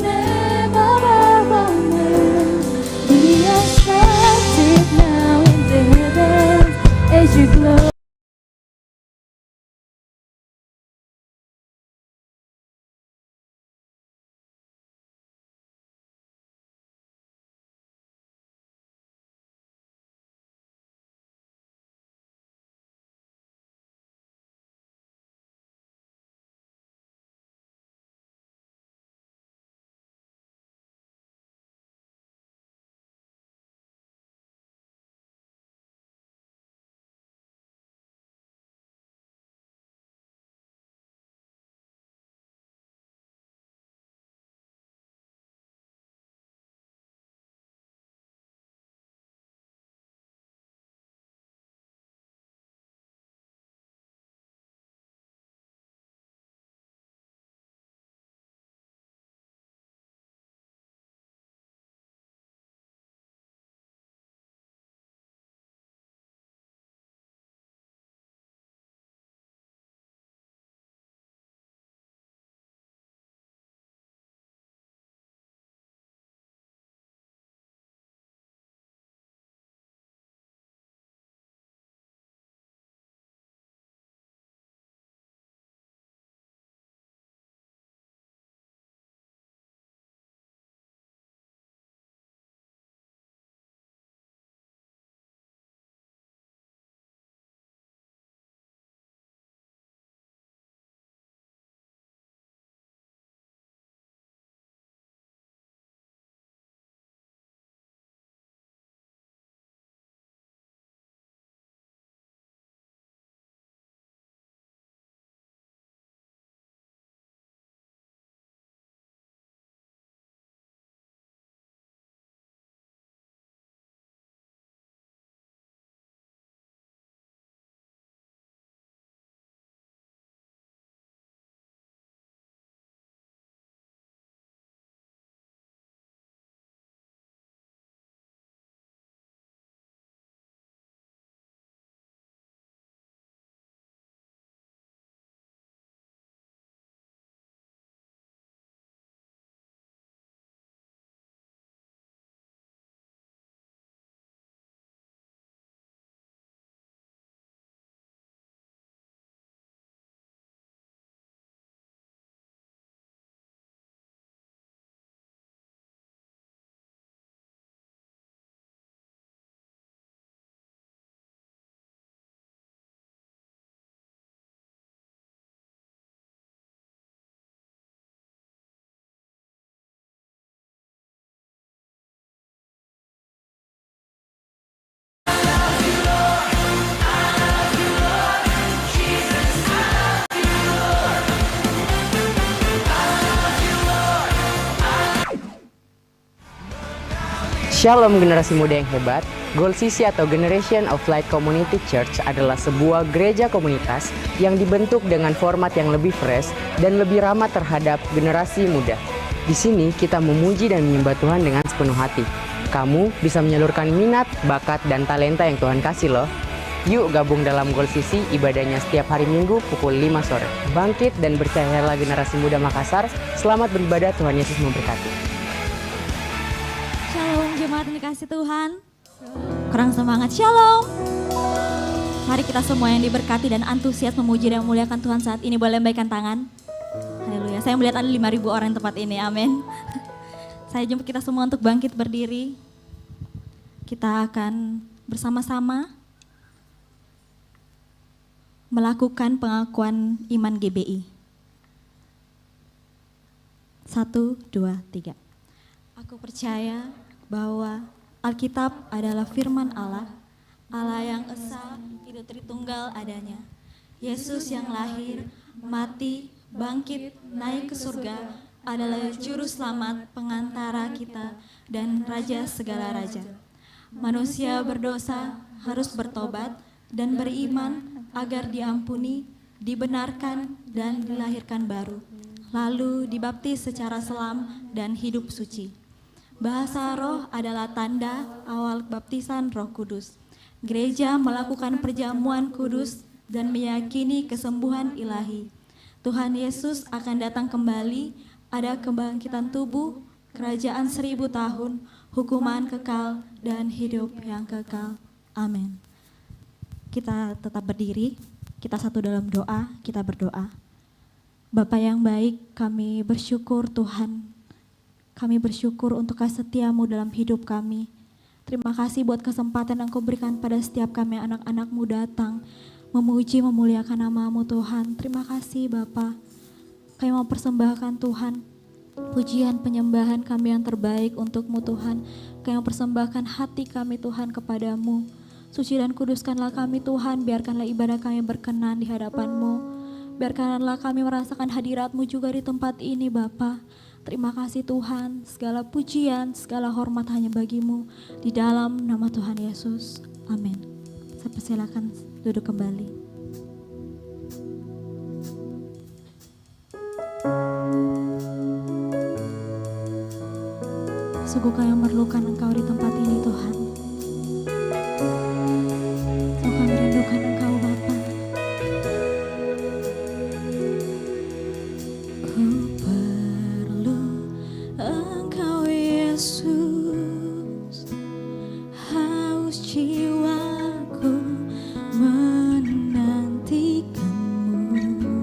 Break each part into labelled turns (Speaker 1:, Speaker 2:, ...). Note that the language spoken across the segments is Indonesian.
Speaker 1: name above all names. Be accepted now in the heavens as you glow.
Speaker 2: Shalom generasi muda yang hebat, Goal CC atau Generation of Light Community Church adalah sebuah gereja komunitas yang dibentuk dengan format yang lebih fresh dan lebih ramah terhadap generasi muda. Di sini kita memuji dan menyembah Tuhan dengan sepenuh hati. Kamu bisa menyalurkan minat, bakat, dan talenta yang Tuhan kasih loh. Yuk gabung dalam Goal CC, ibadahnya setiap hari Minggu pukul 5 sore. Bangkit dan bercayalah generasi muda Makassar. Selamat beribadah, Tuhan Yesus memberkati.
Speaker 1: Shalom jemaat yang dikasih Tuhan. Kurang semangat, shalom. Mari kita semua yang diberkati dan antusias memuji dan memuliakan Tuhan saat ini boleh lambaikan tangan. Haleluya, saya melihat ada 5.000 orang di tempat ini, amin. Saya jemput kita semua untuk bangkit berdiri. Kita akan bersama-sama melakukan pengakuan iman GBI. 1, 2, 3. Aku percaya bahwa Alkitab adalah firman Allah, Allah yang esa, hidup Tritunggal adanya. Yesus yang lahir, mati, bangkit, naik ke surga adalah juru selamat, pengantara kita, dan raja segala raja. Manusia berdosa harus bertobat dan beriman agar diampuni, dibenarkan, dan dilahirkan baru. Lalu dibaptis secara selam dan hidup suci. Bahasa roh adalah tanda awal baptisan Roh Kudus. Gereja melakukan perjamuan kudus dan meyakini kesembuhan ilahi. Tuhan Yesus akan datang kembali ada kebangkitan tubuh, kerajaan 1000 tahun, hukuman kekal, dan hidup yang kekal. Amin. Kita tetap berdiri, kita satu dalam doa, kita berdoa. Bapa yang baik, kami bersyukur Tuhan. Kami bersyukur untuk kasih setia-Mu dalam hidup kami. Terima kasih buat kesempatan yang Kau berikan pada setiap kami anak-anak-Mu datang, memuji, memuliakan nama-Mu Tuhan. Terima kasih Bapa. Kami mau persembahkan Tuhan, pujian penyembahan kami yang terbaik untuk-Mu Tuhan. Kami mau persembahkan hati kami Tuhan kepadamu. Suci dan kuduskanlah kami Tuhan, biarkanlah ibadah kami berkenan di hadapan-Mu. Biarkanlah kami merasakan hadirat-Mu juga di tempat ini Bapa. Terima kasih Tuhan, segala pujian, segala hormat hanya bagi-Mu. Di dalam nama Tuhan Yesus, amin. Saya persilakan duduk kembali. Sungguh kami memerlukan Engkau di tempat ini Tuhan. Sungguh kami rindukan Engkau Bapa. Ku perlu Engkau Yesus, haus jiwaku menantikan-Mu.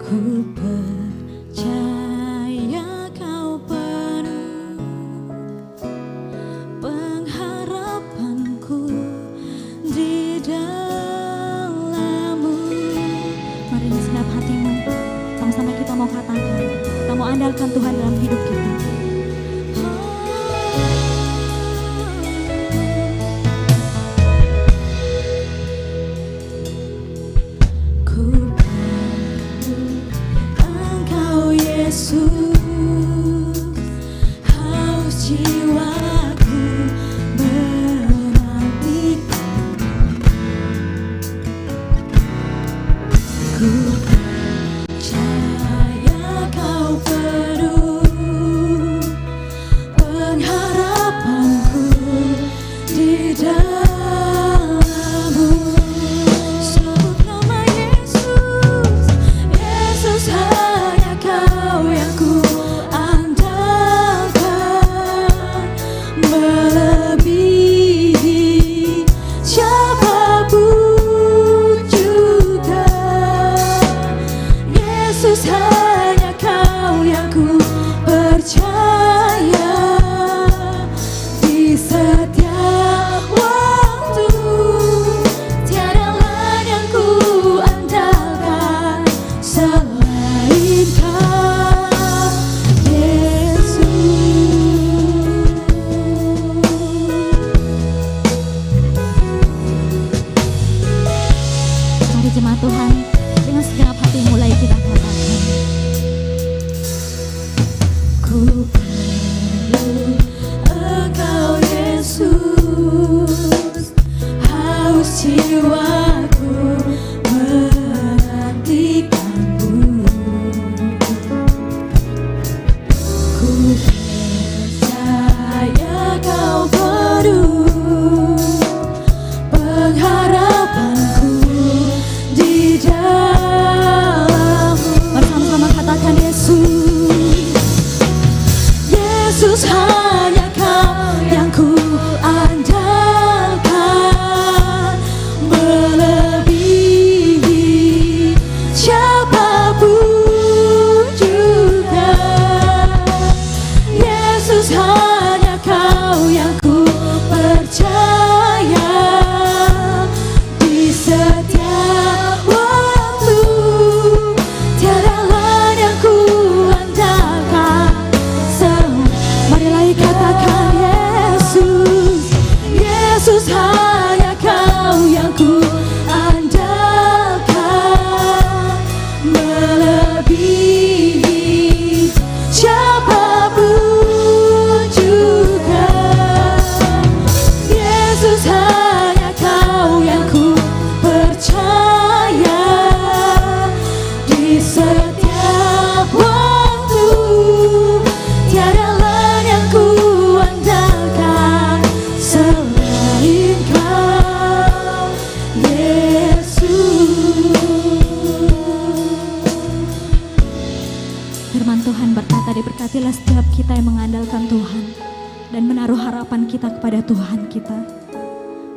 Speaker 1: Ku percaya Kau penuh pengharapanku di dalam-Mu. Mari dengan segenap hatimu, sama-sama kita mau katakan, kita mau andalkan Tuhan dalam hidup kita. Ku perlu Engkau Yesus, haus jiwaku menantikan. Ku percaya Kau penuh pengharapanku di dalam-Mu. Sebut nama Yesus, Yesus hanya Kau yang ku Firman Tuhan berkata, diberkatilah setiap kita yang mengandalkan Tuhan dan menaruh harapan kita kepada Tuhan kita.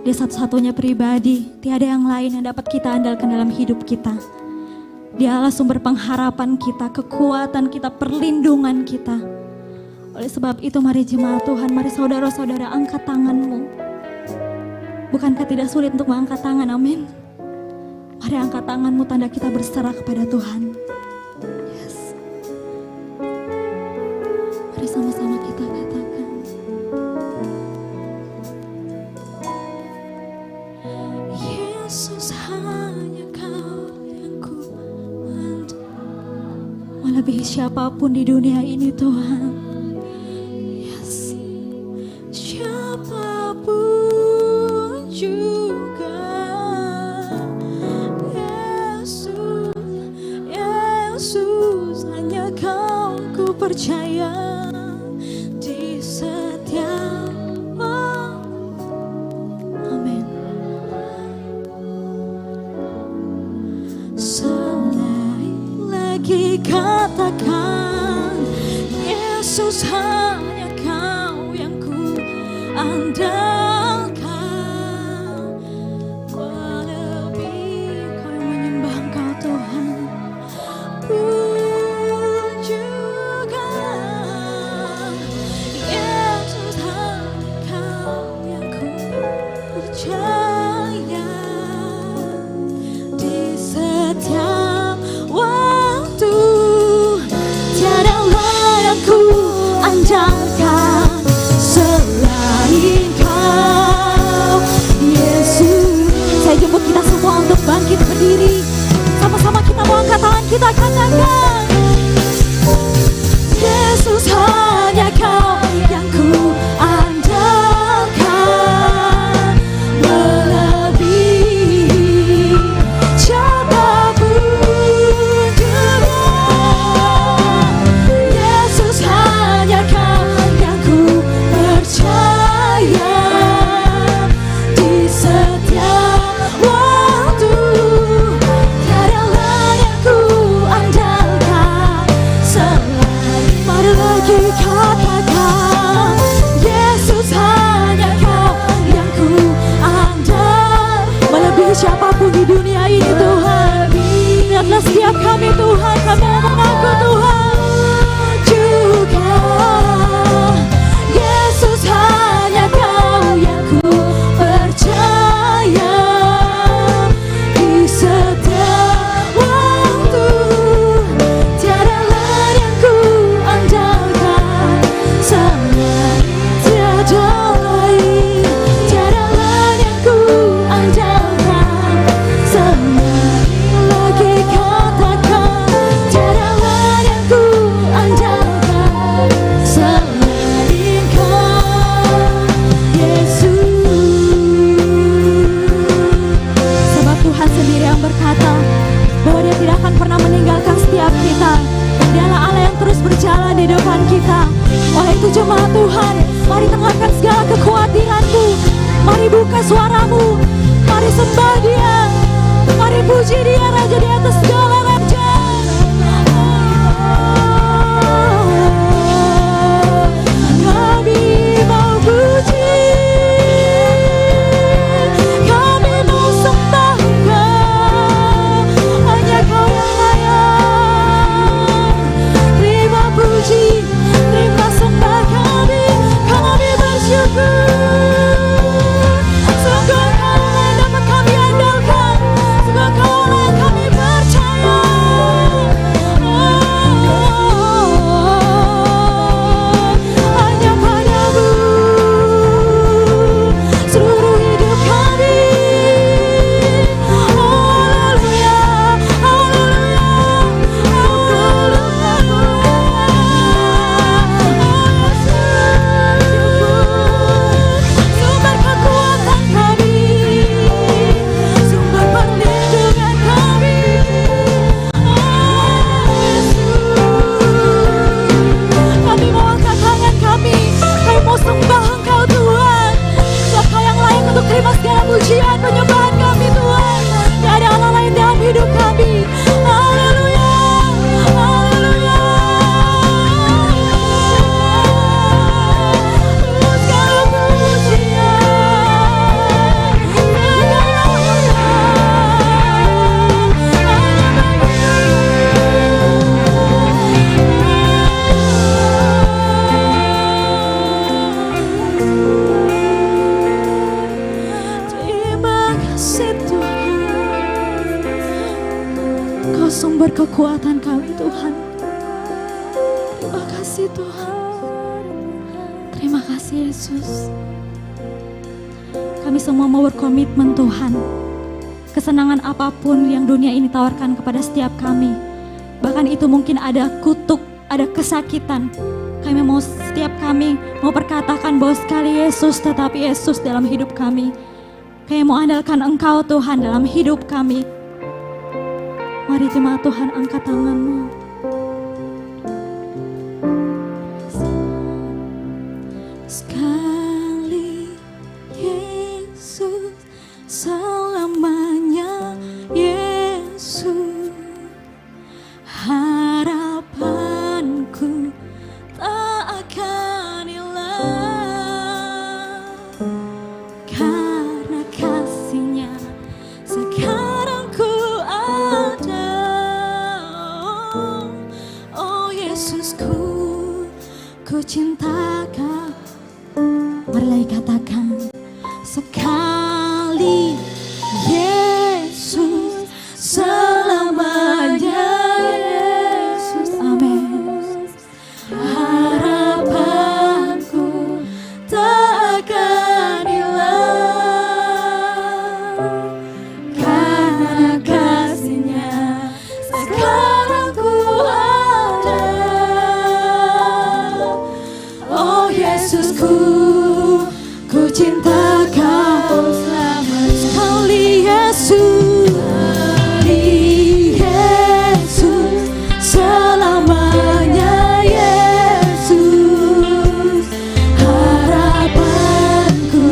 Speaker 1: Dia satu-satunya pribadi, tiada yang lain yang dapat kita andalkan dalam hidup kita. Dialah sumber pengharapan kita, kekuatan kita, perlindungan kita. Oleh sebab itu mari jemaat Tuhan, mari saudara-saudara angkat tanganmu. Bukankah tidak sulit untuk mengangkat tangan, amin? Mari angkat tanganmu, tanda kita berserah kepada Tuhan. Yes. Mari sama-sama kita katakan. Yesus hanya Kau yang ku andalkan. Melebihi siapapun di dunia ini Tuhan. Yes. Siapapun juga. Yesus hanya Kau ku percaya di setiap waktu. Amin. Sekali lagi katakan, Yesus hanya Kau yang ku andalkan. Melebihi kau yang menyembah Engkau Tuhan. Pun juga Yesus hanya Kau yang ku percaya di setiap waktu. Tiada layak ku andalkan selain Kau, Yesus. Saya jemput kita semua untuk bangkit berdiri. Sama-sama kita mau angkat tangan kita, katakan, Yesus hanya Kau yang ku andalkan. Melebihi siapapun juga. Yesus hanya Kau yang ku percaya di setiap waktu. Tiada layak ku andalkan selain. Mari lagi katakan, Yesus hanya Kau yang ku andalkan. Melebihi siapapun di dunia ini Tuhan. Lihatlah setiap kami Tuhan, kami mau mengaku Tuhan juga. Yesus hanya Kau yang ku percaya di setiap waktu. Tiada layak ku andalkan selain. Tiada lain, tiada layak ku andalkan selain. Lagi katakan, tiada layak ku andalkan selain Kau, Yesus. Sebab Tuhan sendiri yang berkata bahwa Dia tidak akan pernah meninggalkan setiap kita. Dialah Allah yang terus berjalan di depan kita. Oleh itu jemaat Tuhan, mari tengahkan segala kekhawatiranmu. Mari buka suaramu, mari sembah Dia, mari puji Dia, Raja di atas segala raja. Kami mau puji, kami mau sembah Engkau. Hanya Kau yang layak. Terima puji, terima sembah kami, kami bersyukur. Sungguh Kau yang dapat kami andalkan, sungguh Kau yang kami percaya. kekuatan kami Tuhan. Terima kasih Tuhan. Terima kasih Yesus. Kami semua mau berkomitmen Tuhan. Kesenangan apapun yang dunia ini tawarkan kepada setiap kami, bahkan itu mungkin ada kutuk, ada kesakitan, setiap kami mau perkatakan bahwa sekali Yesus, tetapi Yesus dalam hidup kami. Kami mau andalkan Engkau Tuhan dalam hidup kami. Mari jemaat Tuhan, angkat tanganmu. Sekali Yesus, selamanya Yesus, harapanku tak akan hilang, karena kasih-Nya sekarang ku ada. Oh Yesusku, ku cinta Kau. Marilah katakan, sekali Yesus, selamanya Yesus. Amin. Harapanku tak akan hilang, karena kasih-Nya sekarang ku ada. Oh Yesusku, ku cinta Kau selamat. Sekali Yesus, sekali Yesus, selamanya Yesus, harapanku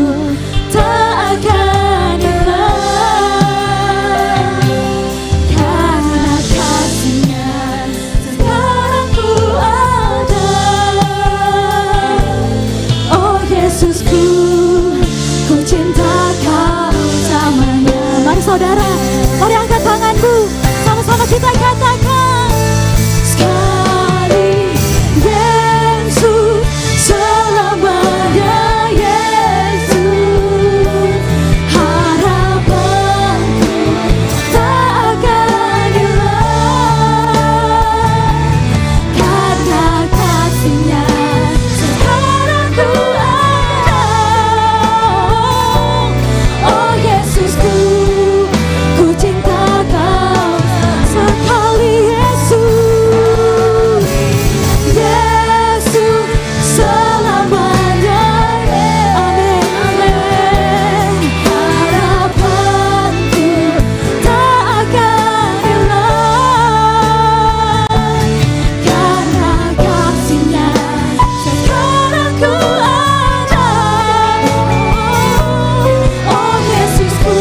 Speaker 1: tak akan hilang, karena kasih-Nya sekarang ku ada. Oh Yesusku, ku cinta Kau selamanya. Mari saudara, mari angkat tanganmu, sama-sama kita katakan, sekali Yesus, selamanya Yesus, harapanku tak akan hilang, karena kasih-Nya sekarang ku ada. Oh Yesusku, ku cinta Kau sekali Yesus, Yesus selamanya. Amin, amin. Harapanku tak akan hilang, karena kasih-Nya sekarang ku ada. Oh Yesusku,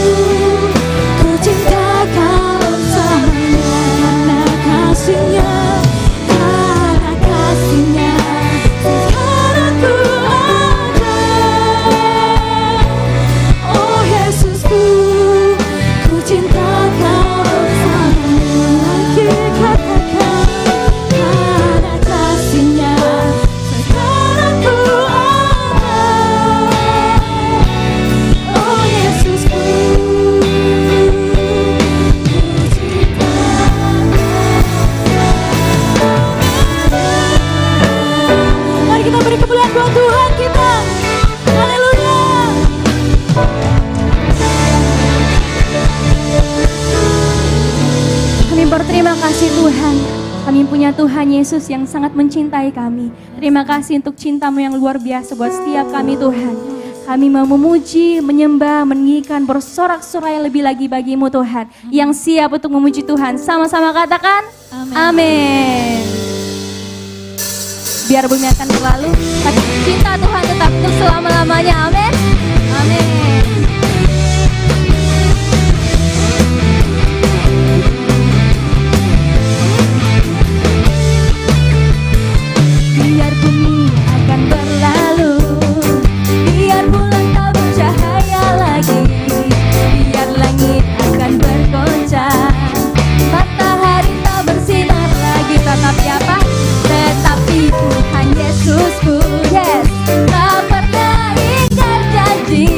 Speaker 1: ku cinta Kau selamanya, karena kasih-Nya, karena kasih-Nya sekarang ku ada. Oh Yesusku, ku cinta Kau selamanya. Lagi katakan, karena kasih-Nya sekarang ku ada. Oh Yesusku, ku cinta Kau. Mari kita beri kemuliaan buat Tuhan kita. Haleluya.
Speaker 3: Kami berterima kasih Tuhan. Kami punya Tuhan Yesus yang sangat mencintai kami. Terima kasih untuk cinta-Mu yang luar biasa buat setiap kami Tuhan. Kami mau memuji, menyembah, meninggikan, bersorak-sorai lebih lagi bagi-Mu Tuhan. Yang siap untuk memuji Tuhan. Sama-sama katakan, amin. Biar bumi akan berlalu, tapi cinta Tuhan tetap untuk selama-lamanya. Amin. Amin. Biar bumi akan berlalu, biar bulan tak bercahaya lagi, biar langit akan bergoncang, matahari tak bersinar lagi, tetapi apa? Tetapi Tuhan Yesusku, yes, tak pernah ingkar janji.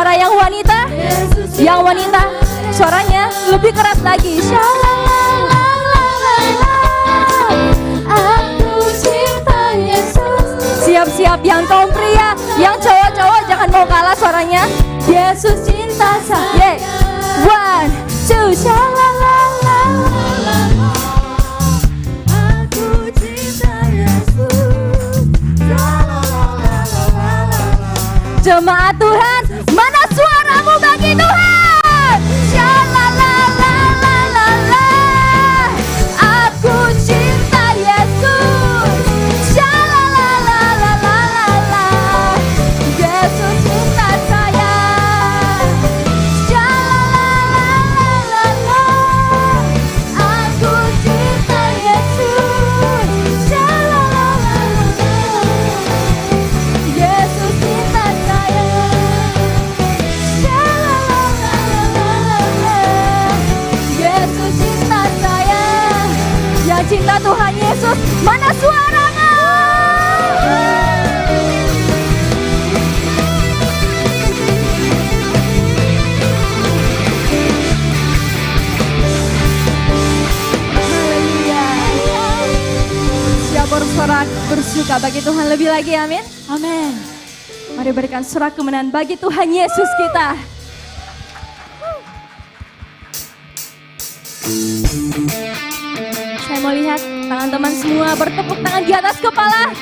Speaker 3: suara yang wanita? Yang wanita, suaranya lebih keras lagi. Aku cinta Yesus. Siap-siap yang kaum pria, yang cowok-cowok jangan mau kalah suaranya. Yesus cinta saya. One, two, shalalala. Aku cinta Yesus. Jemaat Tuhan, mana suaramu bagi Tuhan? Shalalalalala. Aku cinta Yesus. Shalalalalala. Yesus cinta saya. Shalalalalala. Aku cinta Yesus. Shalalalalala. Yesus cinta saya. Yesus cinta saya. Yang cinta Tuhan Yesus, mana suaramu? Haleluya. Siap bersorak bersuka bagi Tuhan lebih lagi, amin. Amin. Mari berikan sorak kemenangan bagi Tuhan Yesus kita. Saya mau lihat tangan teman semua bertepuk tangan di atas kepala.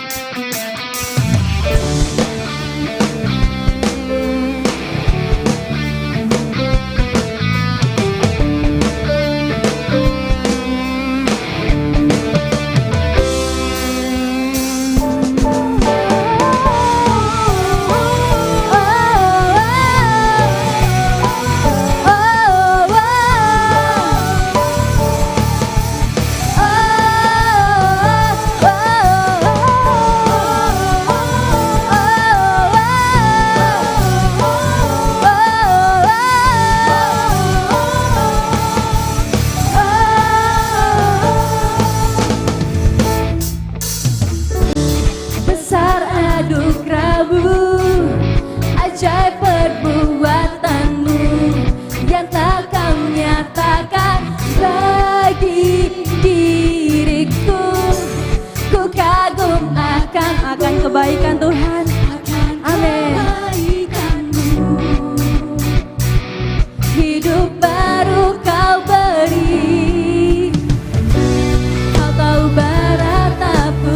Speaker 3: Besar anugerahmu, ajaib perbuatanmu yang tak kau nyatakan bagi diriku. Ku kagum akan kebaikan Tuhan. Amin. Hidup baru kau beri, kau tahu beratapu.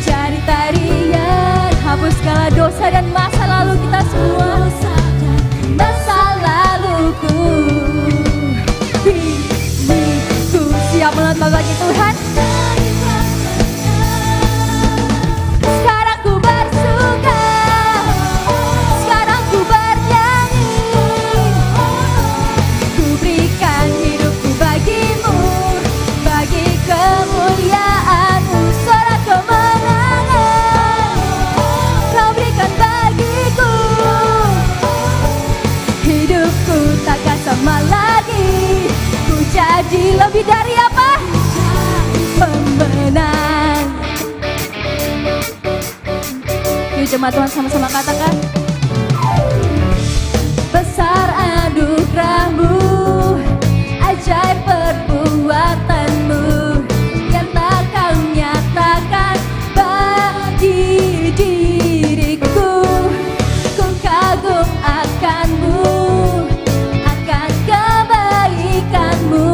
Speaker 3: Cari tarian, hapus segala dosa dan masa lalu kita semua. Masa laluku, hidupku siap melomba bagi Tuhan. Sekarang ku bersuka, sekarang ku bernyanyi. Ku berikan hidupku bagimu, bagi kemuliaan-Mu. Sorak kemenangan Kau berikan bagiku. Hidupku takkan sama lagi. Ku jadi lebih dari apa? Pemenang. Yuk jemaat Tuhan sama-sama katakan. Besar anugerahmu, ajaib perbuatanmu yang tak kau nyatakan bagi diriku. Ku kagum akan-Mu, akan kebaikan-Mu.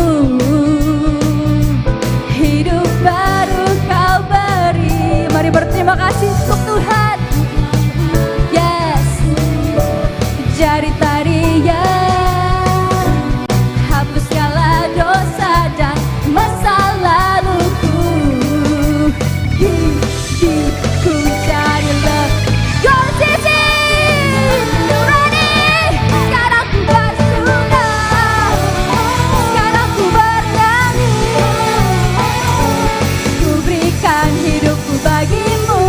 Speaker 3: Hidup baru kau beri. Mari berterima kasih untuk Tuhan. Yes. Jari tarian, hapus segala dosa dan masa laluku. Hidupku jadi lebih. Go Sisi, ready? Sekarang ku bersuka, sekarang ku bernyanyi. Ku berikan hidupku bagimu,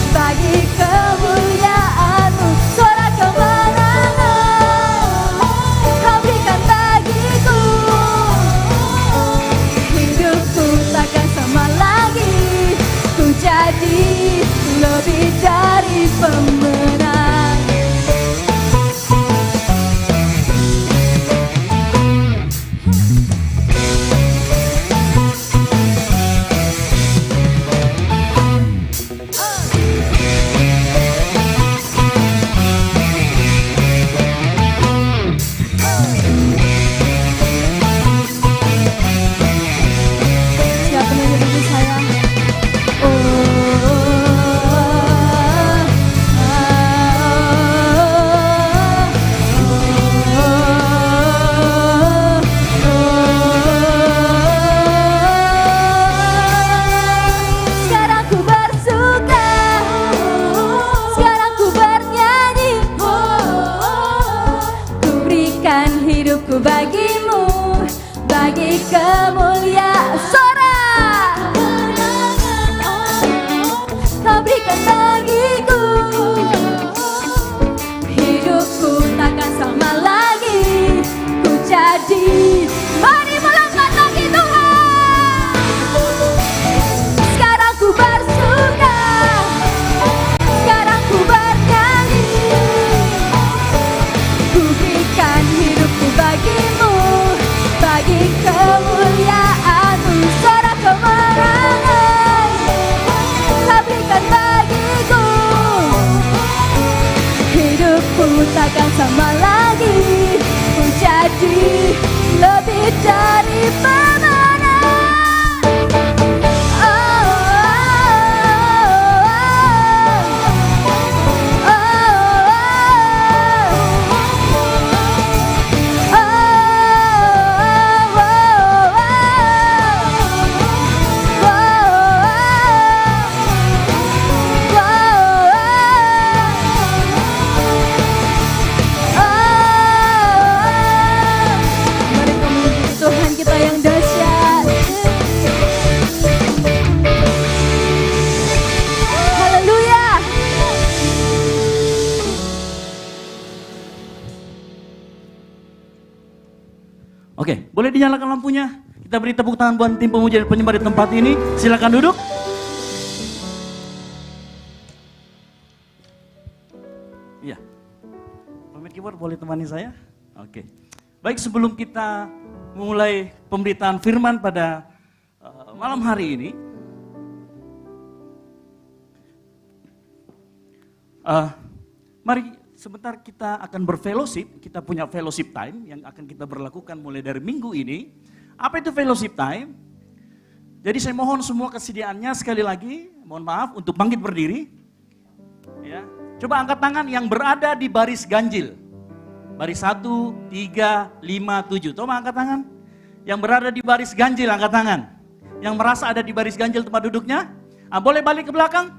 Speaker 3: bagi kemuliaan-Mu. Sorak kemenangan Kau berikan bagiku. Hidupku takkan sama lagi. Ku jadi lebih dari pemenang. takkan sama lagi. Ku jadi lebih dari pemenang. Tuhan kita yang dahsyat. Haleluya.
Speaker 4: Oke, boleh dinyalakan lampunya? Kita beri tepuk tangan buat tim pemuja dan penyembah di tempat ini. Silakan duduk. Iya. Pemain keyboard boleh temani saya? Oke. Baik, sebelum kita memulai pemberitaan firman pada malam hari ini, mari sebentar kita akan berfellowship. Kita punya fellowship time yang akan kita berlakukan mulai dari minggu ini. Apa itu fellowship time? Jadi saya mohon semua kesediaannya sekali lagi, mohon maaf untuk bangkit berdiri. Ya. Coba angkat tangan yang berada di baris ganjil. Baris 1, 3, 5, 7. Coba angkat tangan. Yang berada di baris ganjil, angkat tangan. Yang merasa ada di baris ganjil tempat duduknya, boleh balik ke belakang?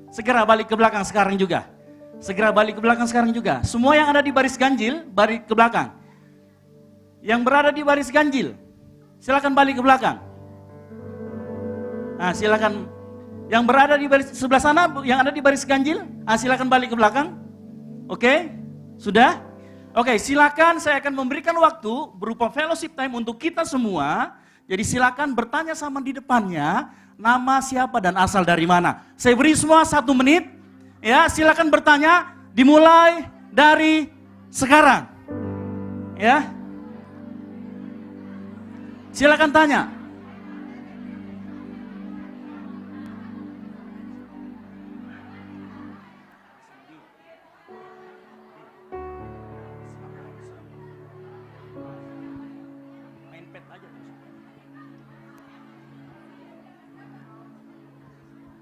Speaker 4: Segera balik ke belakang sekarang juga. Segera balik ke belakang sekarang juga. Semua yang ada di baris ganjil, balik ke belakang. Yang berada di baris ganjil, silakan balik ke belakang. Nah, silakan. Yang berada di baris sebelah sana, yang ada di baris ganjil, silakan balik ke belakang. Oke, sudah? Oke, silakan saya akan memberikan waktu berupa fellowship time untuk kita semua. Jadi silakan bertanya sama di depannya, nama siapa dan asal dari mana. Saya beri semua 1 menit. Ya, silakan bertanya dimulai dari sekarang. Ya. Silakan tanya.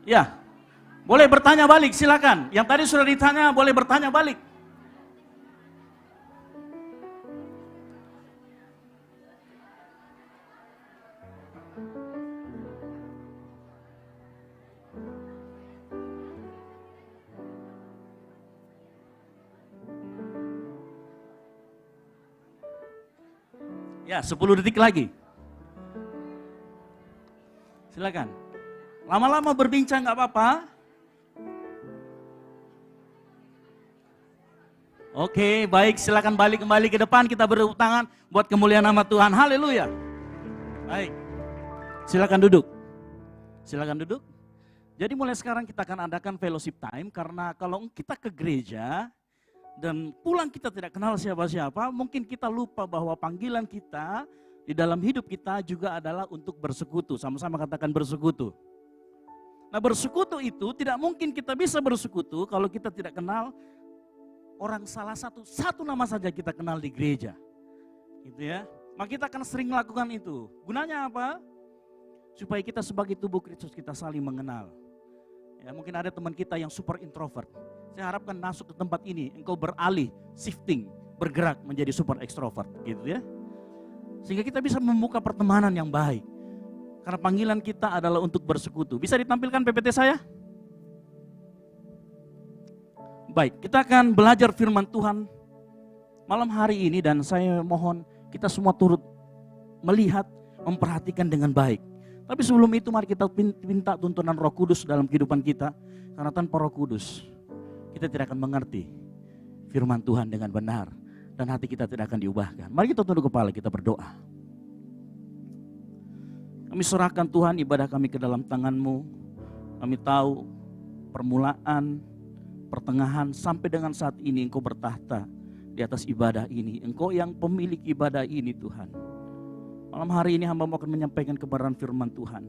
Speaker 4: Ya, boleh bertanya balik, silakan. Yang tadi sudah ditanya, boleh bertanya balik. Ya, 10 detik lagi. Silakan. Lama-lama berbincang nggak apa-apa. Oke, baik, silakan balik kembali ke depan, kita bertepuk tangan buat kemuliaan nama Tuhan. Haleluya. Baik. Silakan duduk. Silakan duduk. Jadi mulai sekarang kita akan adakan fellowship time, karena kalau kita ke gereja dan pulang kita tidak kenal siapa-siapa, mungkin kita lupa bahwa panggilan kita di dalam hidup kita juga adalah untuk bersekutu. Sama-sama katakan bersekutu. Nah, bersekutu itu tidak mungkin kita bisa bersekutu kalau kita tidak kenal orang salah satu nama saja kita kenal di gereja. Gitu ya. Maka kita akan sering melakukan itu. Gunanya apa? Supaya kita sebagai tubuh Kristus kita saling mengenal. Ya, mungkin ada teman kita yang super introvert. Saya harapkan masuk ke tempat ini engkau beralih, shifting, bergerak menjadi super extrovert, gitu ya. Sehingga kita bisa membuka pertemanan yang baik. Karena panggilan kita adalah untuk bersekutu. Bisa ditampilkan PPT saya? Baik, kita akan belajar firman Tuhan malam hari ini, dan saya mohon kita semua turut melihat, memperhatikan dengan baik. Tapi sebelum itu mari kita minta tuntunan Roh Kudus dalam kehidupan kita. Karena tanpa Roh Kudus kita tidak akan mengerti firman Tuhan dengan benar. Dan hati kita tidak akan diubahkan. Mari kita tunduk kepala, kita berdoa. Kami serahkan Tuhan ibadah kami ke dalam tangan-Mu. Kami tahu permulaan, pertengahan, sampai dengan saat ini Engkau bertahta di atas ibadah ini. Engkau yang pemilik ibadah ini Tuhan. Malam hari ini hamba-Mu akan menyampaikan kebenaran firman Tuhan.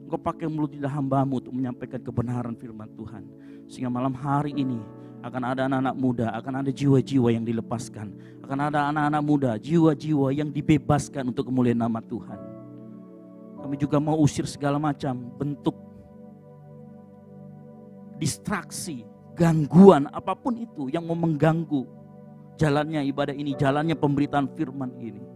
Speaker 4: Engkau pakai mulut lidah hamba-Mu untuk menyampaikan kebenaran firman Tuhan. Sehingga malam hari ini Akan ada anak-anak muda, akan ada jiwa-jiwa yang dilepaskan. Akan ada anak-anak muda, jiwa-jiwa yang dibebaskan untuk kemuliaan nama Tuhan. Kami juga mau usir segala macam bentuk distraksi, gangguan, apapun itu yang mau mengganggu jalannya ibadah ini, jalannya pemberitaan firman ini.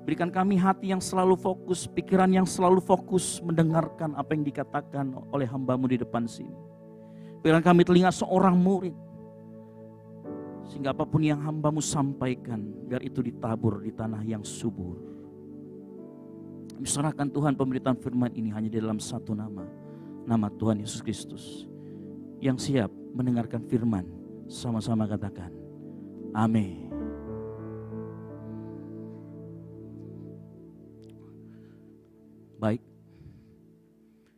Speaker 4: Berikan kami hati yang selalu fokus, pikiran yang selalu fokus mendengarkan apa yang dikatakan oleh hamba-Mu di depan sini. Berikan kami telinga seorang murid, sehingga apapun yang hamba-Mu sampaikan, biar itu ditabur di tanah yang subur. Kami serahkan Tuhan pemberitaan firman ini hanya di dalam satu nama, nama Tuhan Yesus Kristus. Yang siap mendengarkan firman, sama-sama katakan, amin. Baik,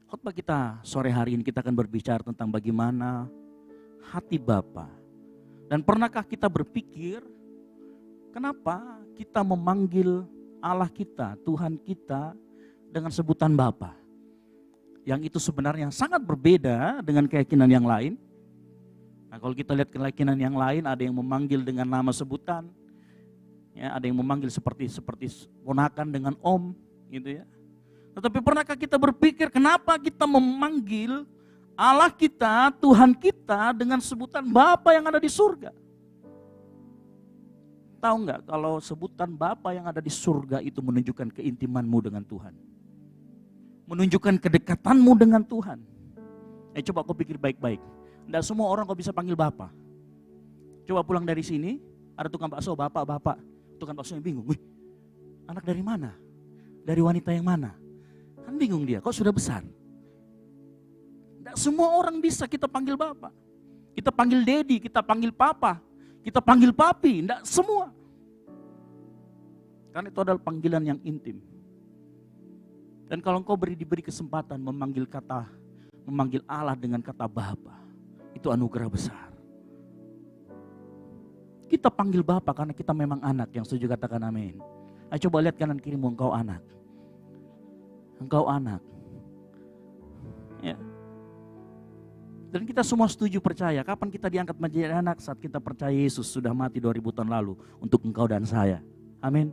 Speaker 4: khotbah kita sore hari ini kita akan berbicara tentang bagaimana hati Bapa. Dan pernahkah kita berpikir kenapa kita memanggil Allah kita, Tuhan kita dengan sebutan Bapa? Yang itu sebenarnya sangat berbeda dengan keyakinan yang lain. Nah, kalau kita lihat keyakinan yang lain, ada yang memanggil dengan nama sebutan, ya, ada yang memanggil seperti ponakan dengan om, gitu ya. Tetapi pernahkah kita berpikir kenapa kita memanggil Allah kita, Tuhan kita dengan sebutan Bapa yang ada di surga? Tahu nggak kalau sebutan Bapa yang ada di surga itu menunjukkan keintimanmu dengan Tuhan, menunjukkan kedekatanmu dengan Tuhan. Coba kau pikir baik-baik. Tidak semua orang kau bisa panggil Bapa. Coba pulang dari sini, ada tukang bakso, Bapak. Tukang bakso yang bingung, wih, anak dari mana? Dari wanita yang mana? Kan bingung dia, kok sudah besar. Tidak semua orang bisa kita panggil Bapak. Kita panggil Dedi, kita panggil Papa, kita panggil Papi, tidak semua. Karena itu adalah panggilan yang intim. Dan kalau engkau diberi kesempatan memanggil Allah dengan kata Bapa, itu anugerah besar. Kita panggil Bapa karena kita memang anak, yang setuju katakan amin. Ayo coba lihat kanan kirimu, engkau anak. Engkau anak. Ya. Dan kita semua setuju percaya, kapan kita diangkat menjadi anak? Saat kita percaya Yesus sudah mati 2000 tahun lalu untuk engkau dan saya. Amin.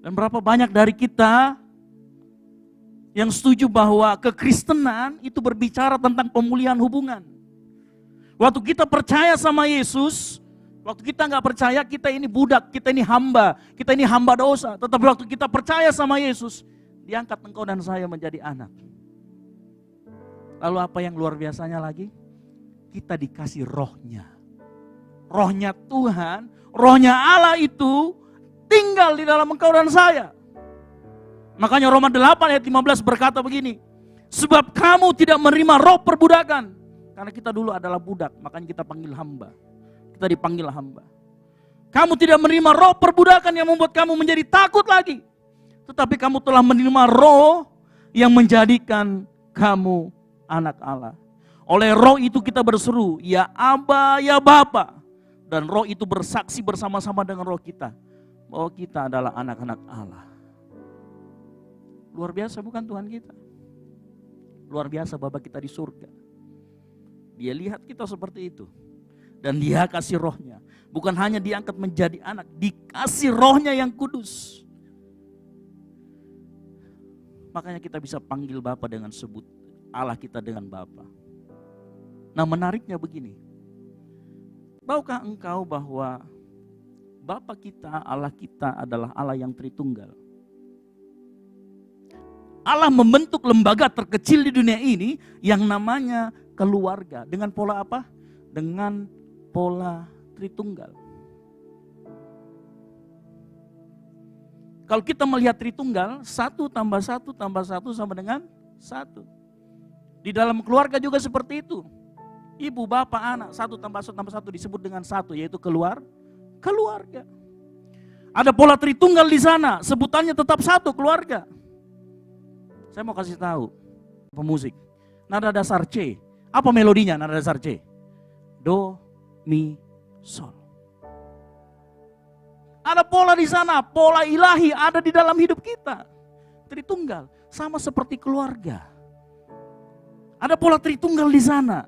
Speaker 4: Dan berapa banyak dari kita yang setuju bahwa kekristenan itu berbicara tentang pemulihan hubungan. Waktu kita percaya sama Yesus, waktu kita nggak percaya, kita ini budak, kita ini hamba dosa. Tetapi waktu kita percaya sama Yesus, diangkat engkau dan saya menjadi anak. Lalu apa yang luar biasanya lagi? Kita dikasih rohnya. Rohnya Tuhan, rohnya Allah itu tinggal di dalam engkau dan saya. Makanya Roma 8 ayat 15 berkata begini, sebab kamu tidak menerima roh perbudakan. Karena kita dulu adalah budak, makanya kita panggil hamba. Kita dipanggil hamba. Kamu tidak menerima roh perbudakan yang membuat kamu menjadi takut lagi. Tetapi kamu telah menerima roh yang menjadikan kamu anak Allah. Oleh roh itu kita berseru, ya Aba, ya Bapa. Dan roh itu bersaksi bersama-sama dengan roh kita, bahwa kita adalah anak-anak Allah. Luar biasa bukan Tuhan kita? Luar biasa Bapa kita di surga. Dia lihat kita seperti itu. Dan dia kasih rohnya. Bukan hanya diangkat menjadi anak, dikasih rohnya yang kudus. Makanya kita bisa panggil Bapa dengan sebut Allah kita dengan Bapa. Nah menariknya begini. Tahukah engkau bahwa Bapa kita, Allah kita adalah Allah yang Tritunggal. Allah membentuk lembaga terkecil di dunia ini yang namanya keluarga. Dengan pola apa? Dengan pola Tritunggal. Kalau kita melihat Tritunggal, 1 tambah 1 tambah 1 sama dengan 1. Di dalam keluarga juga seperti itu. Ibu, bapak, anak, 1 tambah 1 tambah 1 disebut dengan 1, yaitu keluarga. Ada pola Tritunggal di sana, sebutannya tetap 1, keluarga. Saya mau kasih tahu, pemusik. Nada dasar C. Apa melodinya nada dasar C? Do, mi, sol. Ada pola di sana, pola ilahi ada di dalam hidup kita. Tritunggal, sama. sama seperti keluarga. Ada pola Tritunggal di sana.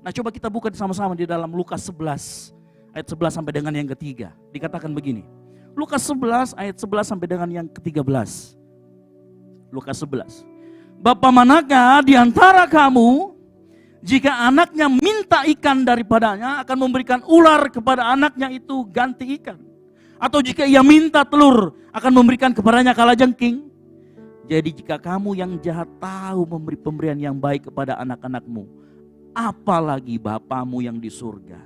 Speaker 4: Nah coba kita buka sama-sama di dalam Lukas 11 ayat 11 sampai dengan yang ketiga. Dikatakan begini. Lukas 11 ayat 11 sampai dengan yang ke-13. Lukas 11. Bapa manakah di antara kamu jika anaknya minta ikan daripadanya akan memberikan ular kepada anaknya itu ganti ikan? Atau jika ia minta telur akan memberikan kepadanya kalajengking? Jadi jika kamu yang jahat tahu memberi pemberian yang baik kepada anak-anakmu, apalagi Bapamu yang di surga,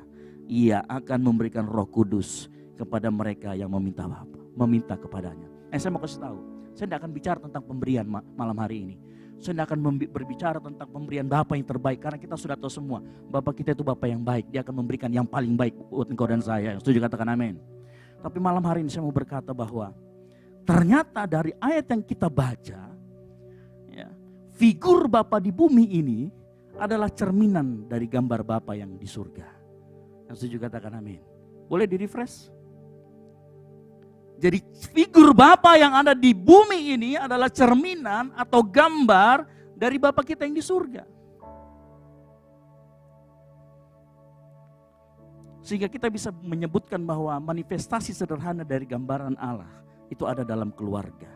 Speaker 4: ia akan memberikan Roh Kudus kepada mereka yang meminta kepadanya. Saya mau kasih tahu, saya tidak akan bicara tentang pemberian malam hari ini. Saya tidak akan berbicara tentang pemberian Bapa yang terbaik, karena kita sudah tahu semua, Bapa kita itu Bapa yang baik, Dia akan memberikan yang paling baik buat engkau dan saya. Setuju, katakan amin. Tapi malam hari ini saya mau berkata bahwa ternyata dari ayat yang kita baca, ya, figur Bapa di bumi ini adalah cerminan dari gambar Bapa yang di surga. Yang setuju katakan amin. Boleh di-refresh? Jadi figur Bapa yang ada di bumi ini adalah cerminan atau gambar dari Bapa kita yang di surga. Sehingga kita bisa menyebutkan bahwa manifestasi sederhana dari gambaran Allah itu ada dalam keluarga.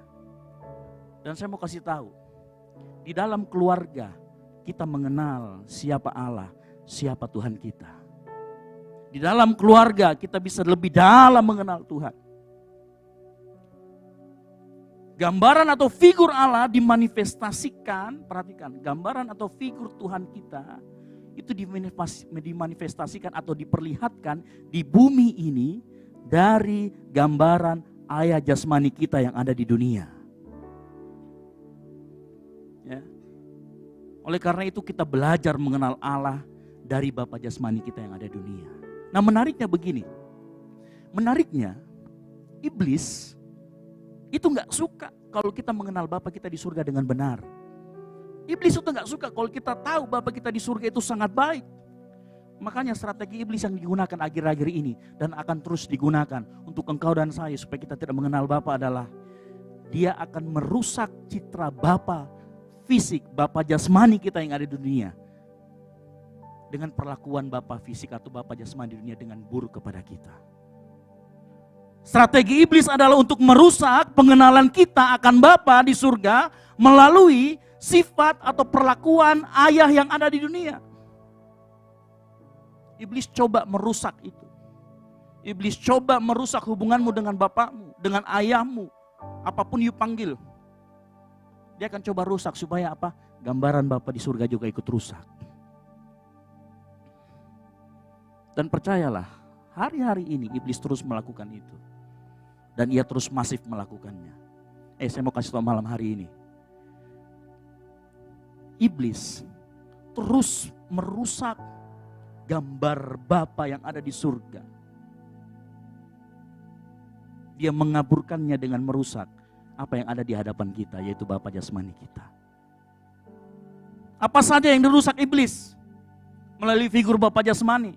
Speaker 4: Dan saya mau kasih tahu, di dalam keluarga kita mengenal siapa Allah, siapa Tuhan kita. Di dalam keluarga kita bisa lebih dalam mengenal Tuhan. Gambaran atau figur Allah dimanifestasikan, perhatikan, gambaran atau figur Tuhan kita itu dimanifestasikan atau diperlihatkan di bumi ini dari gambaran ayah jasmani kita yang ada di dunia. Ya. Oleh karena itu kita belajar mengenal Allah dari Bapa jasmani kita yang ada di dunia. Nah menariknya begini, menariknya iblis itu gak suka kalau kita mengenal Bapa kita di surga dengan benar. Iblis itu gak suka kalau kita tahu Bapa kita di surga itu sangat baik. Makanya strategi iblis yang digunakan akhir-akhir ini dan akan terus digunakan untuk engkau dan saya supaya kita tidak mengenal Bapa adalah dia akan merusak citra Bapa fisik, Bapa jasmani kita yang ada di dunia dengan perlakuan Bapa fisik atau Bapa jasmani di dunia dengan buruk kepada kita. Strategi iblis adalah untuk merusak pengenalan kita akan Bapa di surga melalui sifat atau perlakuan ayah yang ada di dunia. Iblis coba merusak itu. Iblis coba merusak hubunganmu dengan bapakmu, dengan ayahmu. Apapun you panggil. Dia akan coba rusak supaya apa? Gambaran Bapa di surga juga ikut rusak. Dan percayalah, hari-hari ini iblis terus melakukan itu. Dan ia terus masif melakukannya. Saya mau kasih tahu malam hari ini. Iblis terus merusak gambar Bapa yang ada di surga. Dia mengaburkannya dengan merusak apa yang ada di hadapan kita, yaitu Bapa jasmani kita. Apa saja yang dirusak iblis melalui figur Bapa jasmani?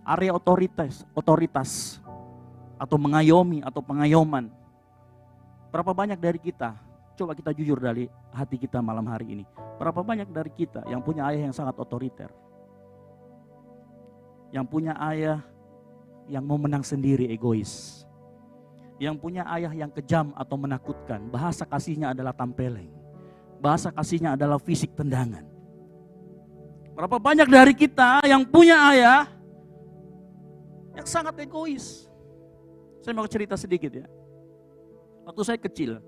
Speaker 4: Area otoritas atau mengayomi atau pengayoman. Berapa banyak dari kita, coba kita jujur dari hati kita malam hari ini. Berapa banyak dari kita yang punya ayah yang sangat otoriter? Yang punya ayah yang mau menang sendiri, egois. Yang punya ayah yang kejam atau menakutkan. Bahasa kasihnya adalah tampeleng. Bahasa kasihnya adalah fisik tendangan. Berapa banyak dari kita yang punya ayah yang sangat egois. Saya mau cerita sedikit ya. Waktu saya kecil,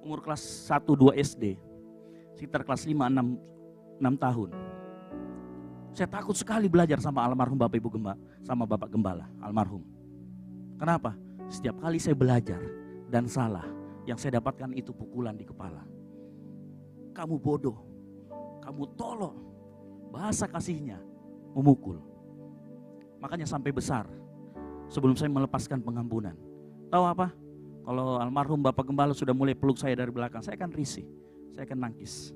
Speaker 4: umur kelas 1-2 SD, sekitar kelas 5-6 tahun. Saya takut sekali belajar sama almarhum Bapak Ibu Gembala, sama Bapak Gembala, almarhum. Kenapa? Setiap kali saya belajar dan salah, yang saya dapatkan itu pukulan di kepala. Kamu bodoh, kamu tolol. Bahasa kasihnya memukul. Makanya sampai besar, sebelum saya melepaskan pengampunan. Tahu apa? Kalau almarhum Bapak Gembala sudah mulai peluk saya dari belakang, saya akan risih, saya akan nangis.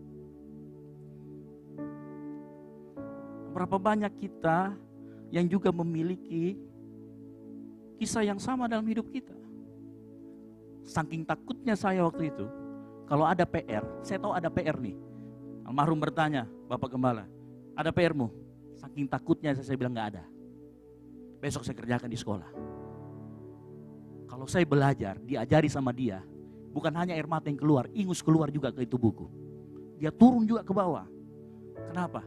Speaker 4: Berapa banyak kita yang juga memiliki kisah yang sama dalam hidup kita. Saking takutnya saya waktu itu, kalau ada PR, saya tahu ada PR nih. Almarhum bertanya, Bapak Gembala, ada PR-mu? Saking takutnya saya bilang nggak ada. Besok saya kerjakan di sekolah. Kalau saya belajar, diajari sama dia, bukan hanya air mata yang keluar, ingus keluar juga ke itu buku. Dia turun juga ke bawah. Kenapa?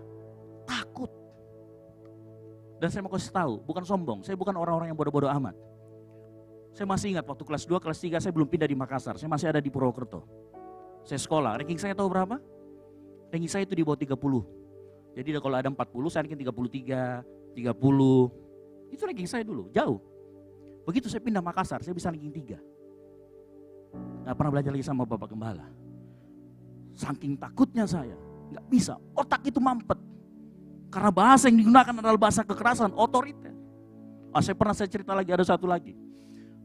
Speaker 4: Takut. Dan saya mau kasih tahu, bukan sombong, saya bukan orang-orang yang bodoh-bodoh amat. Saya masih ingat waktu kelas 2, kelas 3 saya belum pindah di Makassar, saya masih ada di Purwokerto. Saya sekolah, ranking saya tahu berapa? Ranking saya itu di bawah 30. Jadi kalau ada 40, saya ranking 33, 30. Itu ranking saya dulu, jauh. Begitu saya pindah Makassar, saya bisa ranking 3. Gak pernah belajar lagi sama Bapak Gembala. Saking takutnya saya, gak bisa, otak itu mampet. Karena bahasa yang digunakan adalah bahasa kekerasan, otoriter. Saya cerita lagi, ada satu lagi.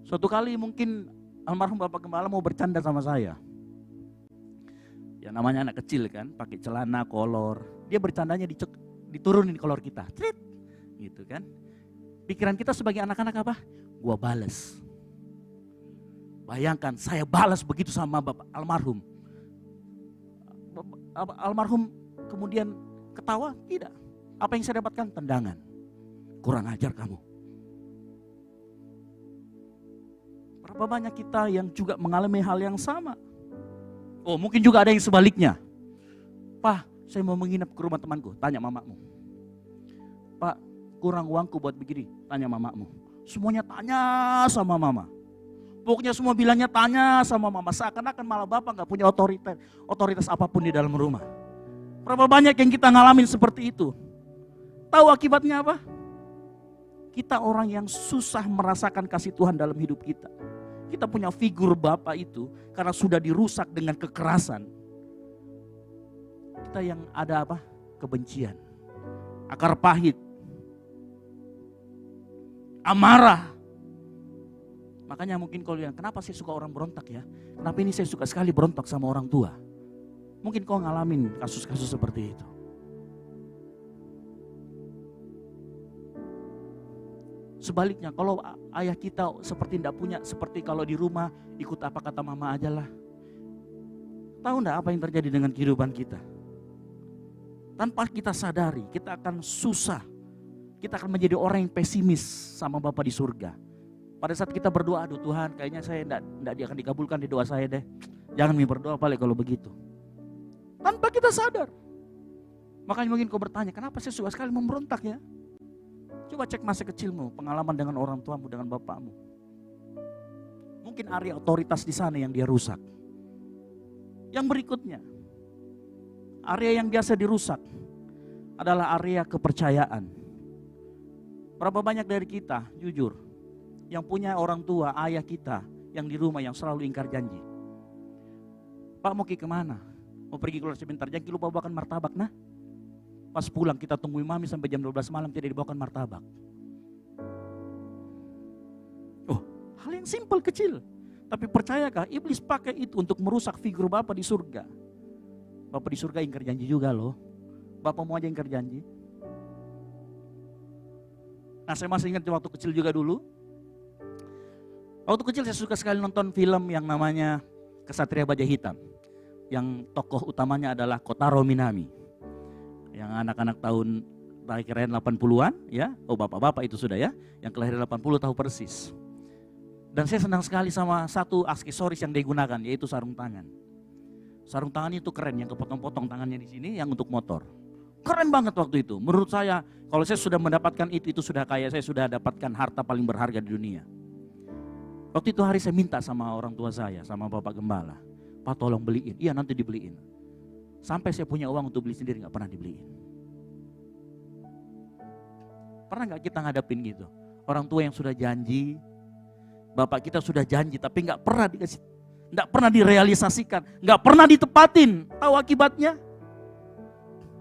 Speaker 4: Suatu kali mungkin almarhum Bapak Gembala mau bercanda sama saya. Ya namanya anak kecil kan, pakai celana kolor. Dia bercandanya diturunin kolor kita. Trit, gitu kan. Pikiran kita sebagai anak-anak apa? Gua bales. Bayangkan saya balas begitu sama Bapak almarhum. Almarhum kemudian ketawa? Tidak. Apa yang saya dapatkan? Tendangan. Kurang ajar kamu. Berapa banyak kita yang juga mengalami hal yang sama? Oh, mungkin juga ada yang sebaliknya. Pak, saya mau menginap ke rumah temanku. Tanya mamamu. Pak, kurang uangku buat begini. Tanya mamamu. Semuanya tanya sama mama. Pokoknya semua bilangnya tanya sama mama. Seakan-akan malah bapak gak punya otoritas apapun di dalam rumah. Berapa banyak yang kita ngalamin seperti itu? Tahu akibatnya apa? Kita orang yang susah merasakan kasih Tuhan dalam hidup kita. Kita punya figur Bapak itu karena sudah dirusak dengan kekerasan. Kita yang ada apa? Kebencian, akar pahit, amarah. Makanya mungkin kalau lihat, kenapa saya suka orang berontak ya? Kenapa ini saya suka sekali berontak sama orang tua? Mungkin kau ngalamin kasus-kasus seperti itu. Sebaliknya kalau ayah kita seperti tidak punya, seperti kalau di rumah ikut apa kata mama aja lah. Tahu enggak apa yang terjadi dengan kehidupan kita? Tanpa kita sadari, kita akan susah. Kita akan menjadi orang yang pesimis sama Bapa di surga. Pada saat kita berdoa, aduh Tuhan kayaknya saya enggak akan dikabulkan di doa saya deh. Jangan berdoa balik kalau begitu. Tanpa kita sadar. Makanya mungkin kau bertanya, kenapa saya suka sekali memberontak ya? Coba cek masa kecilmu, pengalaman dengan orang tuamu, dengan bapakmu. Mungkin area otoritas di sana yang dia rusak. Yang berikutnya, area yang biasa dirusak adalah area kepercayaan. Berapa banyak dari kita, jujur, yang punya orang tua, ayah kita, yang di rumah yang selalu ingkar janji. Pak mau pergi kemana? Mau pergi keluar sebentar, jangan lupa bawakan martabak nah. Pas pulang kita tungguin mami sampai jam 12 malam tidak dibawakan martabak. Oh, hal yang simpel kecil. Tapi percayakah iblis pakai itu untuk merusak figur Bapa di surga? Bapa di surga ingkar janji juga loh. Bapa mau aja ingkar janji. Nah saya masih ingat waktu kecil juga dulu. Waktu kecil saya suka sekali nonton film yang namanya Kesatria Baja Hitam. Yang tokoh utamanya adalah Kotaro Minami. Yang anak-anak tahun kelahiran 80-an ya. Oh bapak-bapak itu sudah ya. Yang kelahiran 80 tahu persis. Dan saya senang sekali sama satu aksesoris yang digunakan yaitu sarung tangan. Sarung tangan itu keren yang kepotong-potong tangannya di sini yang untuk motor. Keren banget waktu itu. Menurut saya kalau saya sudah mendapatkan itu sudah kayak saya sudah dapatkan harta paling berharga di dunia. Waktu itu hari saya minta sama orang tua saya, sama Bapak Gembala. Pak tolong beliin. Iya nanti dibeliin. Sampai saya punya uang untuk beli sendiri gak pernah dibeliin. Pernah gak kita ngadepin gitu? Orang tua yang sudah janji, bapak kita sudah janji tapi gak pernah dikasih, gak pernah direalisasikan, gak pernah ditepatin. Tahu akibatnya?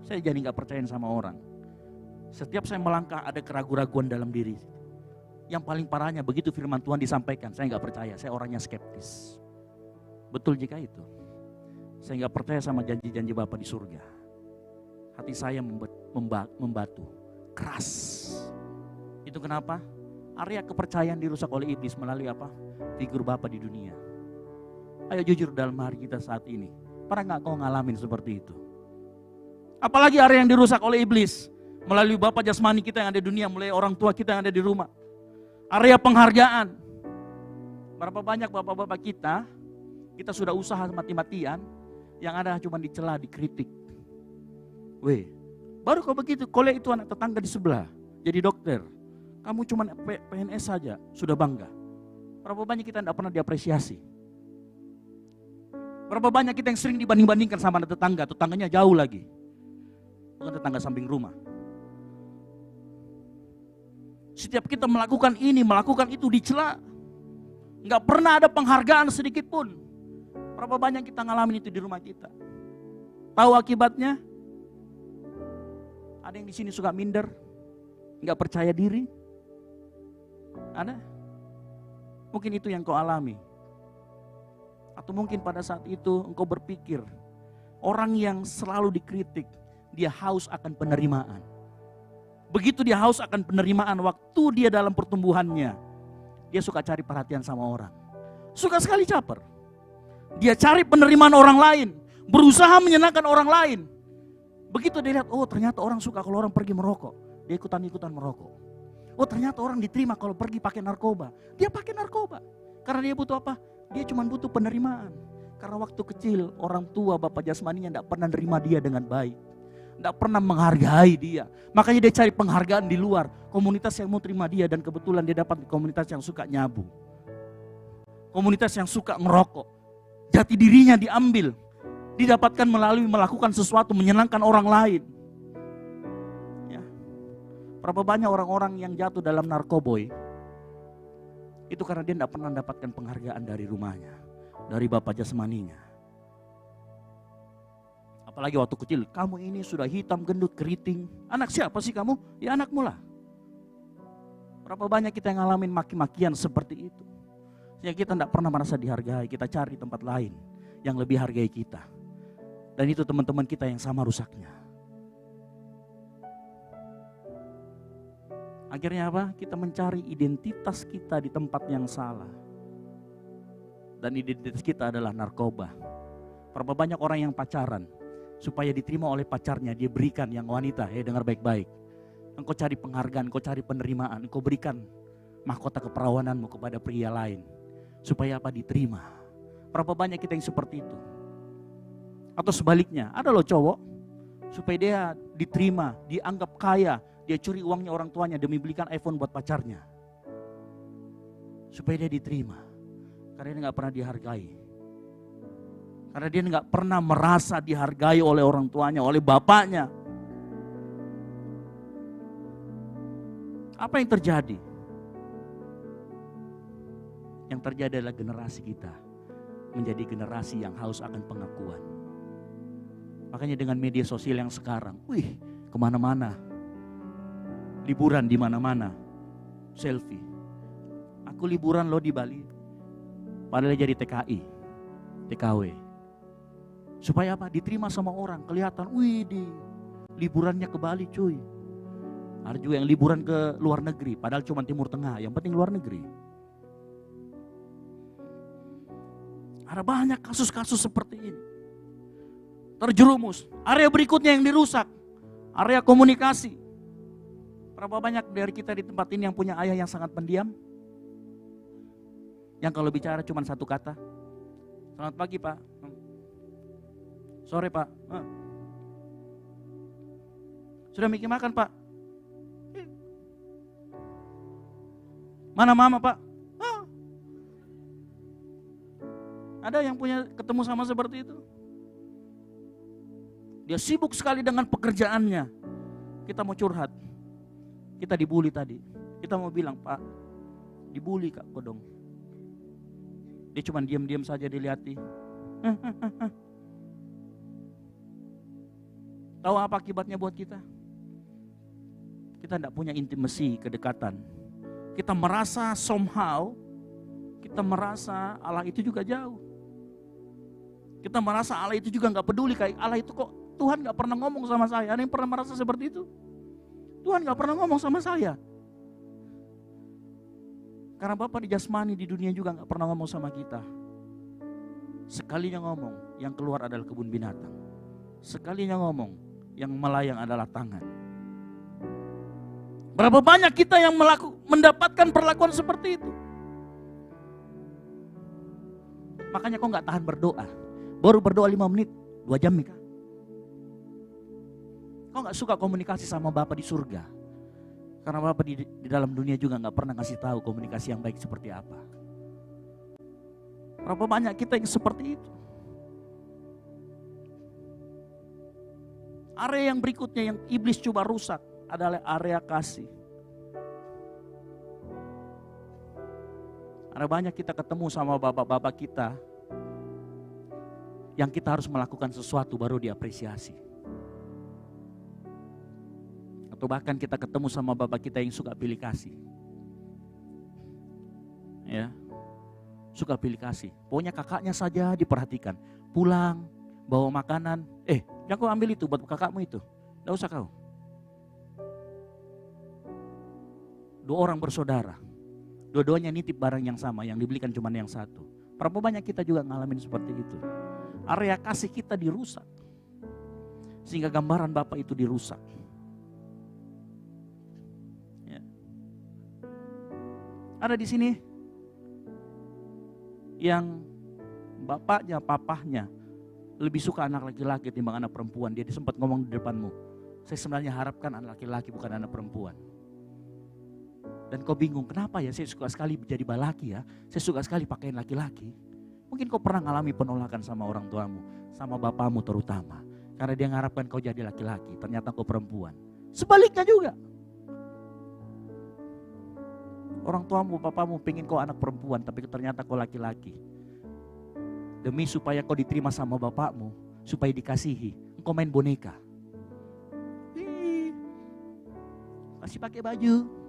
Speaker 4: Saya jadi gak percaya sama orang. Setiap saya melangkah ada keraguan-raguan dalam diri. Yang paling parahnya begitu firman Tuhan disampaikan, saya gak percaya, saya orangnya skeptis. Betul jika itu. Saya gak percaya sama janji-janji Bapa di surga. Hati saya membatu, keras. Itu kenapa? Area kepercayaan dirusak oleh iblis melalui apa? Figur Bapa di dunia. Ayo jujur dalam hari kita saat ini. Pernah gak kau ngalamin seperti itu? Apalagi area yang dirusak oleh iblis? melalui Bapa jasmani kita yang ada di dunia, melalui orang tua kita yang ada di rumah. Area penghargaan. Berapa banyak bapak-bapak kita sudah usaha mati-matian, yang ada cuma dicela, dikritik. Weh, baru kau begitu, kau lihat itu anak tetangga di sebelah, jadi dokter. Kamu cuma PNS saja, sudah bangga. Berapa banyak kita tidak pernah diapresiasi. Berapa banyak kita yang sering dibanding-bandingkan sama anak tetangga, tetangganya jauh lagi. Bukan tetangga samping rumah. Setiap kita melakukan ini, melakukan itu dicela. Enggak pernah ada penghargaan sedikit pun. Berapa banyak kita ngalamin itu di rumah kita. Tahu akibatnya? Ada yang di sini suka minder, enggak percaya diri. Ada? Mungkin itu yang kau alami. Atau mungkin pada saat itu engkau berpikir, orang yang selalu dikritik, dia haus akan penerimaan. Begitu dia haus akan penerimaan, waktu dia dalam pertumbuhannya, dia suka cari perhatian sama orang. Suka sekali caper. Dia cari penerimaan orang lain, berusaha menyenangkan orang lain. Begitu dia lihat, oh ternyata orang suka kalau orang pergi merokok, dia ikutan-ikutan merokok. Oh ternyata orang diterima kalau pergi pakai narkoba, dia pakai narkoba. Karena dia butuh apa? Dia cuma butuh penerimaan. Karena waktu kecil orang tua bapak jasmaninya tidak pernah nerima dia dengan baik. Tidak pernah menghargai dia. Makanya dia cari penghargaan di luar. Komunitas yang mau terima dia, dan kebetulan dia dapat di komunitas yang suka nyabu. Komunitas yang suka ngerokok. Jati dirinya diambil. Didapatkan melalui melakukan sesuatu menyenangkan orang lain. Ya. Berapa banyak orang-orang yang jatuh dalam narkoboy. Itu karena dia tidak pernah mendapatkan penghargaan dari rumahnya. Dari bapak jasmaninya. Apalagi waktu kecil, kamu ini sudah hitam, gendut, keriting. Anak siapa sih kamu? Ya anakmu lah. Berapa banyak kita yang ngalamin maki-makian seperti itu. Sehingga kita tidak pernah merasa dihargai, kita cari tempat lain yang lebih hargai kita. Dan itu teman-teman kita yang sama rusaknya. Akhirnya apa? Kita mencari identitas kita di tempat yang salah. Dan identitas kita adalah narkoba. Berapa banyak orang yang pacaran, supaya diterima oleh pacarnya, dia berikan yang wanita, dengar baik-baik. Engkau cari penghargaan, engkau cari penerimaan, engkau berikan mahkota keperawananmu kepada pria lain. Supaya apa? Diterima. Berapa banyak kita yang seperti itu. Atau sebaliknya, ada loh cowok, supaya dia diterima, dianggap kaya, dia curi uangnya orang tuanya demi belikan iPhone buat pacarnya. Supaya dia diterima. Karena dia gak pernah dihargai. Karena dia nggak pernah merasa dihargai oleh orang tuanya, oleh bapaknya. Apa yang terjadi? Yang terjadi adalah generasi kita menjadi generasi yang haus akan pengakuan. Makanya dengan media sosial yang sekarang, kemana-mana, liburan di mana-mana, selfie. Aku liburan loh di Bali, padahal jadi TKI, TKW. Supaya apa? Diterima sama orang, kelihatan, liburannya ke Bali cuy. Ada juga yang liburan ke luar negeri, padahal cuma Timur Tengah, yang penting luar negeri. Ada banyak kasus-kasus seperti ini. Terjerumus, area berikutnya yang dirusak, area komunikasi. Berapa banyak dari kita di tempat ini yang punya ayah yang sangat pendiam? Yang kalau bicara cuma satu kata, selamat pagi Pak. Sore Pak. Sudah bikin makan Pak? Mana mama Pak? Ada yang punya ketemu sama seperti itu? Dia sibuk sekali dengan pekerjaannya. Kita mau curhat. Kita dibully tadi. Kita mau bilang, Pak, dibully Kak Kodong. Dia cuma diam-diam saja dilihati. Tahu apa akibatnya buat kita? Kita tidak punya intimasi, kedekatan. Kita merasa somehow, kita merasa Allah itu juga jauh. Kita merasa Allah itu juga gak peduli, kayak Allah itu kok Tuhan gak pernah ngomong sama saya. Ada yang pernah merasa seperti itu? Tuhan gak pernah ngomong sama saya. Karena Bapa di jasmani di dunia juga gak pernah ngomong sama kita. Sekalinya ngomong, yang keluar adalah kebun binatang. Sekalinya ngomong, yang melayang adalah tangan. Berapa banyak kita yang mendapatkan perlakuan seperti itu. Makanya kau gak tahan berdoa. Baru berdoa 5 menit, 2 jam Mika. Kau gak suka komunikasi sama Bapa di surga. Karena Bapa di dalam dunia juga gak pernah ngasih tahu komunikasi yang baik seperti apa. Berapa banyak kita yang seperti itu. Area yang berikutnya yang iblis coba rusak adalah area kasih. Ada banyak kita ketemu sama bapak-bapak kita yang kita harus melakukan sesuatu baru diapresiasi. Atau bahkan kita ketemu sama bapak kita yang suka pilih kasih. Ya. Suka pilih kasih. Pokoknya kakaknya saja diperhatikan. Pulang, bawa makanan. Jangan kau ambil itu buat kakakmu itu. Tidak usah kau. 2 orang bersaudara. Dua-duanya nitip barang yang sama, yang dibelikan cuma yang satu. Berapa banyak kita juga ngalamin seperti itu. Area kasih kita dirusak. Sehingga gambaran Bapak itu dirusak. Ya. Ada di sini yang bapaknya, papahnya lebih suka anak laki-laki timbang anak perempuan. Dia sempat ngomong di depanmu, saya sebenarnya harapkan anak laki-laki bukan anak perempuan. Dan kau bingung, kenapa ya saya suka sekali jadi balaki ya, saya suka sekali pakaian laki-laki. Mungkin kau pernah mengalami penolakan sama orang tuamu, sama bapamu terutama. Karena dia mengharapkan kau jadi laki-laki, ternyata kau perempuan. Sebaliknya juga. Orang tuamu, bapamu pengen kau anak perempuan, tapi ternyata kau laki-laki. Demi supaya kau diterima sama bapakmu, supaya dikasihi, engkau main boneka. Masih pakai baju.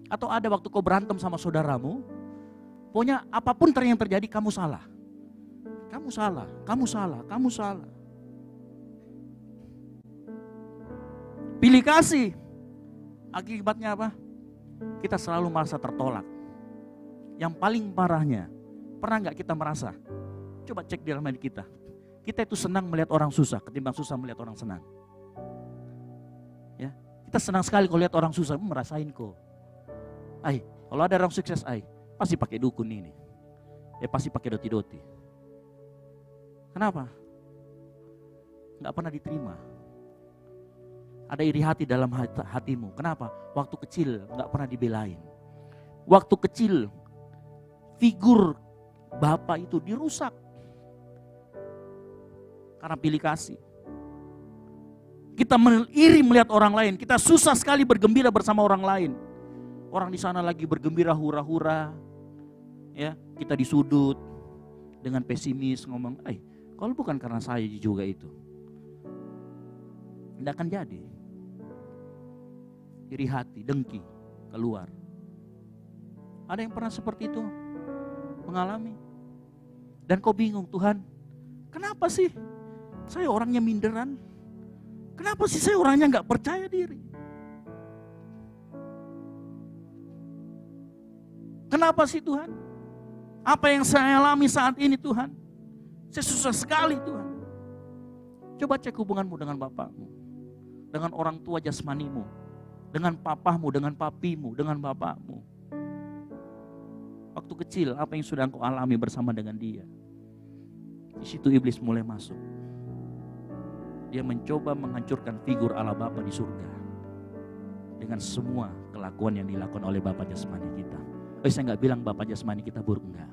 Speaker 4: Atau ada waktu kau berantem sama saudaramu, pokoknya apapun yang terjadi kamu salah. Kamu salah, kamu salah, kamu salah. Pilih kasih. Akibatnya apa? Kita selalu merasa tertolak. Yang paling parahnya, pernah gak kita merasa? Coba cek di dalam diri kita. Kita itu senang melihat orang susah ketimbang susah melihat orang senang. Ya, kita senang sekali kalau lihat orang susah, merasain kok. Kalau ada orang sukses, pasti pakai dukun ini. Pasti pakai doti-doti. Kenapa? Gak pernah diterima. Ada iri hati dalam hatimu. Kenapa? Waktu kecil gak pernah dibelain. Waktu kecil figur bapak itu dirusak. Karena pilih kasih. Kita iri melihat orang lain. Kita susah sekali bergembira bersama orang lain. Orang di sana lagi bergembira hura-hura, ya kita di sudut dengan pesimis ngomong, kalau bukan karena saya juga itu, tidak akan jadi. Iri hati, dengki keluar. Ada yang pernah seperti itu mengalami? Dan kau bingung, Tuhan, kenapa sih saya orangnya minderan? Kenapa sih saya orangnya nggak percaya diri? Kenapa sih Tuhan? Apa yang saya alami saat ini Tuhan? Saya susah sekali Tuhan. Coba cek hubunganmu dengan bapakmu, dengan orang tua jasmanimu, dengan papahmu, dengan papimu, dengan bapakmu. Waktu kecil apa yang sudah engkau alami bersama dengan dia? Di situ iblis mulai masuk. Dia mencoba menghancurkan figur Allah Bapa di surga dengan semua kelakuan yang dilakukan oleh Bapa jasmani kita. Saya nggak bilang Bapak jasmani kita buruk, enggak.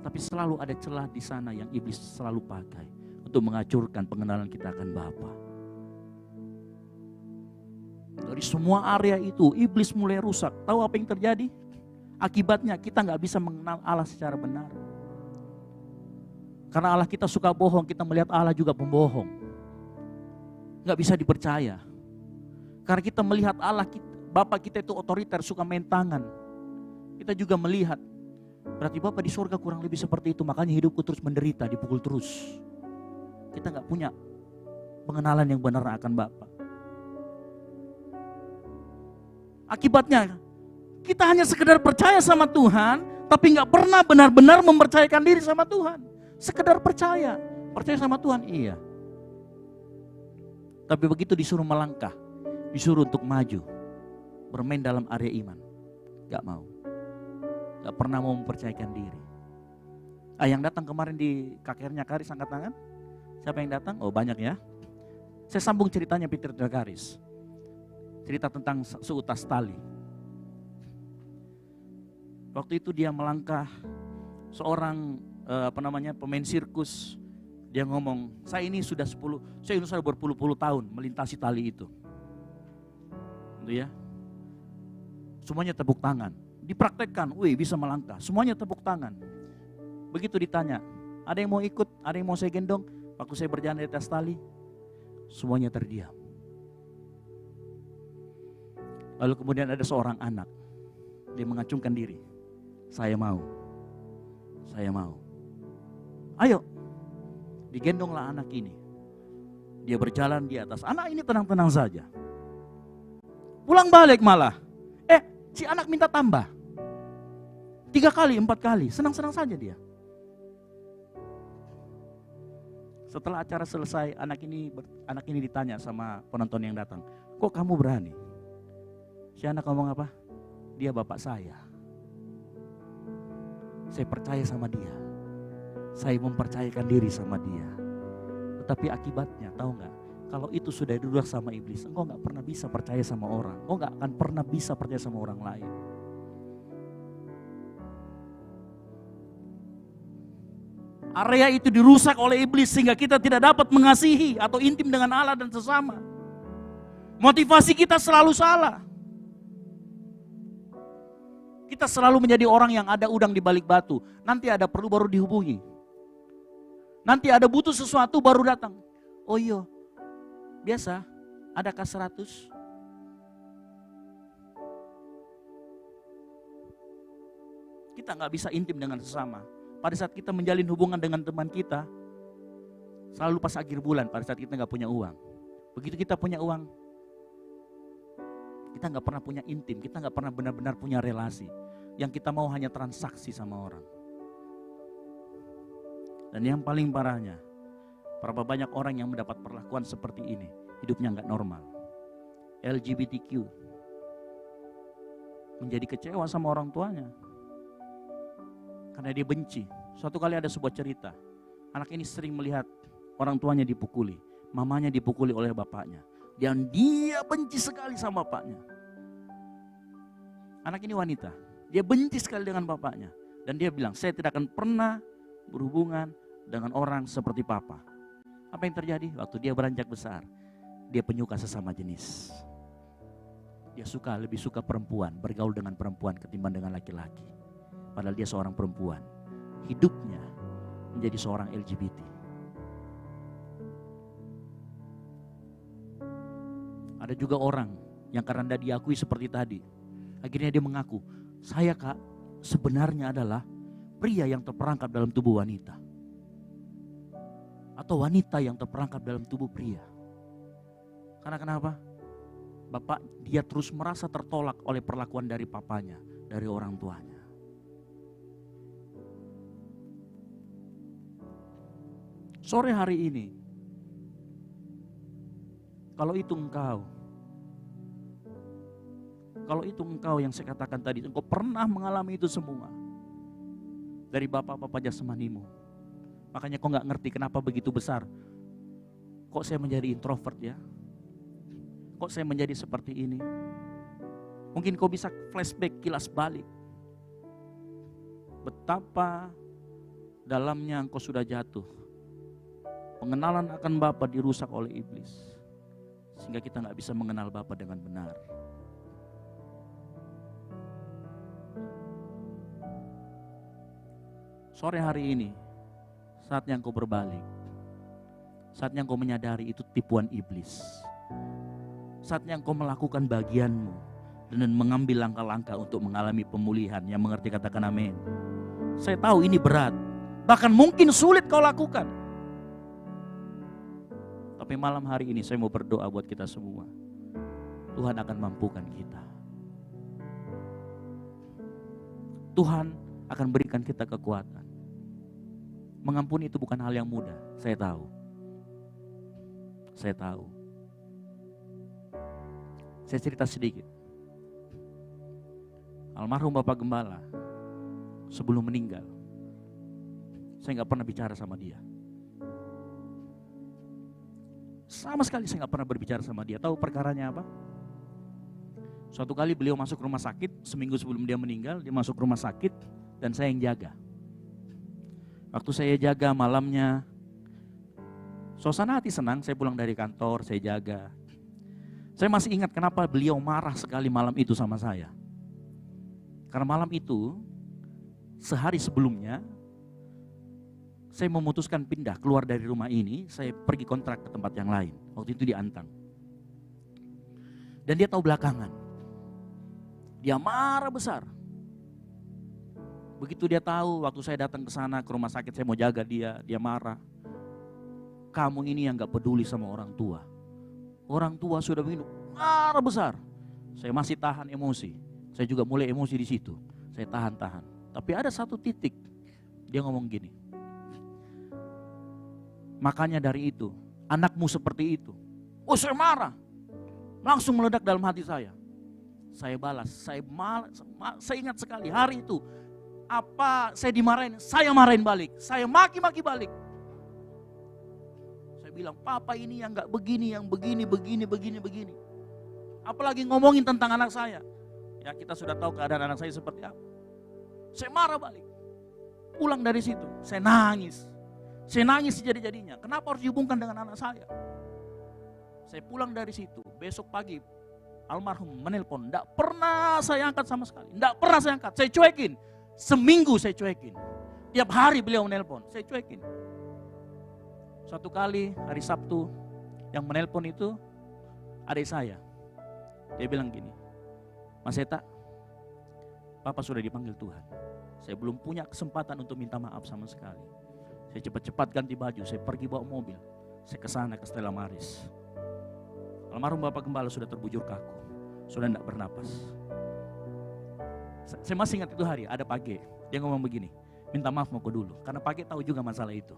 Speaker 4: Tapi selalu ada celah di sana yang iblis selalu pakai untuk menghancurkan pengenalan kita akan Bapa. Dari semua area itu iblis mulai rusak. Tahu apa yang terjadi? Akibatnya kita nggak bisa mengenal Allah secara benar. Karena Allah kita suka bohong, kita melihat Allah juga pembohong. Nggak bisa dipercaya. Karena kita melihat Allah, Bapak kita itu otoriter, suka main tangan. Kita juga melihat, berarti Bapak di surga kurang lebih seperti itu, makanya hidupku terus menderita, dipukul terus. Kita gak punya pengenalan yang benar akan Bapak. Akibatnya, kita hanya sekedar percaya sama Tuhan, tapi gak pernah benar-benar mempercayakan diri sama Tuhan. Sekedar percaya sama Tuhan, iya. Tapi begitu disuruh melangkah, disuruh untuk maju, bermain dalam area iman, gak mau. Gak pernah mau mempercayakan diri. Yang datang kemarin di KKR-nya Karis, angkat tangan. Siapa yang datang? Oh banyak ya. Saya sambung ceritanya Peter Karis. Cerita tentang seutas tali. Waktu itu dia melangkah, seorang pemain sirkus, dia ngomong, saya ini sudah berpuluh-puluh tahun melintasi tali itu. Gitu ya. Semuanya tepuk tangan, dipraktekkan, wih bisa melangkah, semuanya tepuk tangan. Begitu ditanya, ada yang mau ikut, ada yang mau saya gendong, waktu saya berjalan di atas tali, semuanya terdiam. Lalu kemudian ada seorang anak, dia mengacungkan diri, saya mau. Ayo, digendonglah anak ini. Dia berjalan di atas, anak ini tenang-tenang saja. Pulang balik malah, si anak minta tambah. 3 kali, 4 kali, senang-senang saja dia. Setelah acara selesai, anak ini ditanya sama penonton yang datang, kok kamu berani? Si anak ngomong apa? Dia bapak saya. Saya percaya sama dia. Saya mempercayakan diri sama dia. Tetapi akibatnya, tahu nggak? Kalau itu sudah diduduh sama iblis, engkau nggak pernah bisa percaya sama orang. Engkau nggak akan pernah bisa percaya sama orang lain. Area itu dirusak oleh iblis sehingga kita tidak dapat mengasihi atau intim dengan Allah dan sesama. Motivasi kita selalu salah. Kita selalu menjadi orang yang ada udang di balik batu. Nanti ada perlu baru dihubungi. Nanti ada butuh sesuatu baru datang. Oh iya, biasa, adakah 100? Kita nggak bisa intim dengan sesama. Pada saat kita menjalin hubungan dengan teman kita, selalu pas akhir bulan, pada saat kita nggak punya uang. Begitu kita punya uang, kita nggak pernah punya intim, kita nggak pernah benar-benar punya relasi. Yang kita mau hanya transaksi sama orang. Dan yang paling parahnya, berapa banyak orang yang mendapat perlakuan seperti ini, hidupnya nggak normal. LGBTQ, menjadi kecewa sama orang tuanya. Karena dia benci. Suatu kali ada sebuah cerita, anak ini sering melihat orang tuanya dipukuli, mamanya dipukuli oleh bapaknya. Dan dia benci sekali sama bapaknya. Anak ini wanita, dia benci sekali dengan bapaknya. Dan dia bilang, saya tidak akan pernah berhubungan dengan orang seperti papa. Apa yang terjadi? Waktu dia beranjak besar, dia penyuka sesama jenis. Dia lebih suka perempuan, bergaul dengan perempuan ketimbang dengan laki-laki. Padahal dia seorang perempuan. Hidupnya menjadi seorang LGBT. Ada juga orang yang karena tidak diakui seperti tadi, akhirnya dia mengaku, saya kak sebenarnya adalah pria yang terperangkap dalam tubuh wanita. Atau wanita yang terperangkap dalam tubuh pria. Karena kenapa? Dia terus merasa tertolak oleh perlakuan dari papanya, dari orang tuanya. Sore hari ini, kalau itu engkau yang saya katakan tadi, engkau pernah mengalami itu semua. Dari bapak-bapak jasmanimu. Makanya kau gak ngerti kenapa begitu besar. Kok saya menjadi introvert ya? Kok saya menjadi seperti ini? Mungkin kau bisa flashback, kilas balik. Betapa dalamnya engkau sudah jatuh. Pengenalan akan Bapa dirusak oleh iblis. Sehingga kita gak bisa mengenal Bapa dengan benar. Sore hari ini, saatnya engkau berbalik. Saatnya engkau menyadari itu tipuan iblis. Saatnya engkau melakukan bagianmu dan mengambil langkah-langkah untuk mengalami pemulihan. Yang mengerti katakan amin. Saya tahu ini berat, bahkan mungkin sulit kau lakukan. Tapi malam hari ini saya mau berdoa buat kita semua. Tuhan akan mampukan kita. Tuhan akan berikan kita kekuatan. Mengampuni itu bukan hal yang mudah, saya tahu. Saya tahu. Saya cerita sedikit. Almarhum Bapak Gembala sebelum meninggal, saya nggak pernah bicara sama dia. Sama sekali saya nggak pernah berbicara sama dia. Tahu perkaranya apa? Suatu kali beliau masuk rumah sakit, seminggu sebelum dia meninggal, dia masuk rumah sakit dan saya yang jaga. Waktu saya jaga malamnya, suasana hati senang, saya pulang dari kantor, saya jaga. Saya masih ingat kenapa beliau marah sekali malam itu sama saya. Karena malam itu, sehari sebelumnya, saya memutuskan pindah keluar dari rumah ini, saya pergi kontrak ke tempat yang lain. Waktu itu di Antang. Dan dia tahu belakangan. Dia marah besar. Begitu dia tahu waktu saya datang ke sana ke rumah sakit saya mau jaga dia marah. Kamu ini yang gak peduli sama orang tua. Orang tua sudah begini, marah besar. Saya masih tahan emosi. Saya juga mulai emosi di situ. Saya tahan. Tapi ada satu titik dia ngomong gini. Makanya dari itu, anakmu seperti itu. Oh, saya marah. Langsung meledak dalam hati saya. Saya balas, saya ingat sekali hari itu. Apa saya dimarahin, saya marahin balik. Saya maki-maki balik. Saya bilang, papa ini yang gak begini, yang begini. Apalagi ngomongin tentang anak saya. Ya kita sudah tahu keadaan anak saya seperti apa. Saya marah balik. Pulang dari situ, saya nangis. Saya nangis sejadi-jadinya. Kenapa harus dihubungkan dengan anak saya? Saya pulang dari situ, besok pagi almarhum menelpon, enggak pernah saya angkat sama sekali. Enggak pernah saya angkat, saya cuekin. Seminggu saya cuekin. Tiap hari beliau menelpon, saya cuekin. Suatu kali hari Sabtu yang menelpon itu adik saya. Dia bilang gini, Mas Eta, Papa sudah dipanggil Tuhan. Saya belum punya kesempatan untuk minta maaf sama sekali. Saya cepat-cepat ganti baju, saya pergi bawa mobil. Saya ke sana ke Stella Maris. Almarhum Bapak Gembala sudah terbujur kaku, sudah tidak bernapas. Saya masih ingat itu hari, ada Page. Dia ngomong begini, minta maaf mau ke dulu. Karena Page tahu juga masalah itu.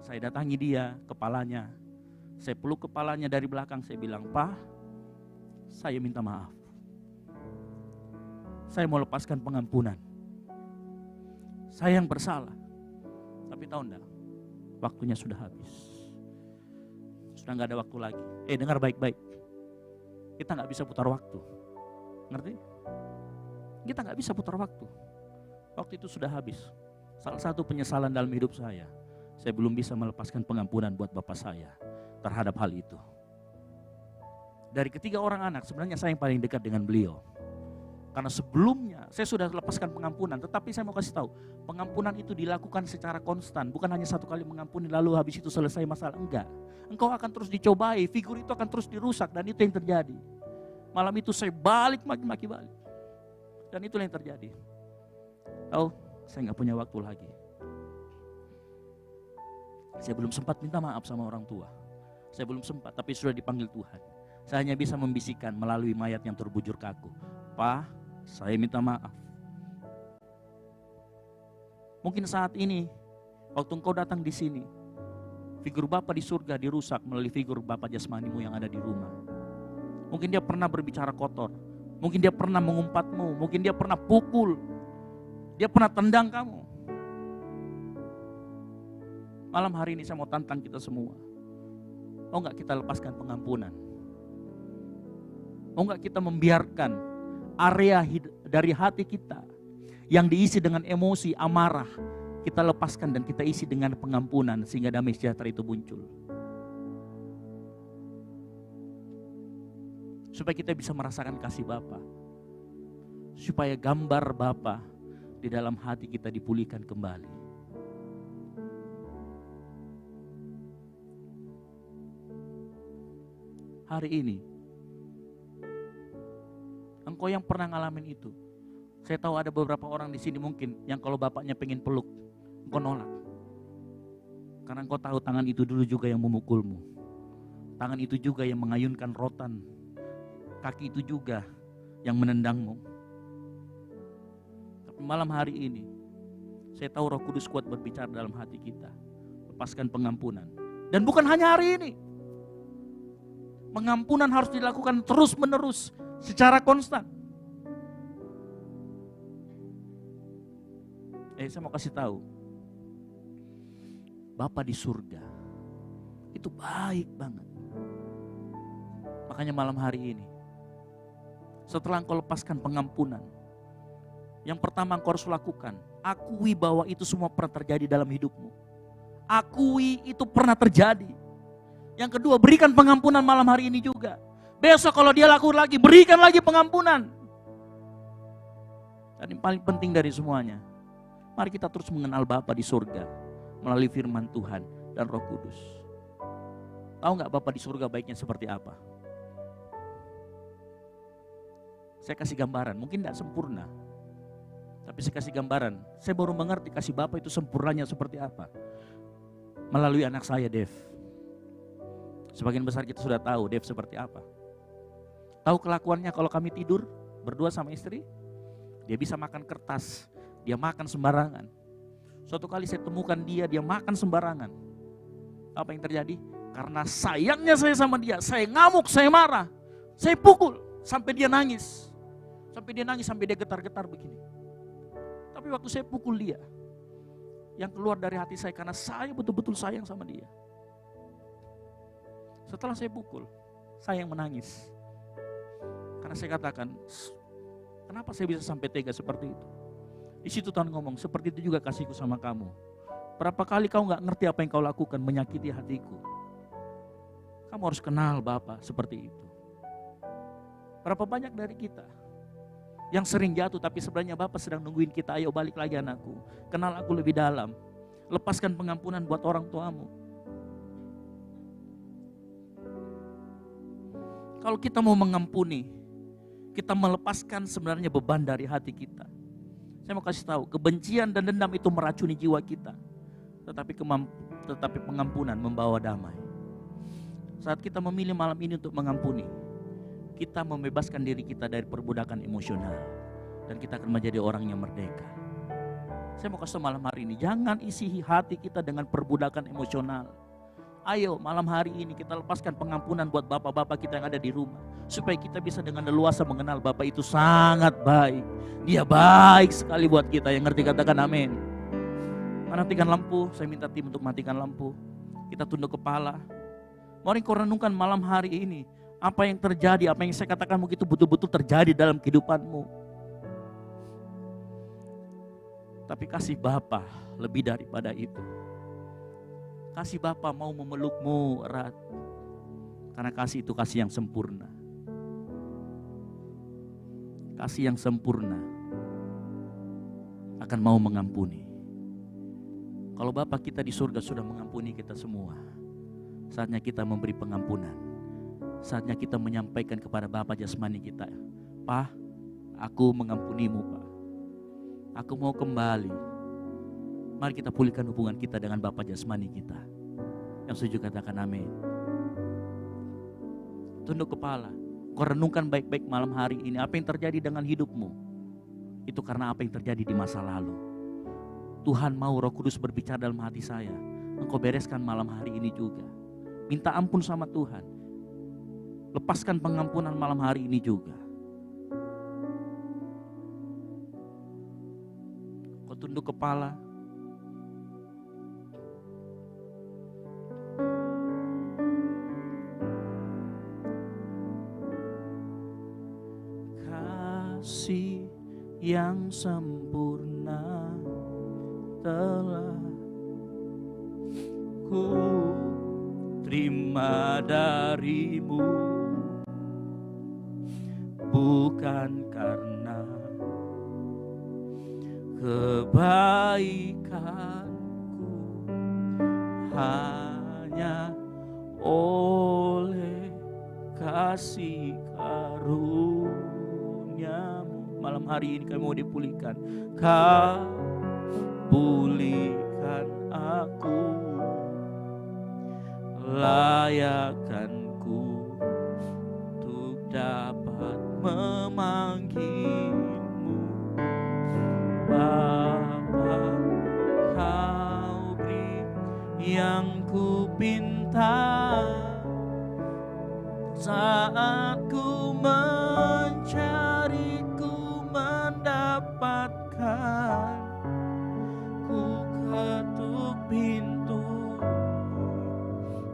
Speaker 4: Saya datangi dia, kepalanya. Saya peluk kepalanya dari belakang, saya bilang, Pak, saya minta maaf. Saya mau lepaskan pengampunan. Saya yang bersalah. Tapi tahu enggak, waktunya sudah habis. Sudah enggak ada waktu lagi. Dengar baik-baik. Kita enggak bisa putar waktu. Ngerti? Kita enggak bisa putar waktu. Waktu itu sudah habis. Salah satu penyesalan dalam hidup saya belum bisa melepaskan pengampunan buat bapak saya terhadap hal itu. Dari ketiga orang anak, sebenarnya saya yang paling dekat dengan beliau. Karena sebelumnya saya sudah lepaskan pengampunan, tetapi saya mau kasih tahu, pengampunan itu dilakukan secara konstan, bukan hanya satu kali mengampuni lalu habis itu selesai masalah, enggak. Engkau akan terus dicobai, figur itu akan terus dirusak dan itu yang terjadi. Malam itu saya balik maki-maki balik. Dan itulah yang terjadi. Tahu, saya enggak punya waktu lagi. Saya belum sempat minta maaf sama orang tua. Saya belum sempat, tapi sudah dipanggil Tuhan. Saya hanya bisa membisikkan melalui mayat yang terbujur kaku. Pak, saya minta maaf. Mungkin saat ini, waktu engkau datang di sini, figur Bapa di surga dirusak melalui figur Bapa jasmanimu yang ada di rumah. Mungkin dia pernah berbicara kotor. Mungkin dia pernah mengumpatmu. Mungkin dia pernah pukul. Dia pernah tendang kamu. Malam hari ini saya mau tantang kita semua. Mau gak kita lepaskan pengampunan? Mau gak kita membiarkan area dari hati kita yang diisi dengan emosi, amarah, kita lepaskan dan kita isi dengan pengampunan sehingga damai sejahtera itu muncul. Supaya kita bisa merasakan kasih Bapa. Supaya gambar Bapa di dalam hati kita dipulihkan kembali. Hari ini, engkau yang pernah ngalamin itu. Saya tahu ada beberapa orang di sini mungkin yang kalau bapaknya pengen peluk, engkau nolak. Karena engkau tahu tangan itu dulu juga yang memukulmu. Tangan itu juga yang mengayunkan rotan. Kaki itu juga yang menendangmu. Tapi malam hari ini, saya tahu Roh Kudus kuat berbicara dalam hati kita. Lepaskan pengampunan. Dan bukan hanya hari ini. Pengampunan harus dilakukan terus menerus secara konstan. Saya mau kasih tahu, Bapa di surga itu baik banget. Makanya malam hari ini, setelah engkau lepaskan pengampunan, yang pertama engkau harus lakukan, akui bahwa itu semua pernah terjadi dalam hidupmu. Akui itu pernah terjadi. Yang kedua, berikan pengampunan malam hari ini juga. Besok kalau dia lakukan lagi, berikan lagi pengampunan. Dan yang paling penting dari semuanya, mari kita terus mengenal Bapa di surga melalui firman Tuhan dan Roh Kudus. Tahu nggak Bapa di surga baiknya seperti apa? Saya kasih gambaran, mungkin tidak sempurna. Tapi saya kasih gambaran, saya baru mengerti kasih Bapa itu sempurnanya seperti apa. Melalui anak saya, Dev. Sebagian besar kita sudah tahu Dev seperti apa. Tahu kelakuannya kalau kami tidur berdua sama istri? Dia bisa makan kertas. Dia makan sembarangan. Suatu kali saya temukan dia makan sembarangan. Apa yang terjadi? Karena sayangnya saya sama dia, saya ngamuk, saya marah, saya pukul sampai dia nangis. Sampai dia getar-getar begini. Tapi waktu saya pukul dia, yang keluar dari hati saya karena saya betul-betul sayang sama dia. Setelah saya pukul, saya yang menangis. Karena saya katakan, kenapa saya bisa sampai tega seperti itu? Di situ Tuhan ngomong, seperti itu juga kasihku sama kamu. Berapa kali kau gak ngerti apa yang kau lakukan menyakiti hatiku. Kamu harus kenal Bapa seperti itu. Berapa banyak dari kita yang sering jatuh tapi sebenarnya Bapa sedang nungguin kita, ayo balik lagi anakku. Kenal aku lebih dalam. Lepaskan pengampunan buat orang tuamu. Kalau kita mau mengampuni, kita melepaskan sebenarnya beban dari hati kita. Saya mau kasih tahu, kebencian dan dendam itu meracuni jiwa kita. Tetapi pengampunan membawa damai. Saat kita memilih malam ini untuk mengampuni, kita membebaskan diri kita dari perbudakan emosional. Dan kita akan menjadi orang yang merdeka. Saya mau kasih tahu malam hari ini, jangan isi hati kita dengan perbudakan emosional. Ayo malam hari ini kita lepaskan pengampunan buat bapak-bapak kita yang ada di rumah. Supaya kita bisa dengan leluasa mengenal Bapak itu sangat baik. Dia baik sekali buat kita, yang ngerti katakan amin. Matikan lampu, saya minta tim untuk matikan lampu. Kita tunduk kepala. Mari kau renungkan malam hari ini. Apa yang terjadi, apa yang saya katakan begitu betul-betul terjadi dalam kehidupanmu. Tapi kasih Bapa lebih daripada itu. Kasih Bapa mau memelukmu erat. Karena kasih itu kasih yang sempurna. Kasih yang sempurna akan mau mengampuni. Kalau Bapa kita di surga sudah mengampuni kita semua, saatnya kita memberi pengampunan. Saatnya kita menyampaikan kepada Bapa jasmani kita, Pak, aku mengampunimu Pak. Aku mau kembali. Mari kita pulihkan hubungan kita dengan Bapa jasmani kita. Yang setuju katakan amin. Tunduk kepala. Kau renungkan baik-baik malam hari ini. Apa yang terjadi dengan hidupmu? Itu karena apa yang terjadi di masa lalu. Tuhan mau Roh Kudus berbicara dalam hati saya. Engkau bereskan malam hari ini juga. Minta ampun sama Tuhan. Lepaskan pengampunan malam hari ini juga. Kau tunduk kepala. Kasih yang sempurna telah ku terima darimu, bukan karena kebaikanku, hanya oleh kasih karunia-Mu. Malam hari ini kami mau dipulihkan. Kau pulihkan aku, layakkanku untuk dapat memanggilmu Bapa. Kau beri yang ku pinta, Saat ku mencari, ku mendapatkan. Ku ketuk pintu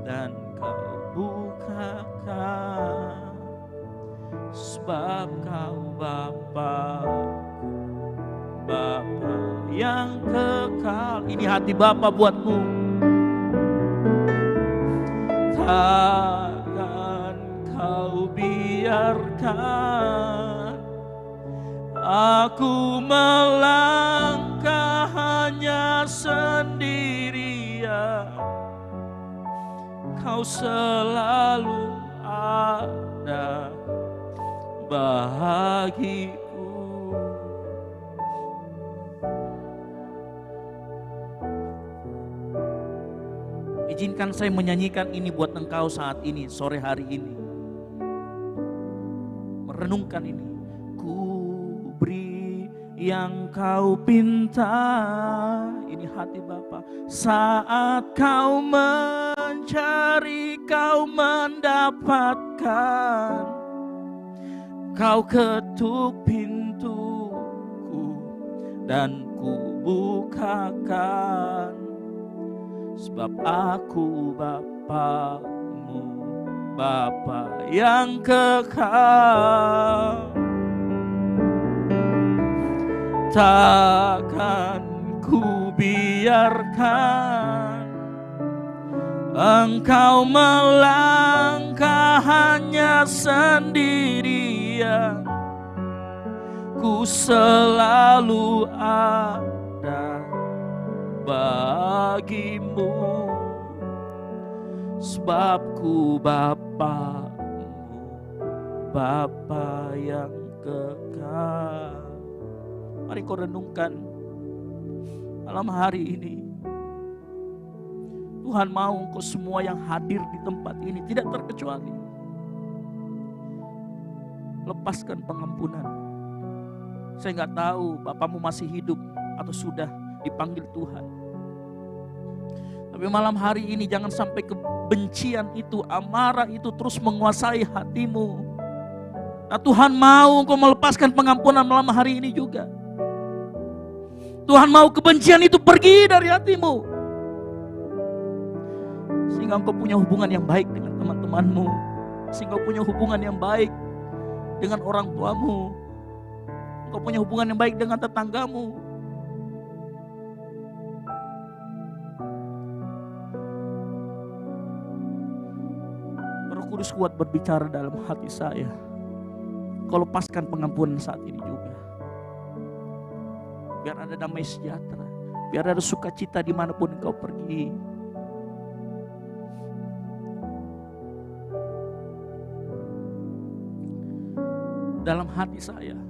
Speaker 4: dan kau bukakan. Sebab kau Bapa, Bapa yang kekal. Ini hati Bapa buatmu. Takkan kau biarkan aku melangkah hanya sendirian. Kau selalu ada bagiku. Izinkan saya menyanyikan ini buat engkau saat ini, sore hari ini. Merenungkan ini. Ku beri yang kau pinta. Ini hati Bapa. Saat kau mencari, kau mendapatkan. Kau ketuk pintuku dan ku bukakan. Sebab aku Bapamu, Bapa yang kekal. Takkan ku biarkan engkau melangkah hanya sendirian. Ku selalu ada bagimu. Sebab ku Bapamu, Bapa yang kekal. Mari kau renungkan malam hari ini. Tuhan mau engkau semua yang hadir di tempat ini, tidak terkecuali, lepaskan pengampunan. Saya nggak tahu Bapamu masih hidup atau sudah dipanggil Tuhan. Tapi malam hari ini jangan sampai kebencian itu, amarah itu terus menguasai hatimu. Nah, Tuhan mau engkau melepaskan pengampunan malam hari ini juga. Tuhan mau kebencian itu pergi dari hatimu. Sehingga engkau punya hubungan yang baik dengan teman-temanmu. Sehingga engkau punya hubungan yang baik dengan orang tuamu. Engkau punya hubungan yang baik dengan tetanggamu. Roh Kudus kuat berbicara dalam hati saya. Kau lepaskan pengampunan saat ini juga. Biar ada damai sejahtera. Biar ada sukacita dimanapun engkau pergi. Dalam hati saya,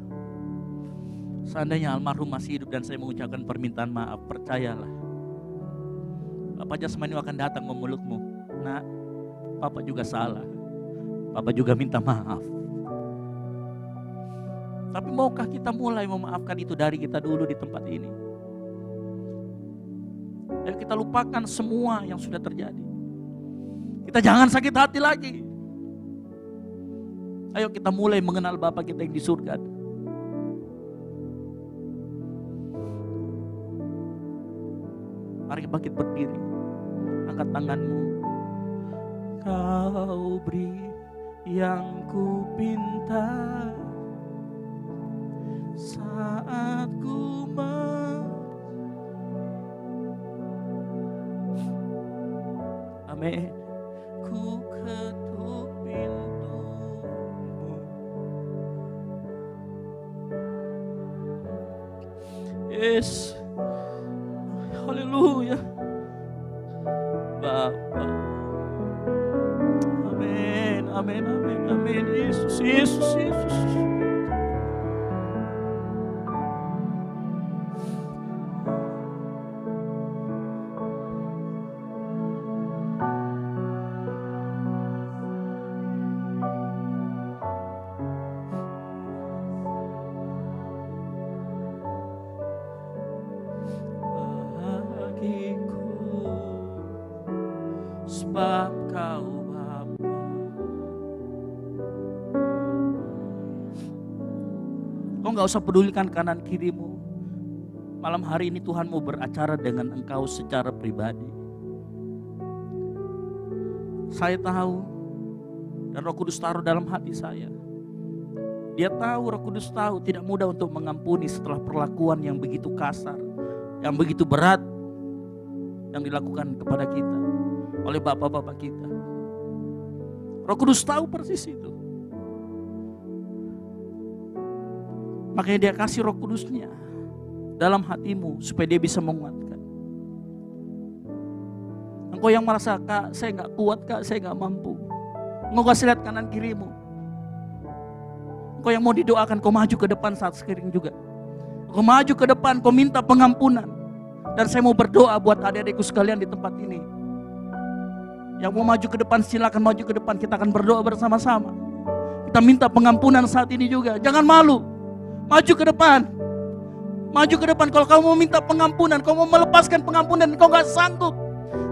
Speaker 4: seandainya almarhum masih hidup dan saya mengucapkan permintaan maaf, percayalah, Papa jasmani akan datang memelukmu. Nak, Papa juga salah. Papa juga minta maaf. Tapi maukah kita mulai memaafkan itu dari kita dulu di tempat ini? Dan kita lupakan semua yang sudah terjadi. Kita jangan sakit hati lagi. Ayo kita mulai mengenal Bapa kita yang di surga. Mari bangkit berdiri. Angkat tanganmu. Kau beri yang ku pinta. Saat ku Amin. Ku ketuk pintumu. Yes. Haleluya. Bapa. Amin, amin, amin, amin. Yesus, Yesus, Yesus. Sebab kau Bapa, gak usah pedulikan kanan kirimu. Malam hari ini Tuhan mau beracara dengan engkau secara pribadi. Saya tahu, dan Roh Kudus taruh dalam hati saya. Dia tahu, Roh Kudus tahu tidak mudah untuk mengampuni setelah perlakuan yang begitu kasar, yang begitu berat, yang dilakukan kepada kita oleh bapak-bapak kita. Roh Kudus tahu persis itu. Makanya dia kasih Roh Kudusnya dalam hatimu supaya dia bisa menguatkan. Engkau yang merasa, Kak, saya gak kuat, Kak, saya gak mampu. Engkau kasih lihat kanan kirimu. Engkau yang mau didoakan, kau maju ke depan saat sekarang juga. Kau maju ke depan, kau minta pengampunan. Dan saya mau berdoa buat adik-adikku sekalian di tempat ini. Yang mau maju ke depan, silakan maju ke depan. Kita akan berdoa bersama-sama. Kita minta pengampunan saat ini juga. Jangan malu. Maju ke depan. Maju ke depan. Kalau kamu mau minta pengampunan, kau mau melepaskan pengampunan, kau gak sanggup,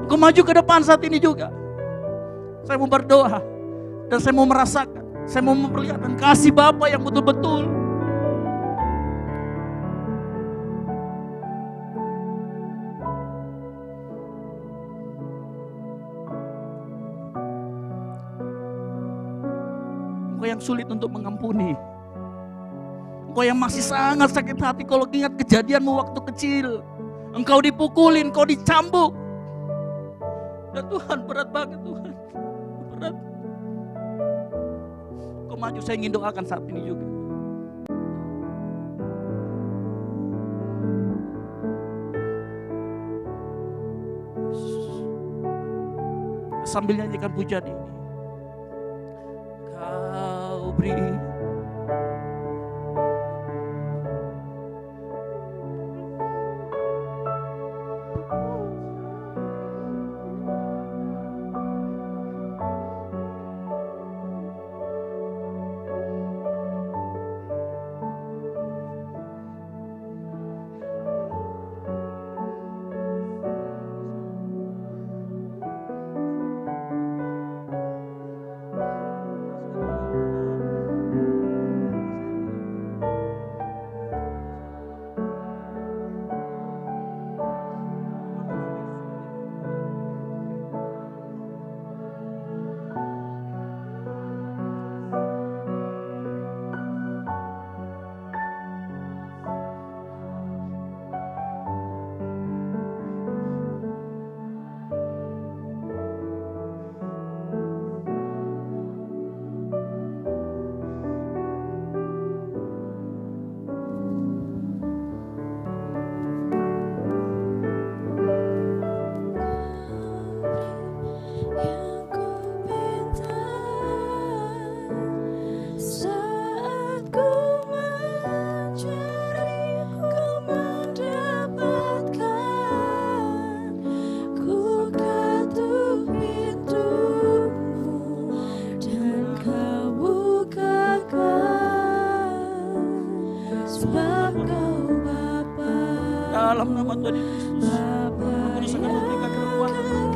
Speaker 4: kau maju ke depan saat ini juga. Saya mau berdoa. Dan saya mau merasakan, saya mau memperlihatkan kasih Bapa yang betul-betul. Engkau yang sulit untuk mengampuni. Engkau yang masih sangat sakit hati kalau ingat kejadianmu waktu kecil. Engkau dipukulin, engkau dicambuk. Dan Tuhan, berat banget Tuhan. Berat. Kau maju, saya ingin doakan saat ini juga. Sambil nyanyikan pujian ini. Kau beri dalam nama Tuhan Yesus. Kudus akan memberikan kekuatan.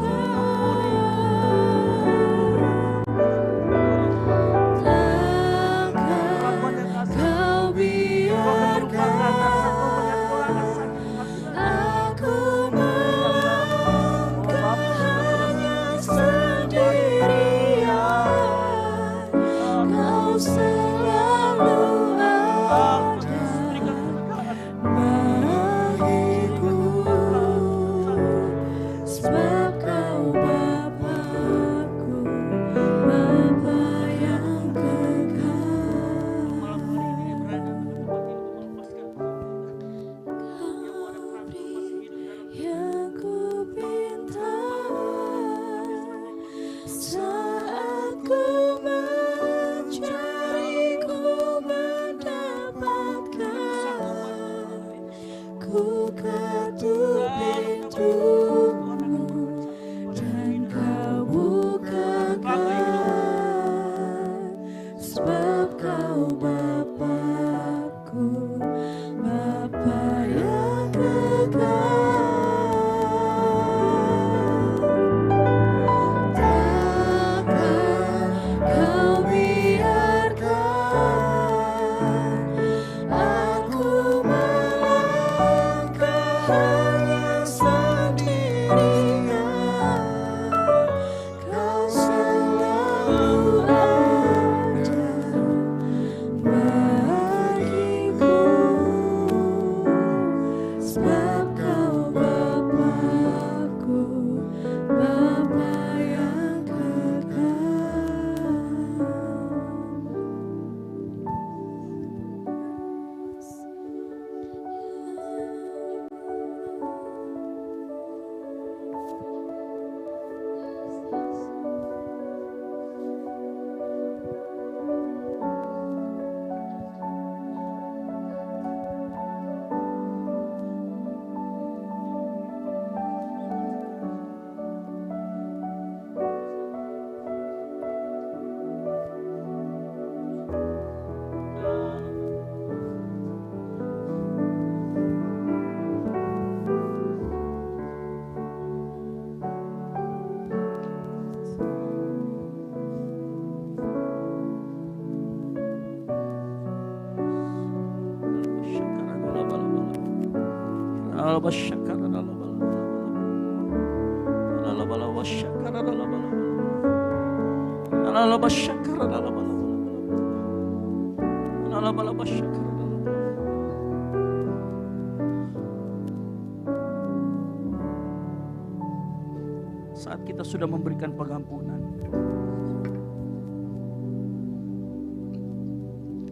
Speaker 4: Saat kita sudah memberikan pengampunan,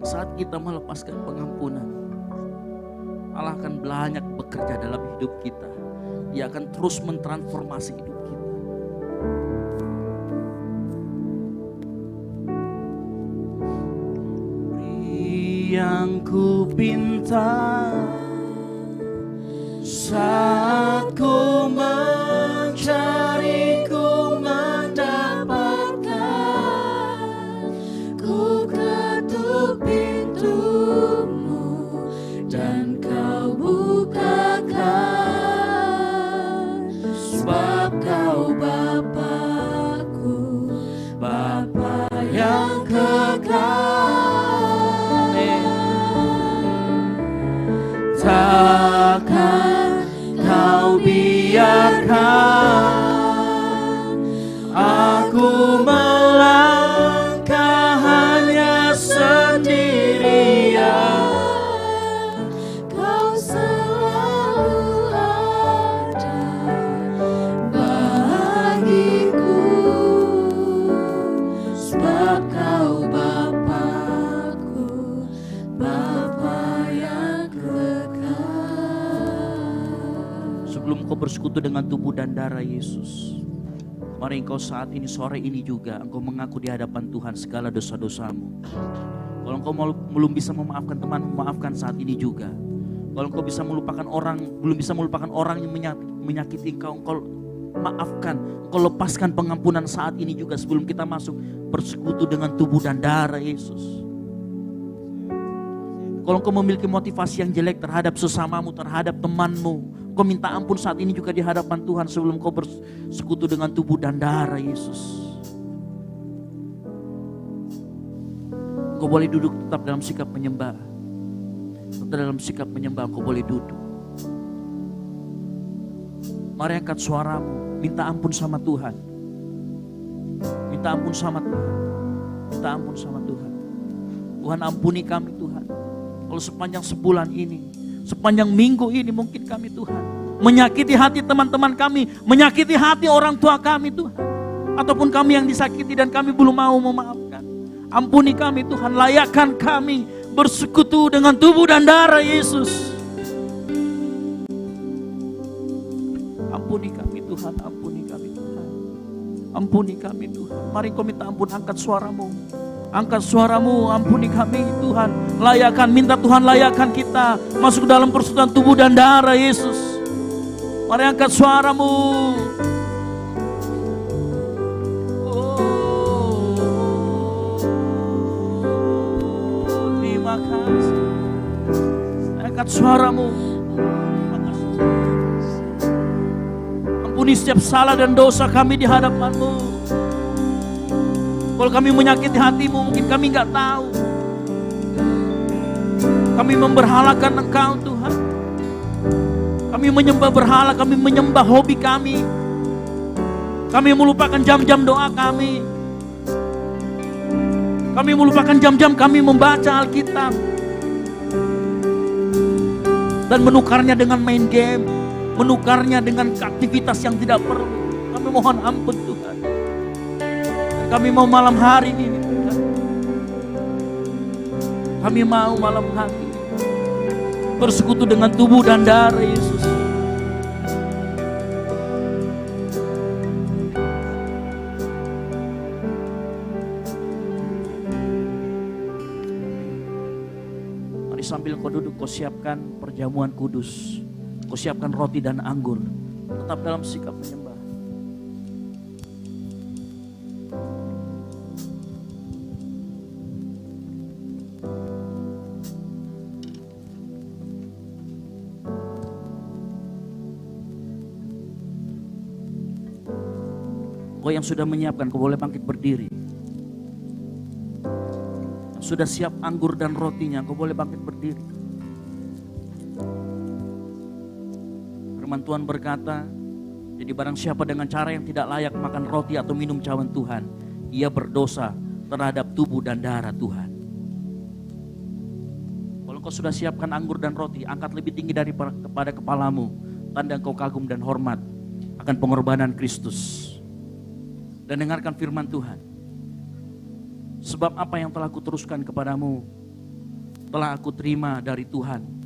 Speaker 4: saat kita melepaskan pengampunan, Allah akan banyak bekerja dalam hidup kita. Dia akan terus mentransformasi hidup kita. Beri yang ku pinta saat ku mencari, ku mendapatkan. Ku ketuk pintumu dan kau bukakan, sebab kau Bapa-Ku, Bapa yang kekal. Takkan kau biarkan aku melangkah hanya sendirian. Kau selalu ada bagiku, sebab kau Bapa-Ku, Bapa yang kekal. Sebelum kau bersekutu dengan tubuh dan darah Yesus, mari engkau saat ini, sore ini juga, engkau mengaku di hadapan Tuhan segala dosa-dosamu. Kalau engkau belum bisa memaafkan teman, memaafkan saat ini juga. Kalau engkau bisa melupakan orang, belum bisa melupakan orang yang menyakiti engkau, engkau maafkan, engkau lepaskan pengampunan saat ini juga sebelum kita masuk bersekutu dengan tubuh dan darah Yesus. Kalau engkau memiliki motivasi yang jelek terhadap sesamamu, terhadap temanmu, engkau minta ampun saat ini juga di hadapan Tuhan sebelum engkau bersekutu dengan tubuh dan darah Yesus. Engkau boleh duduk tetap dalam sikap menyembah. Tetap dalam sikap menyembah, engkau boleh duduk. Mari angkat suaramu, minta ampun sama Tuhan. Minta ampun sama Tuhan. Minta ampun sama Tuhan. Tuhan ampuni kami Tuhan. Kalau sepanjang sebulan ini, sepanjang minggu ini mungkin kami Tuhan menyakiti hati teman-teman kami, menyakiti hati orang tua kami Tuhan. Ataupun kami yang disakiti dan kami belum mau memaafkan. Ampuni kami Tuhan, layakkan kami bersekutu dengan tubuh dan darah Yesus. Ampuni kami Tuhan, ampuni kami Tuhan. Ampuni kami Tuhan. Mari kau minta ampun, angkat suaramu. Angkat suaramu, ampuni kami Tuhan. Layakkan, minta Tuhan layakkan kita masuk dalam persekutuan tubuh dan darah Yesus. Mari angkat suaramu. Terima kasih. Angkat suaramu. Ampuni setiap salah dan dosa kami di hadapan-Mu. Kalau kami menyakiti hati-Mu, mungkin kami nggak tahu. Kami memberhalakan Engkau Tuhan. Kami menyembah berhala, kami menyembah hobi kami. Kami melupakan jam-jam doa kami. Kami melupakan jam-jam kami membaca Alkitab. Dan menukarnya dengan main game. Menukarnya dengan aktivitas yang tidak perlu. Kami mohon ampun Tuhan. Kami mau malam hari ini Tuhan. Kami mau malam hari ini bersekutu dengan tubuh dan darah Yesus. Mari sambil kau duduk, kau siapkan perjamuan kudus. Kau siapkan roti dan anggur. Tetap dalam sikap menyembah. Kau yang sudah menyiapkan, kau boleh bangkit berdiri. Sudah siap anggur dan rotinya, kau boleh bangkit berdiri. Firman Tuhan berkata, jadi barang siapa dengan cara yang tidak layak makan roti atau minum cawan Tuhan, ia berdosa terhadap tubuh dan darah Tuhan. Kalau kau sudah siapkan anggur dan roti, angkat lebih tinggi daripada kepalamu, tanda kau kagum dan hormat akan pengorbanan Kristus. Dan dengarkan firman Tuhan. Sebab apa yang telah kuteruskan kepadamu telah aku terima dari Tuhan,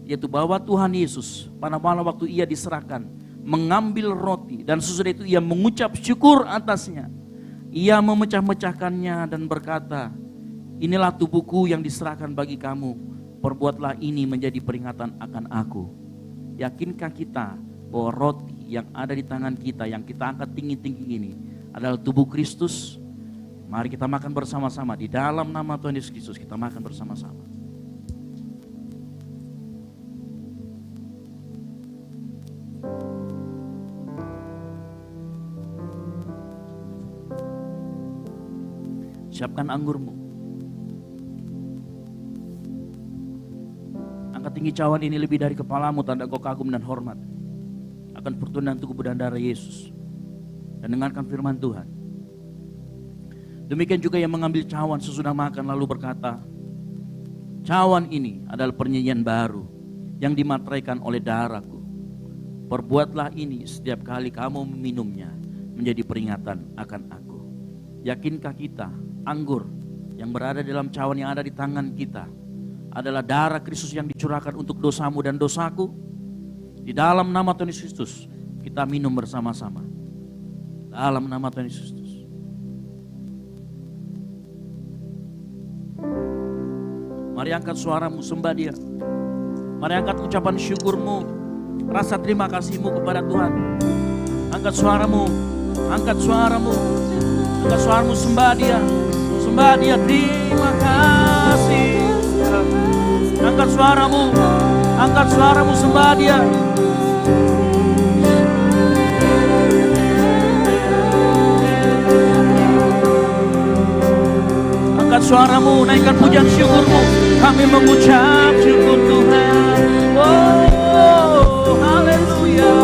Speaker 4: yaitu bahwa Tuhan Yesus pada malam waktu ia diserahkan mengambil roti, dan sesudah itu ia mengucap syukur atasnya. Ia memecah-mecahkannya dan berkata, inilah tubuhku yang diserahkan bagi kamu, perbuatlah ini menjadi peringatan akan aku. Yakinkah kita bahwa roti yang ada di tangan kita, yang kita angkat tinggi-tinggi ini adalah tubuh Kristus? Mari kita makan bersama-sama di dalam nama Tuhan Yesus Kristus. Kita makan bersama-sama. Siapkan anggurmu. Angkat tinggi cawan ini lebih dari kepalamu, tanda kau kagum dan hormat akan pertunjukan tubuh dan darah Yesus. Dan dengarkan firman Tuhan. Demikian juga yang mengambil cawan sesudah makan lalu berkata, cawan ini adalah perjanjian baru yang dimateraikan oleh darahku. Perbuatlah ini setiap kali kamu meminumnya menjadi peringatan akan aku. Yakinkah kita anggur yang berada dalam cawan yang ada di tangan kita adalah darah Kristus yang dicurahkan untuk dosamu dan dosaku? Di dalam nama Tuhan Yesus Kristus kita minum bersama-sama. Dalam nama Tuhan Yesus Kristus. Mari angkat suaramu, sembah Dia. Mari angkat ucapan syukurmu, rasa terima kasihmu kepada Tuhan. Angkat suaramu, angkat suaramu, angkat suaramu, sembah Dia. Sembah Dia, terima kasih. Angkat suaramu, sembah Dia. Angkat suaramu, naikkan pujian syukurmu. Kami mengucap syukur Tuhan. Oh, haleluya.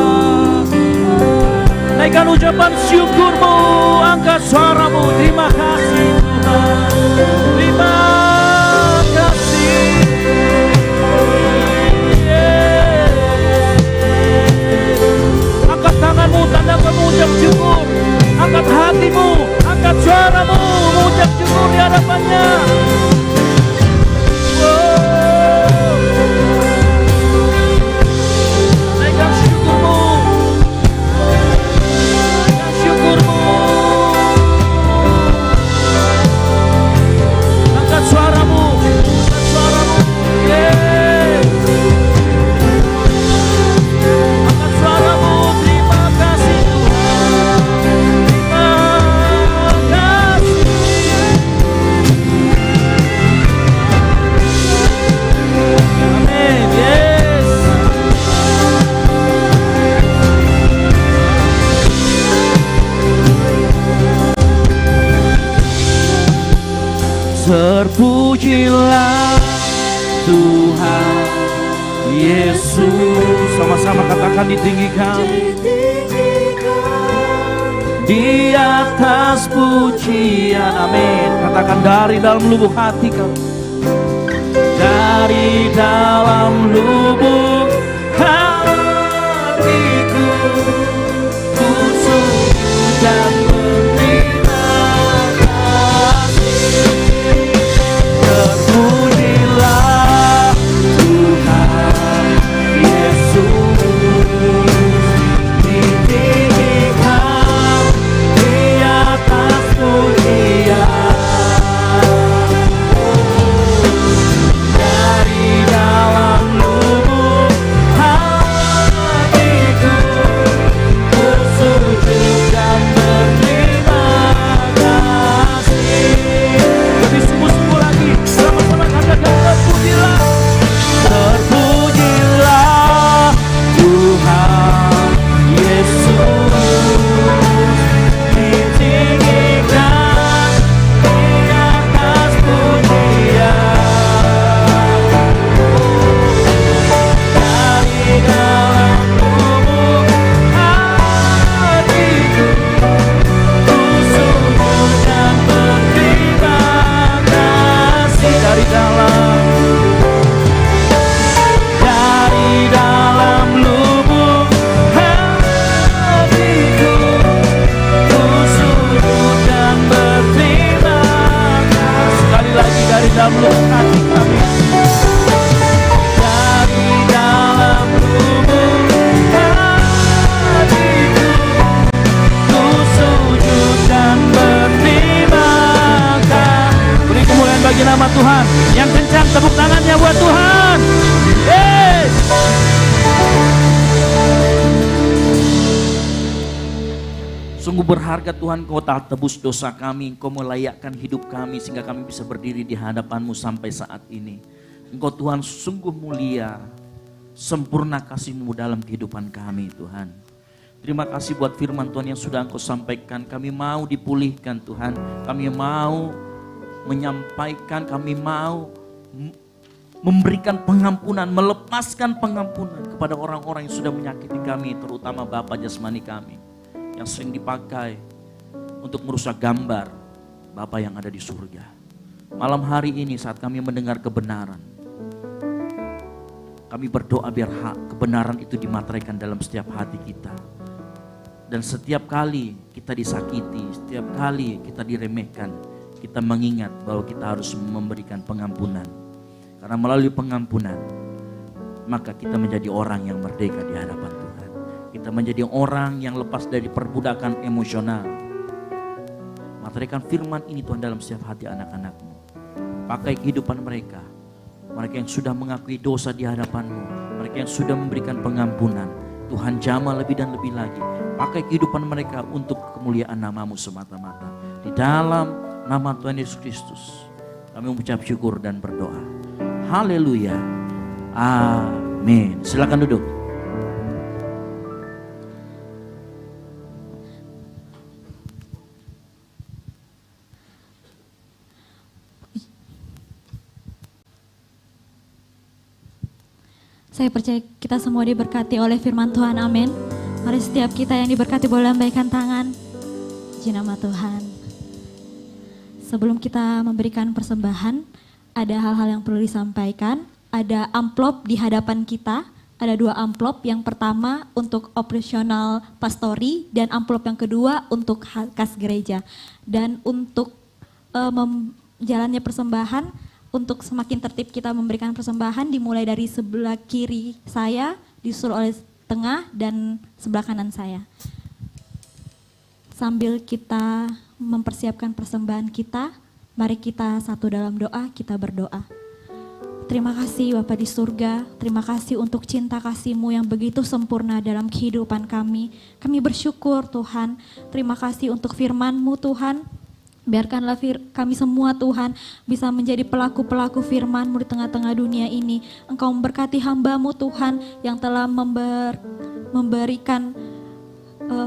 Speaker 4: Naikkan ucapan syukurmu, angkat suaramu. Terima kasih Tuhan. Terima kasih. Angkat tanganmu, tanda mengucap syukur. Angkat hatimu, angkat suaramu, mengucap syukur di hadapannya. Naikkan syukurmu, naikkan syukurmu. Angkat suaramu, angkat suaramu. Yeah. Angkat suaramu, terima kasih Tuhan. Amin. Yes. Terpujilah Tuhan Yesus. Sama-sama katakan, ditinggikan di atas pujian. Amin. Katakan dari dalam lubuk hati kau. Dari dalam lubuk hatiku ku sujud dan berterima kasih. Terpujilah Tuhan Yesus, ditinggikan di atas pujian. Dari dalam lubuk hatiku nama Tuhan. Yang kencang tepuk tangannya buat Tuhan. Yes. Sungguh berharga Tuhan, Kau telah tebus dosa kami, Kau melayakkan hidup kami sehingga kami bisa berdiri di hadapan-Mu sampai saat ini. Engkau Tuhan sungguh mulia, sempurna kasih-Mu dalam kehidupan kami Tuhan. Terima kasih buat firman Tuhan yang sudah Engkau sampaikan. Kami mau dipulihkan Tuhan, kami mau menyampaikan, kami mau memberikan pengampunan, melepaskan pengampunan kepada orang-orang yang sudah menyakiti kami, terutama Bapa jasmani kami yang sering dipakai untuk merusak gambar Bapa yang ada di surga. Malam hari ini saat kami mendengar kebenaran, kami berdoa biar kebenaran itu dimateraikan dalam setiap hati kita. Dan setiap kali kita disakiti, setiap kali kita diremehkan, kita mengingat bahwa kita harus memberikan pengampunan. Karena melalui pengampunan, maka kita menjadi orang yang merdeka di hadapan Tuhan. Kita menjadi orang yang lepas dari perbudakan emosional. Materaikan firman ini Tuhan dalam setiap hati anak-anak-Mu. Pakai kehidupan mereka. Mereka yang sudah mengakui dosa di hadapan-Mu. Mereka yang sudah memberikan pengampunan. Tuhan jamah lebih dan lebih lagi. Pakai kehidupan mereka untuk kemuliaan nama-Mu semata-mata. Di dalam nama Tuhan Yesus Kristus, kami mengucap syukur dan berdoa. Haleluya. Amin. Silakan duduk.
Speaker 1: Saya percaya kita semua diberkati oleh firman Tuhan, amin. Mari setiap kita yang diberkati boleh lambaikan tangan. Puji nama Tuhan. Sebelum kita memberikan persembahan, ada hal-hal yang perlu disampaikan. Ada amplop di hadapan kita, ada 2 amplop. Yang pertama untuk operasional pastori dan amplop yang kedua untuk kas gereja. Dan untuk jalannya persembahan, untuk semakin tertib kita memberikan persembahan dimulai dari sebelah kiri saya, disusul oleh tengah dan sebelah kanan saya. Sambil kita mempersiapkan persembahan kita, mari kita satu dalam doa, kita berdoa. Terima kasih Bapa di surga, terima kasih untuk cinta kasih-Mu yang begitu sempurna dalam kehidupan kami. Kami bersyukur Tuhan, terima kasih untuk firman-Mu Tuhan. Biarkanlah kami semua Tuhan bisa menjadi pelaku-pelaku firman-Mu di tengah-tengah dunia ini. Engkau memberkati hamba-Mu Tuhan yang telah memberikan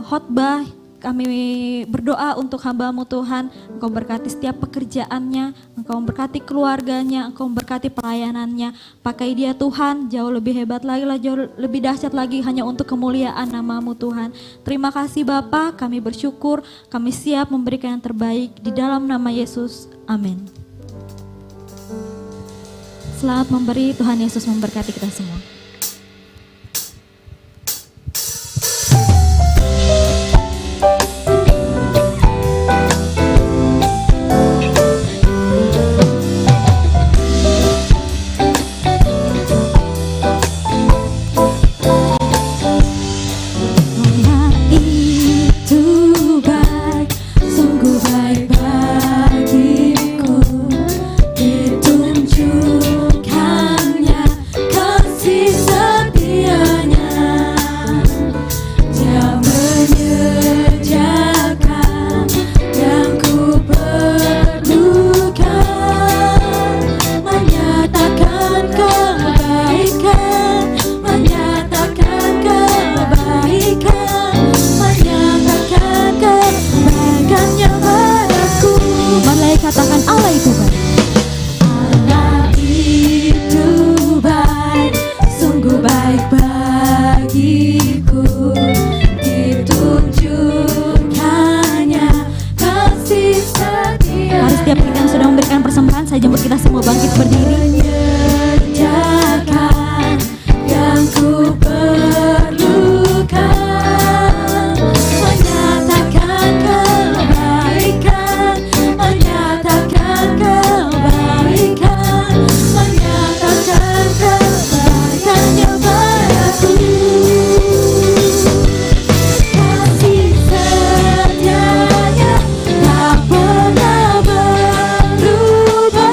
Speaker 1: khotbah. Kami berdoa untuk hamba-Mu Tuhan, Engkau berkati setiap pekerjaannya, Engkau memberkati keluarganya, Engkau memberkati pelayanannya. Pakai dia Tuhan, jauh lebih hebat lagi, jauh lebih dahsyat lagi hanya untuk kemuliaan nama-Mu Tuhan. Terima kasih Bapa, kami bersyukur, kami siap memberikan yang terbaik di dalam nama Yesus. Amin. Selamat memberi, Tuhan Yesus memberkati kita semua. Katakan Allah itu baik. Allah itu baik, sungguh baik bagiku. Ditunjukkannya kasih setia. Mari setiap kita yang sudah memberikan persembahan, saya jemput kita semua bangkit berdiri. Menyerjakan yang ku perlukan. Kasih setianya tak pernah berubah.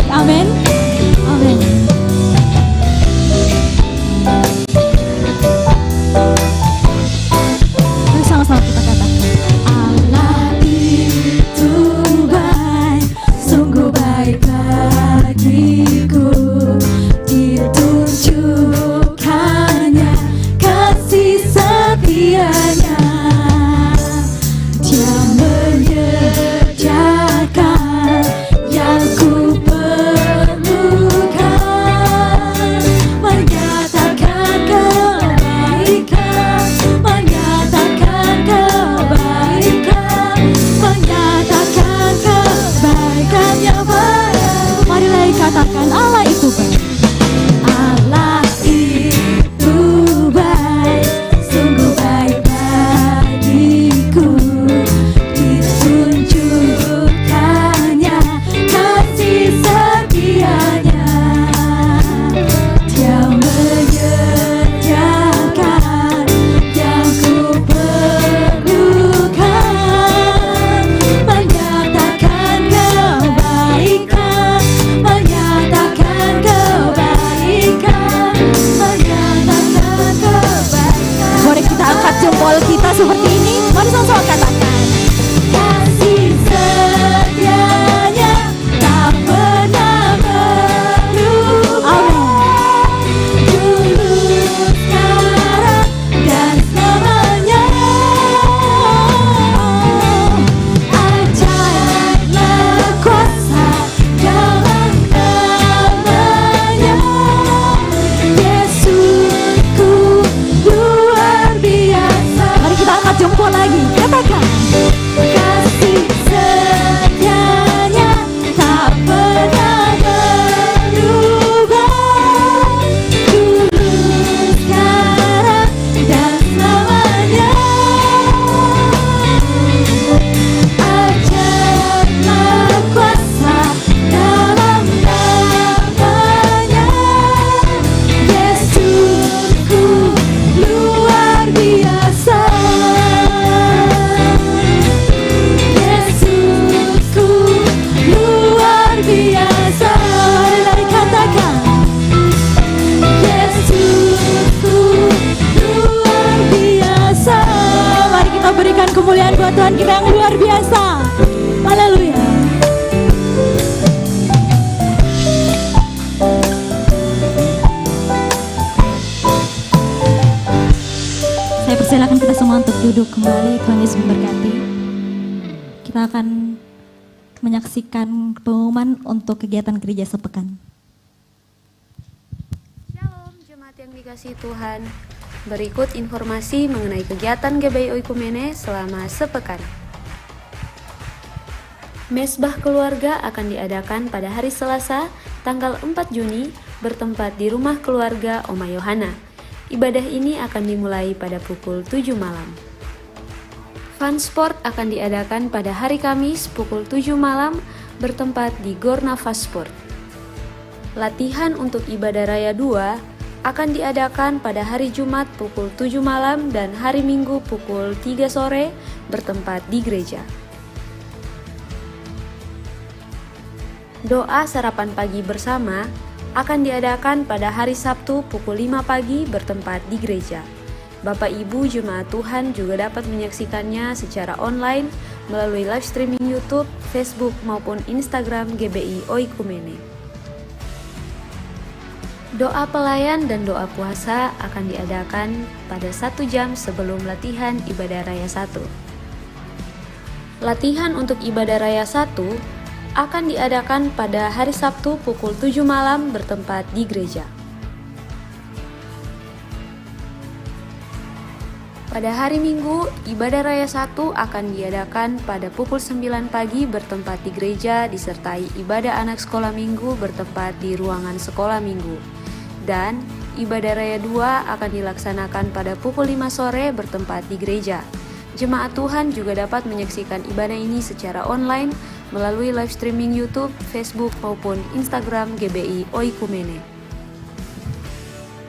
Speaker 1: baik. Amin. Amin. Mari sama-sama kita katakan. Allah itu baik, sungguh baik bagiku. Ditunjukkannya kasih setianya. Dia menyediakan yang ku perlukan, menyatakan kebaikan, menyatakan kebaikan, menyatakan kebaikan yang baik. Marilah katakan Allah itu baik. Allah itu baik, sungguh baik bagiku. Ditunjukkannya kasih setianya. Dia menyediakan yang ku perlukan, menyatakan kebaikan, menyatakan kebaikan, menyatakan kebaikan. Mari kita angkat jempol kita seperti ini. Mari sama-sama katakan. Kasih setianya tak pernah berubah. Dulu, sekarang, dan selamanya. Ajaiblah kuasa dalam namanya. Yesusku luar biasa. Mari kita angkat jempol lagi. Katakan. Kasih setianya tak pernah berubah. Dulu, sekarang, dan selamanya. Ajaiblah kuasa dalam namanya. Yesusku luar biasa. Yesusku luar biasa. Marilah katakan. Yesusku luar biasa. Mari kita berikan kemuliaan buat Tuhan kita yang luar biasa. Haleluya. Saya persilakan kita semua untuk duduk kembali. Tuhan Yesus memberkati. Kita akan menyaksikan pengumuman untuk kegiatan gereja sepekan.
Speaker 5: Shalom jemaat yang dikasihi Tuhan. Berikut informasi mengenai kegiatan GBI Oikumene selama sepekan. Mesbah keluarga akan diadakan pada hari Selasa, tanggal 4 Juni, bertempat di rumah keluarga Oma Yohana. Ibadah ini akan dimulai pada pukul 7 malam. Fun Sport akan diadakan pada hari Kamis pukul 7 malam, bertempat di Gor Nafas Sport. Latihan untuk Ibadah Raya 2 akan diadakan pada hari Jumat pukul 7 malam dan hari Minggu pukul 3 sore, bertempat di gereja. Doa sarapan pagi bersama akan diadakan pada hari Sabtu pukul 5 pagi, bertempat di gereja. Bapak Ibu Jemaat Tuhan juga dapat menyaksikannya secara online melalui live streaming YouTube, Facebook maupun Instagram GBI Oikumene. Doa pelayan dan doa puasa akan diadakan pada 1 jam sebelum latihan Ibadah Raya 1. Latihan untuk Ibadah Raya 1 akan diadakan pada hari Sabtu pukul 7 malam, bertempat di gereja. Pada hari Minggu, Ibadah Raya 1 akan diadakan pada pukul 9 pagi, bertempat di gereja, disertai ibadah anak sekolah minggu bertempat di ruangan sekolah minggu. Dan Ibadah Raya 2 akan dilaksanakan pada pukul 5 sore, bertempat di gereja. Jemaat Tuhan juga dapat menyaksikan ibadah ini secara online melalui live streaming YouTube, Facebook maupun Instagram GBI Oikumene.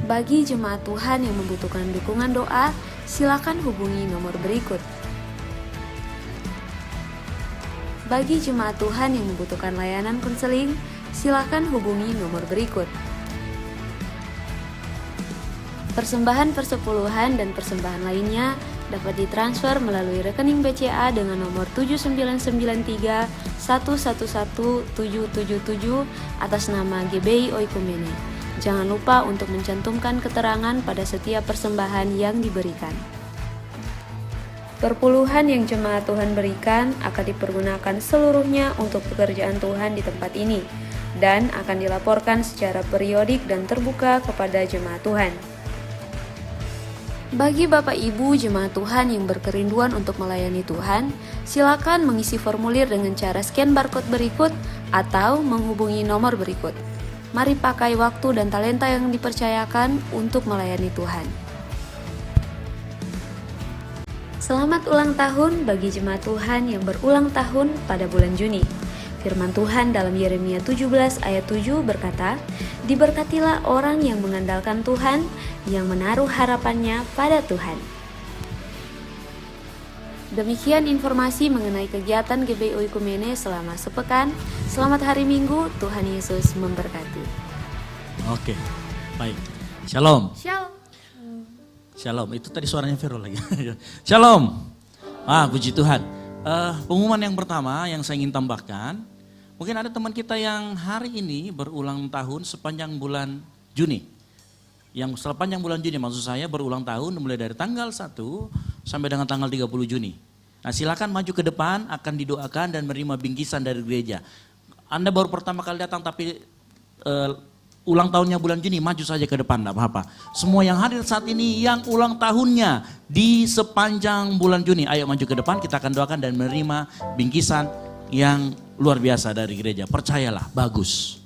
Speaker 5: Bagi jemaat Tuhan yang membutuhkan dukungan doa, silakan hubungi nomor berikut. Bagi jemaat Tuhan yang membutuhkan layanan konseling, silakan hubungi nomor berikut. Persembahan persepuluhan dan persembahan lainnya dapat ditransfer melalui rekening BCA dengan nomor 7993111777 atas nama GBI Oikumene. Jangan lupa untuk mencantumkan keterangan pada setiap persembahan yang diberikan. Perpuluhan yang jemaat Tuhan berikan akan dipergunakan seluruhnya untuk pekerjaan Tuhan di tempat ini dan akan dilaporkan secara periodik dan terbuka kepada jemaat Tuhan. Bagi Bapak Ibu jemaat Tuhan yang berkerinduan untuk melayani Tuhan, silakan mengisi formulir dengan cara scan barcode berikut atau menghubungi nomor berikut. Mari pakai waktu dan talenta yang dipercayakan untuk melayani Tuhan. Selamat ulang tahun bagi jemaat Tuhan yang berulang tahun pada bulan Juni. Firman Tuhan dalam Yeremia 17 ayat 7 berkata, "Diberkatilah orang yang mengandalkan Tuhan, yang menaruh harapannya pada Tuhan." Demikian informasi mengenai kegiatan GBI Oikumene selama sepekan. Selamat hari Minggu, Tuhan Yesus memberkati.
Speaker 4: Oke, baik. Shalom.
Speaker 5: Shalom.
Speaker 4: Shalom, itu tadi suaranya Vero lagi. Shalom. Puji Tuhan. Pengumuman yang pertama yang saya ingin tambahkan, mungkin ada teman kita yang hari ini berulang tahun sepanjang bulan Juni. Yang sepanjang bulan Juni, maksud saya berulang tahun mulai dari tanggal 1 sampai dengan tanggal 30 Juni. Nah, silakan maju ke depan, akan didoakan dan menerima bingkisan dari gereja. Anda baru pertama kali datang tapi ulang tahunnya bulan Juni, maju saja ke depan, tidak apa-apa. Semua yang hadir saat ini yang ulang tahunnya di sepanjang bulan Juni, ayo maju ke depan, kita akan doakan dan menerima bingkisan yang luar biasa dari gereja. Percayalah, bagus.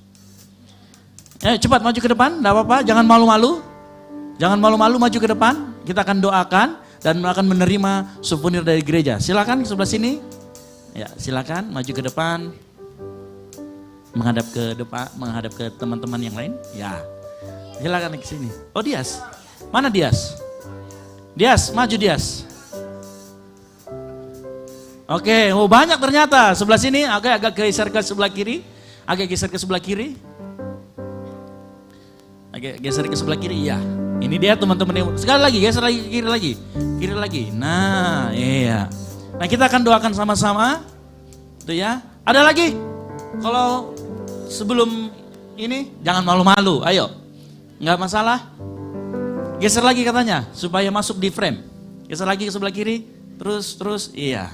Speaker 4: Cepat maju ke depan, tidak apa-apa, jangan malu-malu. Jangan malu-malu, maju ke depan, kita akan doakan dan akan menerima souvenir dari gereja. Silakan sebelah sini. Ya, silakan maju ke depan. Menghadap ke depan, menghadap ke teman-teman yang lain. Ya, silakan ke sini. Oh, Dias, mana Dias? Dias, maju Dias. Oke, banyak ternyata. Sebelah sini, agak geser ke sebelah kiri. Agak geser ke sebelah kiri. Agak geser ke sebelah kiri, iya. Ini dia teman-teman yang, sekali lagi, geser lagi, kiri lagi. Kiri lagi, nah iya. Nah, kita akan doakan sama-sama. Itu ya, ada lagi? Kalau sebelum ini jangan malu-malu, ayo. Nggak masalah. Geser lagi katanya supaya masuk di frame. Geser lagi ke sebelah kiri, terus, iya.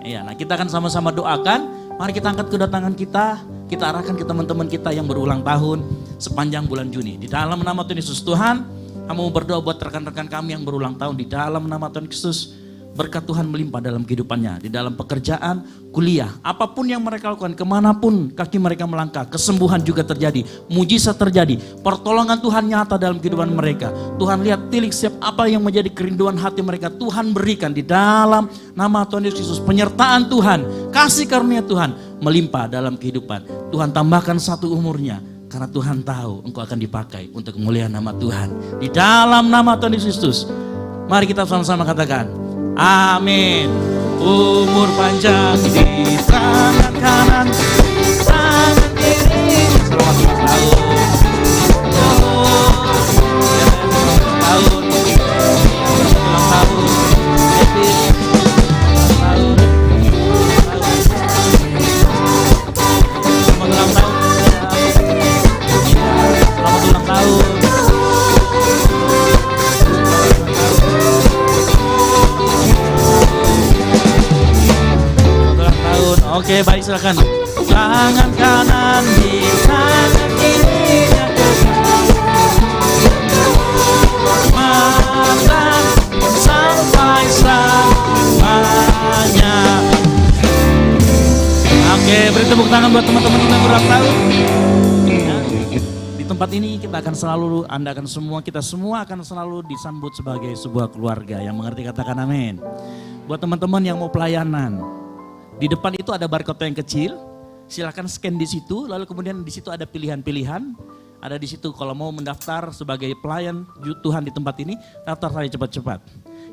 Speaker 4: Iya, nah kita akan sama-sama doakan. Mari kita angkat kedatangan kita arahkan ke teman-teman kita yang berulang tahun sepanjang bulan Juni. Di dalam nama Tuhan Yesus Tuhan, kami berdoa buat rekan-rekan kami yang berulang tahun di dalam nama Tuhan Yesus. Berkat Tuhan melimpah dalam kehidupannya, di dalam pekerjaan, kuliah, apapun yang mereka lakukan, kemanapun kaki mereka melangkah, kesembuhan juga terjadi, mujizat terjadi, pertolongan Tuhan nyata dalam kehidupan mereka. Tuhan lihat tilik setiap apa yang menjadi kerinduan hati mereka, Tuhan berikan di dalam nama Tuhan Yesus. Penyertaan Tuhan, kasih karunia Tuhan melimpah dalam kehidupan. Tuhan tambahkan satu umurnya, karena Tuhan tahu engkau akan dipakai untuk kemuliaan nama Tuhan. Di dalam nama Tuhan Yesus, mari kita sama-sama katakan, amin. Umur panjang di tangan kanan, tangan kiri. Selamat ulang tahun. Tahun. Ulang tahun. Happy tahun. Selamat ulang tahun. Selamat ulang tahun. Oke, baik, silakan. Tangan kanan di tangan kirinya, mantan sampai selamanya. Oke, beri tepuk tangan buat teman-teman yang berulang tahun. Ya, di tempat ini kita semua akan selalu disambut sebagai sebuah keluarga yang mengerti, katakan amin. Buat teman-teman yang mau pelayanan, di depan itu ada barcode yang kecil, silakan scan di situ, lalu kemudian di situ ada pilihan-pilihan, ada di situ kalau mau mendaftar sebagai pelayan Tuhan di tempat ini, daftar saja cepat-cepat,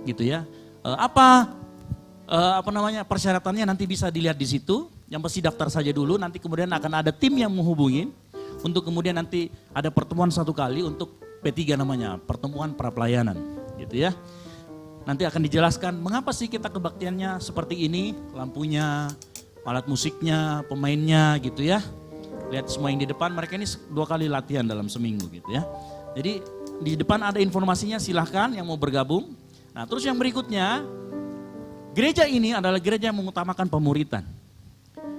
Speaker 4: gitu ya. Apa namanya persyaratannya nanti bisa dilihat di situ. yang pasti daftar saja dulu, nanti kemudian akan ada tim yang menghubungin untuk kemudian nanti ada pertemuan satu kali untuk P3 namanya, pertemuan pra-pelayanan gitu ya. Nanti akan dijelaskan mengapa sih kita kebaktiannya seperti ini, lampunya, alat musiknya, pemainnya gitu ya. Lihat semua yang di depan, mereka ini 2 kali latihan dalam seminggu gitu ya. Jadi di depan ada informasinya, silahkan yang mau bergabung. Nah terus yang berikutnya, gereja ini adalah gereja yang mengutamakan pemuritan.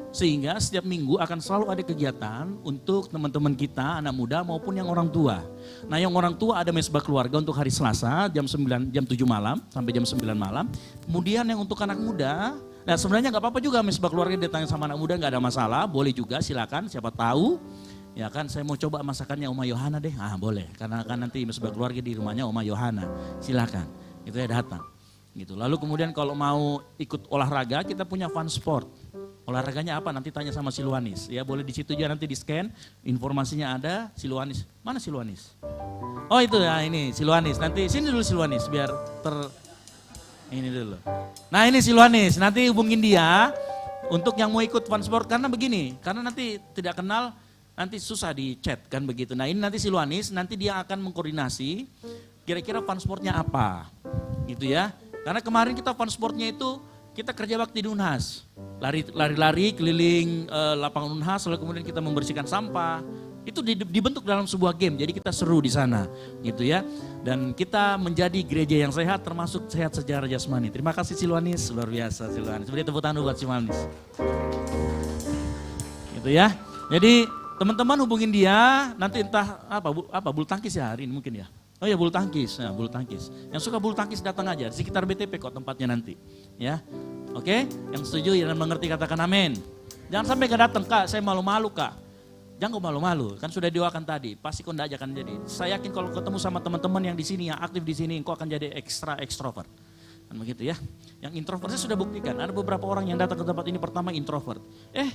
Speaker 4: Sehingga setiap minggu akan selalu ada kegiatan untuk teman-teman kita, anak muda maupun yang orang tua. Nah yang orang tua ada mesbah keluarga untuk hari Selasa jam 7 malam sampai jam 9 malam. Kemudian yang untuk anak muda, nah sebenarnya gak apa-apa juga mesbah keluarga datang sama anak muda, gak ada masalah, boleh juga silakan, siapa tahu. Ya kan saya mau coba masakannya Oma Yohana deh, boleh. Karena kan nanti mesbah keluarga di rumahnya Oma Yohana, silakan. Itu ya datang. Gitu. Lalu kemudian kalau mau ikut olahraga kita punya fun sport. Olahraganya apa? Nanti tanya sama Siluanis. Ya boleh di situ aja nanti di scan, informasinya ada. Siluanis, mana Siluanis? Oh itu ya ini Siluanis. Nanti sini dulu Siluanis biar ini dulu. Nah ini Siluanis. Nanti hubungin dia untuk yang mau ikut fun sport karena begini. Karena nanti tidak kenal nanti susah di chat kan begitu. Nah ini nanti Siluanis nanti dia akan mengkoordinasi kira-kira fun sportnya apa, gitu ya. Karena kemarin kita fun sportnya itu kita kerja bakti di Unhas, lari-lari keliling lapangan Unhas, lalu kemudian kita membersihkan sampah. Itu dibentuk dalam sebuah game, jadi kita seru di sana, gitu ya. Dan kita menjadi gereja yang sehat, termasuk sehat secara jasmani. Terima kasih Siluanis, luar biasa Siluanis. Beri tepuk tangan buat Siluanis. Gitu ya. Jadi teman-teman hubungin dia, nanti entah apa bulu tangkis ya hari ini mungkin ya. Oh ya bulu tangkis, nah, bulu tangkis. Yang suka bulu tangkis datang aja, di sekitar BTP kok tempatnya nanti. Ya, oke? Yang setuju dan mengerti katakan amin. Jangan sampai gak datang kak, saya malu-malu kak. Jangan kok malu-malu, kan sudah doakan tadi, pasti kok enggak aja akan jadi. Saya yakin kalau ketemu sama teman-teman yang di sini, yang aktif di sini, kok akan jadi ekstrovert. Kan begitu ya. Yang introvert saya sudah buktikan, ada beberapa orang yang datang ke tempat ini pertama introvert. 3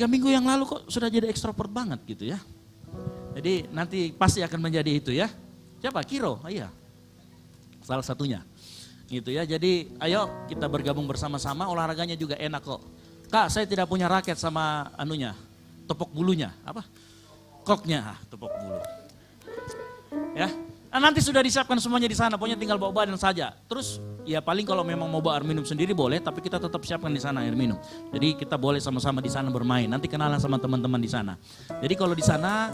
Speaker 4: minggu yang lalu kok sudah jadi ekstrovert banget gitu ya. Jadi nanti pasti akan menjadi itu ya. Siapa? Kiro? Iya. Salah satunya. Gitu ya. Jadi ayo kita bergabung bersama-sama, olahraganya juga enak kok. Kak, saya tidak punya raket sama anunya, tepok bulunya. Apa? Koknya, tepok bulu. Ya. Nah, nanti sudah disiapkan semuanya di sana, pokoknya tinggal bawa badan saja. Terus ya paling kalau memang mau bawa air minum sendiri boleh, tapi kita tetap siapkan di sana air minum. Jadi kita boleh sama-sama di sana bermain. Nanti kenalan sama teman-teman di sana. Jadi kalau di sana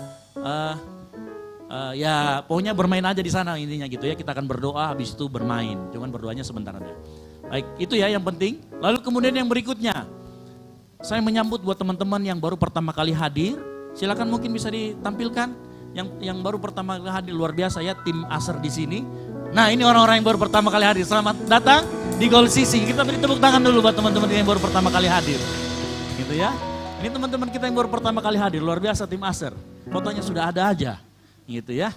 Speaker 4: ya pokoknya bermain aja di sana intinya gitu ya. Kita akan berdoa habis itu bermain. Cuman berdoanya sebentar aja. Baik, itu ya yang penting. Lalu kemudian yang berikutnya. Saya menyambut buat teman-teman yang baru pertama kali hadir. Silakan mungkin bisa ditampilkan yang baru pertama kali hadir, luar biasa ya tim Aser di sini. Nah, ini orang-orang yang baru pertama kali hadir. Selamat datang di Gold Sisi. Kita beri tepuk tangan dulu buat teman-teman yang baru pertama kali hadir. Gitu ya. Ini teman-teman kita yang baru pertama kali hadir, luar biasa tim Aser. Fotonya sudah ada aja. Gitu ya.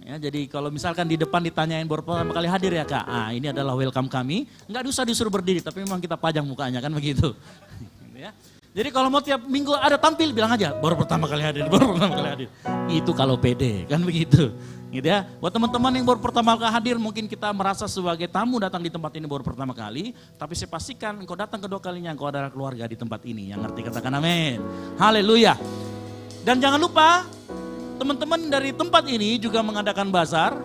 Speaker 4: Ya, jadi kalau misalkan di depan ditanyain baru pertama kali hadir ya kak, ini adalah welcome kami. Enggak usah disuruh berdiri, tapi memang kita pajang mukanya kan begitu. Gitu ya. Jadi kalau mau tiap minggu ada tampil bilang aja baru pertama kali hadir, baru pertama kali hadir. Itu kalau pede kan begitu. Gitu ya. Buat teman-teman yang baru pertama kali hadir mungkin kita merasa sebagai tamu datang di tempat ini baru pertama kali, tapi saya pastikan engkau datang kedua kalinya engkau adalah keluarga di tempat ini. Yang ngerti katakan amin. Haleluya. Dan jangan lupa teman-teman dari tempat ini juga mengadakan bazar.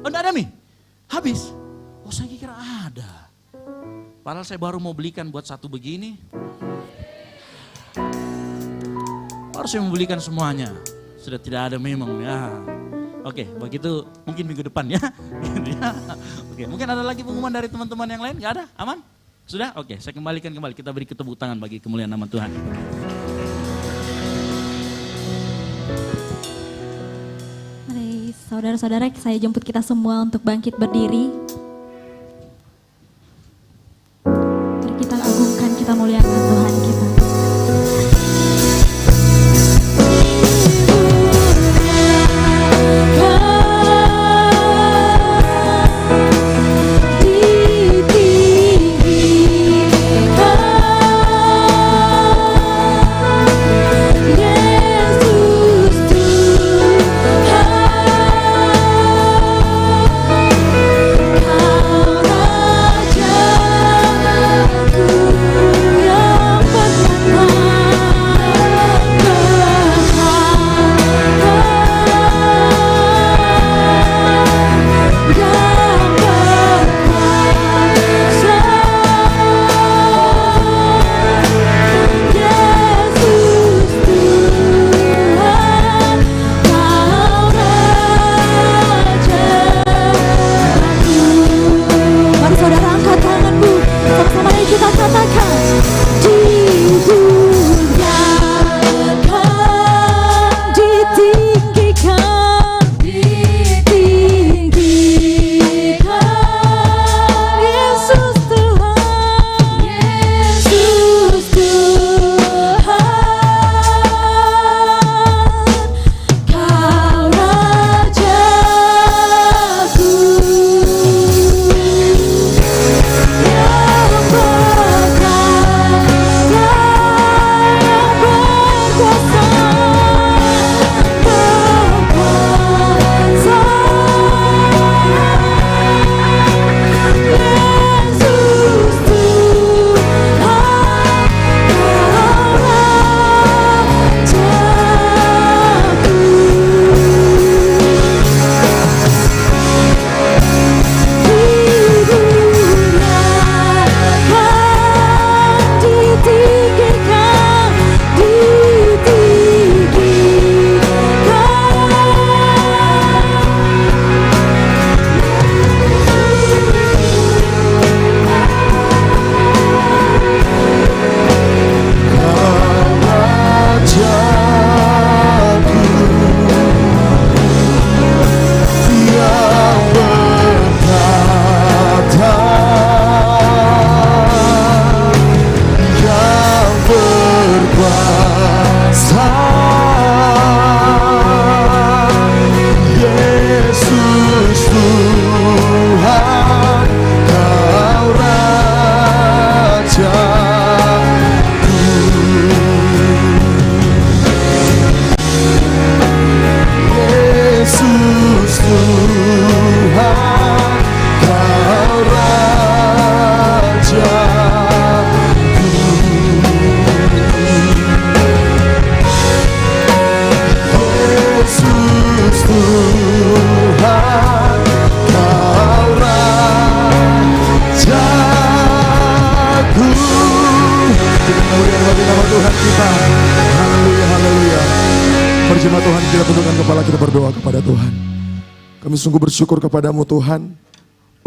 Speaker 4: Oh enggak ada nih? Habis? Oh saya kira ada. Padahal saya baru mau belikan buat satu begini. Harus saya membelikan semuanya. Sudah tidak ada memang ya. Oke, begitu mungkin minggu depan ya. Oke, mungkin ada lagi pengumuman dari teman-teman yang lain? Enggak ada? Aman? Sudah? Oke, saya kembalikan kembali. Kita beri tepuk tangan bagi kemuliaan nama Tuhan.
Speaker 1: Saudara-saudara, saya jemput kita semua untuk bangkit berdiri. Mari kita agungkan, kita muliakan Tuhan kita.
Speaker 6: Yesus Tuhan. Yesus Tuhan, Kau Rajaku. Kita muliakan bagi nama Tuhan kita. Haleluya, haleluya. Mari jemaat Tuhan, kita tundukkan kepala, kita berdoa kepada Tuhan. Kami sungguh bersyukur kepadamu Tuhan,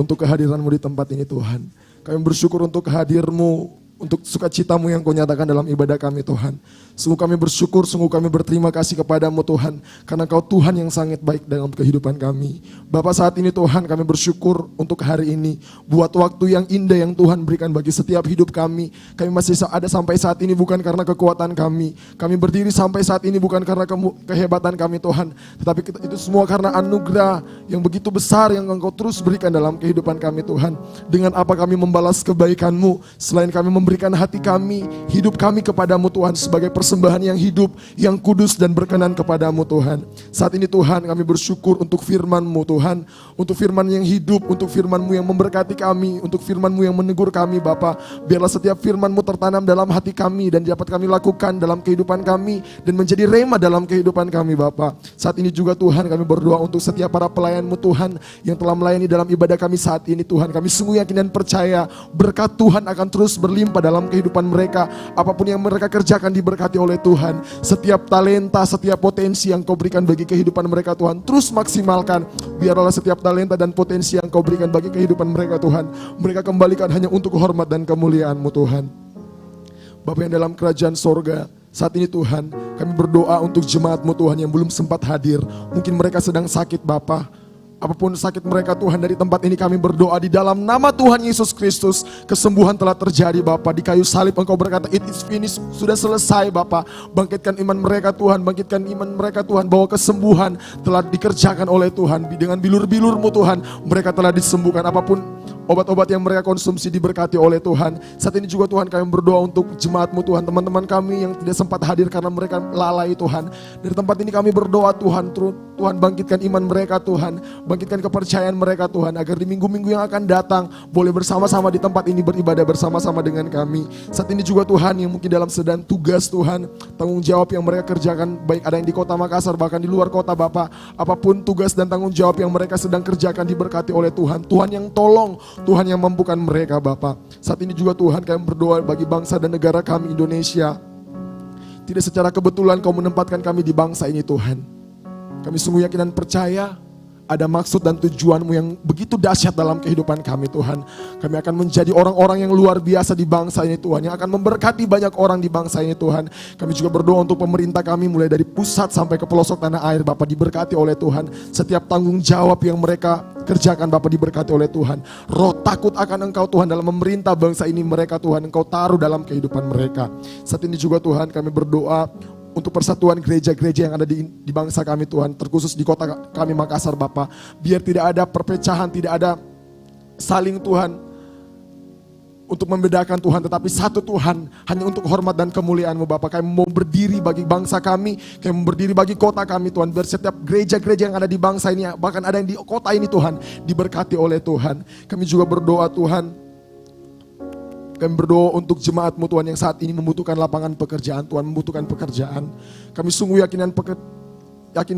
Speaker 6: untuk kehadiranmu di tempat ini Tuhan. Kami bersyukur untuk hadirmu, untuk sukacitamu yang kau nyatakan dalam ibadah kami Tuhan. Sungguh kami bersyukur, sungguh kami berterima kasih kepadamu Tuhan, karena Kau Tuhan yang sangat baik dalam kehidupan kami. Bapa, saat ini Tuhan kami bersyukur untuk hari ini, buat waktu yang indah yang Tuhan berikan bagi setiap hidup kami. Kami masih ada sampai saat ini bukan karena kekuatan kami. Kami berdiri sampai saat ini bukan karena kehebatan kami Tuhan, tetapi itu semua karena anugerah yang begitu besar yang Engkau terus berikan dalam kehidupan kami Tuhan. Dengan apa kami membalas kebaikan-Mu, selain kami memberikan hati kami, hidup kami kepadamu Tuhan, sebagai persembahan yang hidup, yang kudus dan berkenan kepadamu Tuhan. Saat ini Tuhan kami bersyukur untuk firman-Mu Tuhan, untuk firman yang hidup, untuk firman-Mu yang memberkati kami, untuk firman-Mu yang menegur kami Bapa. Biarlah setiap firman-Mu tertanam dalam hati kami dan dapat kami lakukan dalam kehidupan kami dan menjadi rema dalam kehidupan kami Bapa. Saat ini juga Tuhan kami berdoa untuk setiap para pelayan-Mu Tuhan yang telah melayani dalam ibadah kami saat ini Tuhan. Kami sungguh yakin dan percaya berkat Tuhan akan terus berlimpah dalam kehidupan mereka. Apapun yang mereka kerjakan diberkati oleh Tuhan. Setiap talenta, setiap potensi yang Kau berikan bagi kehidupan mereka Tuhan, terus maksimalkan. Biarlah setiap talenta dan potensi yang Kau berikan bagi kehidupan mereka Tuhan, mereka kembalikan hanya untuk hormat dan kemuliaan-Mu Tuhan. Bapa yang dalam kerajaan sorga, saat ini Tuhan kami berdoa untuk jemaat-Mu Tuhan yang belum sempat hadir. Mungkin mereka sedang sakit Bapa. Apapun sakit mereka Tuhan, dari tempat ini kami berdoa di dalam nama Tuhan Yesus Kristus. Kesembuhan telah terjadi Bapa. Di kayu salib Engkau berkata it is finished, sudah selesai Bapa. Bangkitkan iman mereka Tuhan, bangkitkan iman mereka Tuhan, bahwa kesembuhan telah dikerjakan oleh Tuhan. Dengan bilur-bilur-Mu Tuhan mereka telah disembuhkan. Apapun obat-obat yang mereka konsumsi diberkati oleh Tuhan. Saat ini juga Tuhan kami berdoa untuk jemaat-Mu Tuhan, teman-teman kami yang tidak sempat hadir karena mereka lalai Tuhan. Dari tempat ini kami berdoa Tuhan, Tuhan bangkitkan iman mereka Tuhan, bangkitkan kepercayaan mereka Tuhan, agar di minggu-minggu yang akan datang boleh bersama-sama di tempat ini beribadah bersama-sama dengan kami. Saat ini juga Tuhan yang mungkin dalam sedang tugas Tuhan, tanggung jawab yang mereka kerjakan, baik ada yang di kota Makassar bahkan di luar kota Bapak, apapun tugas dan tanggung jawab yang mereka sedang kerjakan diberkati oleh Tuhan. Tuhan yang tolong, Tuhan yang mampukan mereka Bapak. Saat ini juga Tuhan kami berdoa bagi bangsa dan negara kami Indonesia. Tidak secara kebetulan Kau menempatkan kami di bangsa ini Tuhan. Kami sungguh yakin dan percaya ada maksud dan tujuan-Mu yang begitu dahsyat dalam kehidupan kami Tuhan. Kami akan menjadi orang-orang yang luar biasa di bangsa ini Tuhan, yang akan memberkati banyak orang di bangsa ini Tuhan. Kami juga berdoa untuk pemerintah kami mulai dari pusat sampai ke pelosok tanah air Bapak, diberkati oleh Tuhan. Setiap tanggung jawab yang mereka kerjakan Bapak diberkati oleh Tuhan. Roh takut akan Engkau Tuhan dalam memerintah bangsa ini mereka Tuhan, Engkau taruh dalam kehidupan mereka. Saat ini juga Tuhan kami berdoa untuk persatuan gereja-gereja yang ada di bangsa kami Tuhan, terkhusus di kota kami Makassar Bapak. Biar tidak ada perpecahan, tidak ada saling Tuhan untuk membedakan Tuhan, tetapi satu Tuhan, hanya untuk hormat dan kemuliaan-Mu Bapak. Kami mau berdiri bagi bangsa kami, kami mau berdiri bagi kota kami Tuhan. Biar setiap gereja-gereja yang ada di bangsa ini, bahkan ada yang di kota ini Tuhan, diberkati oleh Tuhan. Kami juga berdoa Tuhan, kami berdoa untuk jemaat-Mu Tuhan yang saat ini membutuhkan lapangan pekerjaan Tuhan, membutuhkan pekerjaan. Kami sungguh yakin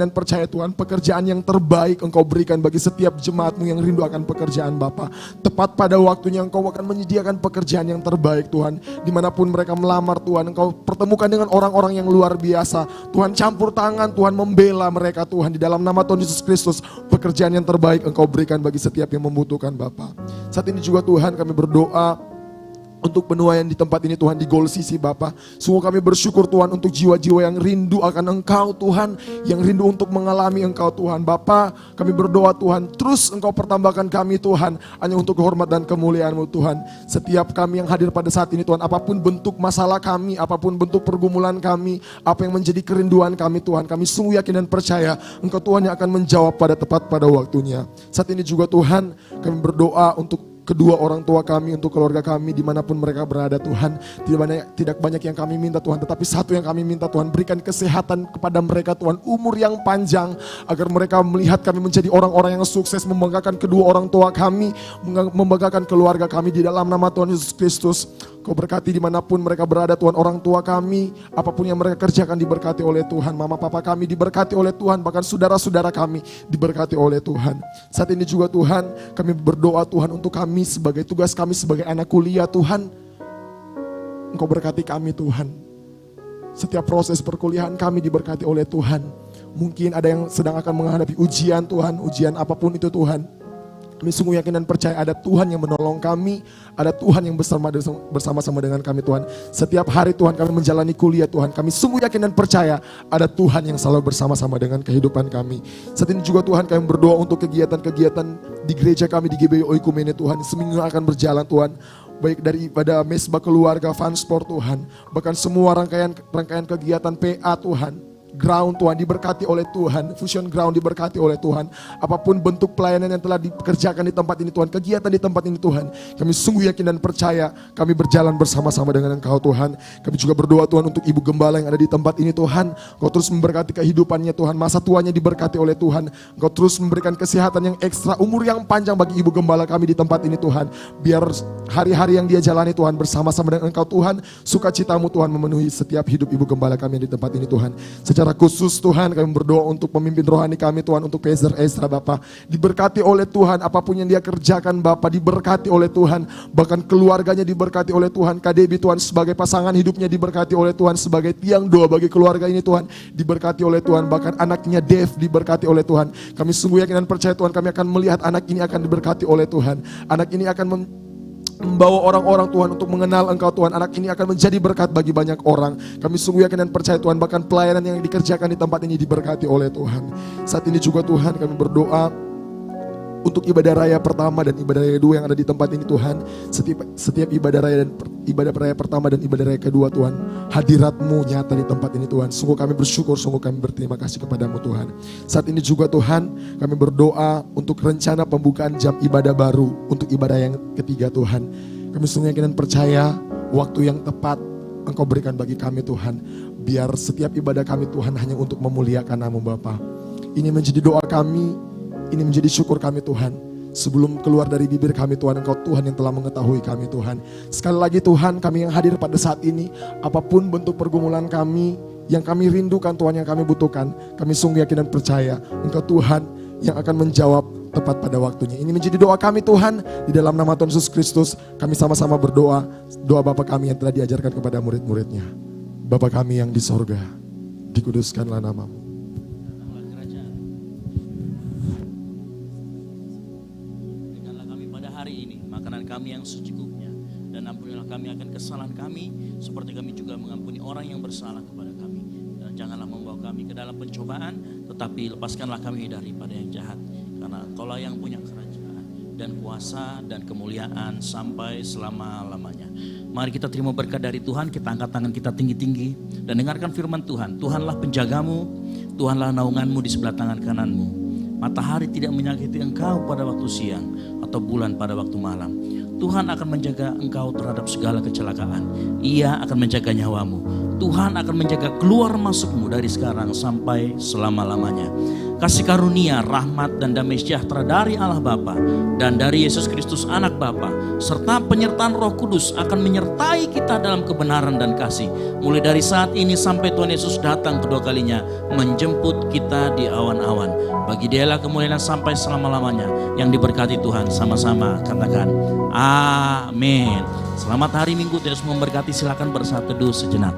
Speaker 6: dan percaya Tuhan, pekerjaan yang terbaik Engkau berikan bagi setiap jemaat-Mu yang rindu akan pekerjaan Bapa. Tepat pada waktunya Engkau akan menyediakan pekerjaan yang terbaik Tuhan. Dimanapun mereka melamar Tuhan, Engkau pertemukan dengan orang-orang yang luar biasa. Tuhan campur tangan, Tuhan membela mereka Tuhan. Di dalam nama Tuhan Yesus Kristus, pekerjaan yang terbaik Engkau berikan bagi setiap yang membutuhkan Bapa. Saat ini juga Tuhan kami berdoa untuk penuaian di tempat ini Tuhan, di Gol Sisi Bapa. Sungguh kami bersyukur Tuhan untuk jiwa-jiwa yang rindu akan Engkau Tuhan, yang rindu untuk mengalami Engkau Tuhan. Bapa, kami berdoa Tuhan, terus Engkau pertambahkan kami Tuhan, hanya untuk hormat dan kemuliaan-Mu Tuhan. Setiap kami yang hadir pada saat ini Tuhan, apapun bentuk masalah kami, apapun bentuk pergumulan kami, apa yang menjadi kerinduan kami Tuhan, kami sungguh yakin dan percaya Engkau Tuhan yang akan menjawab pada tepat pada waktunya. Saat ini juga Tuhan, kami berdoa untuk kedua orang tua kami, untuk keluarga kami dimanapun mereka berada Tuhan. Tidak banyak yang kami minta Tuhan, tetapi satu yang kami minta Tuhan, berikan kesehatan kepada mereka Tuhan, umur yang panjang, agar mereka melihat kami menjadi orang-orang yang sukses, membanggakan kedua orang tua kami, membanggakan keluarga kami di dalam nama Tuhan Yesus Kristus. Kau berkati dimanapun mereka berada Tuhan. Orang tua kami, apapun yang mereka kerjakan diberkati oleh Tuhan. Mama papa kami diberkati oleh Tuhan. Bahkan saudara-saudara kami diberkati oleh Tuhan. Saat ini juga Tuhan, kami berdoa Tuhan untuk kami sebagai tugas kami sebagai anak kuliah Tuhan. Engkau berkati kami Tuhan. Setiap proses perkuliahan kami diberkati oleh Tuhan. Mungkin ada yang sedang akan menghadapi ujian Tuhan, ujian apapun itu Tuhan. Kami sungguh yakin dan percaya ada Tuhan yang menolong kami, ada Tuhan yang bersama-sama dengan kami Tuhan. Setiap hari Tuhan kami menjalani kuliah Tuhan, kami sungguh yakin dan percaya ada Tuhan yang selalu bersama-sama dengan kehidupan kami. Saat ini juga Tuhan kami berdoa untuk kegiatan-kegiatan di gereja kami di GBI Oikumene Tuhan. Seminggu akan berjalan Tuhan. Baik dari ibadah mesbah keluarga, fun sport Tuhan. Bahkan semua rangkaian kegiatan PA Tuhan. Ground Tuhan diberkati oleh Tuhan, Fusion Ground diberkati oleh Tuhan. Apapun bentuk pelayanan yang telah dikerjakan di tempat ini Tuhan, kegiatan di tempat ini Tuhan, kami sungguh yakin dan percaya kami berjalan bersama-sama dengan Engkau Tuhan. Kami juga berdoa Tuhan untuk Ibu Gembala yang ada di tempat ini Tuhan. Engkau terus memberkati kehidupannya Tuhan, masa tuanya diberkati oleh Tuhan. Engkau terus memberikan kesehatan yang ekstra, umur yang panjang bagi Ibu Gembala kami di tempat ini Tuhan. Biar hari-hari yang dia jalani Tuhan bersama-sama dengan Engkau Tuhan, sukacitamu Tuhan memenuhi setiap hidup Ibu Gembala kami yang di tempat ini Tuhan. Secara khusus Tuhan kami berdoa untuk pemimpin rohani kami Tuhan, untuk Pastor Ezra Bapa. Diberkati oleh Tuhan, apapun yang dia kerjakan Bapa diberkati oleh Tuhan. Bahkan keluarganya diberkati oleh Tuhan. KDB Tuhan sebagai pasangan hidupnya diberkati oleh Tuhan. Sebagai tiang doa bagi keluarga ini Tuhan diberkati oleh Tuhan. Bahkan anaknya Dev diberkati oleh Tuhan. Kami sungguh yakin dan percaya Tuhan, kami akan melihat anak ini akan diberkati oleh Tuhan. Anak ini akan membawa orang-orang Tuhan untuk mengenal Engkau Tuhan. Anak ini akan menjadi berkat bagi banyak orang. Kami sungguh yakin dan percaya Tuhan, bahkan pelayanan yang dikerjakan di tempat ini diberkati oleh Tuhan. Saat ini juga Tuhan kami berdoa untuk ibadah raya pertama dan ibadah raya kedua yang ada di tempat ini Tuhan. Setiap ibadah raya dan ibadah raya pertama dan ibadah raya kedua Tuhan, hadirat-Mu nyata di tempat ini Tuhan. Sungguh kami bersyukur, sungguh kami berterima kasih kepadamu Tuhan. Saat ini juga Tuhan kami berdoa untuk rencana pembukaan jam ibadah baru untuk ibadah yang ketiga Tuhan. Kami sungguh yakin dan percaya waktu yang tepat Engkau berikan bagi kami Tuhan. Biar setiap ibadah kami Tuhan hanya untuk memuliakan nama Bapa. Ini menjadi doa kami. Ini menjadi syukur kami Tuhan. Sebelum keluar dari bibir kami Tuhan, Engkau Tuhan yang telah mengetahui kami Tuhan. Sekali lagi Tuhan, kami yang hadir pada saat ini, apapun bentuk pergumulan kami, yang kami rindukan Tuhan, yang kami butuhkan, kami sungguh yakin dan percaya Engkau Tuhan yang akan menjawab tepat pada waktunya. Ini menjadi doa kami Tuhan, di dalam nama Tuhan Yesus Kristus. Kami sama-sama berdoa, doa Bapa kami yang telah diajarkan kepada murid-muridnya. Bapa kami yang di sorga, dikuduskanlah nama-Mu.
Speaker 4: Kami yang secukupnya, dan ampunilah kami akan kesalahan kami seperti kami juga mengampuni orang yang bersalah kepada kami. Dan janganlah membawa kami ke dalam pencobaan, tetapi lepaskanlah kami daripada yang jahat, karena Engkaulah yang punya kerajaan dan kuasa dan kemuliaan sampai selama-lamanya. Mari kita terima berkat dari Tuhan, kita angkat tangan kita tinggi-tinggi dan dengarkan firman Tuhan. Tuhanlah penjagamu, Tuhanlah naunganmu di sebelah tangan kananmu. Matahari tidak menyakiti engkau pada waktu siang, atau bulan pada waktu malam. Tuhan akan menjaga engkau terhadap segala kecelakaan. Ia akan menjaga nyawamu. Tuhan akan menjaga keluar masukmu dari sekarang sampai selama-lamanya. Kasih karunia, rahmat dan damai sejahtera dari Allah Bapa dan dari Yesus Kristus Anak Bapa, serta penyertaan Roh Kudus akan menyertai kita dalam kebenaran dan kasih, mulai dari saat ini sampai Tuhan Yesus datang kedua kalinya menjemput kita di awan-awan. Bagi Dialah kemuliaan sampai selama-lamanya. Yang diberkati Tuhan, sama-sama katakan amin. Selamat hari Minggu, Tuhan Yesus memberkati. Silakan bersatu teduh sejenak.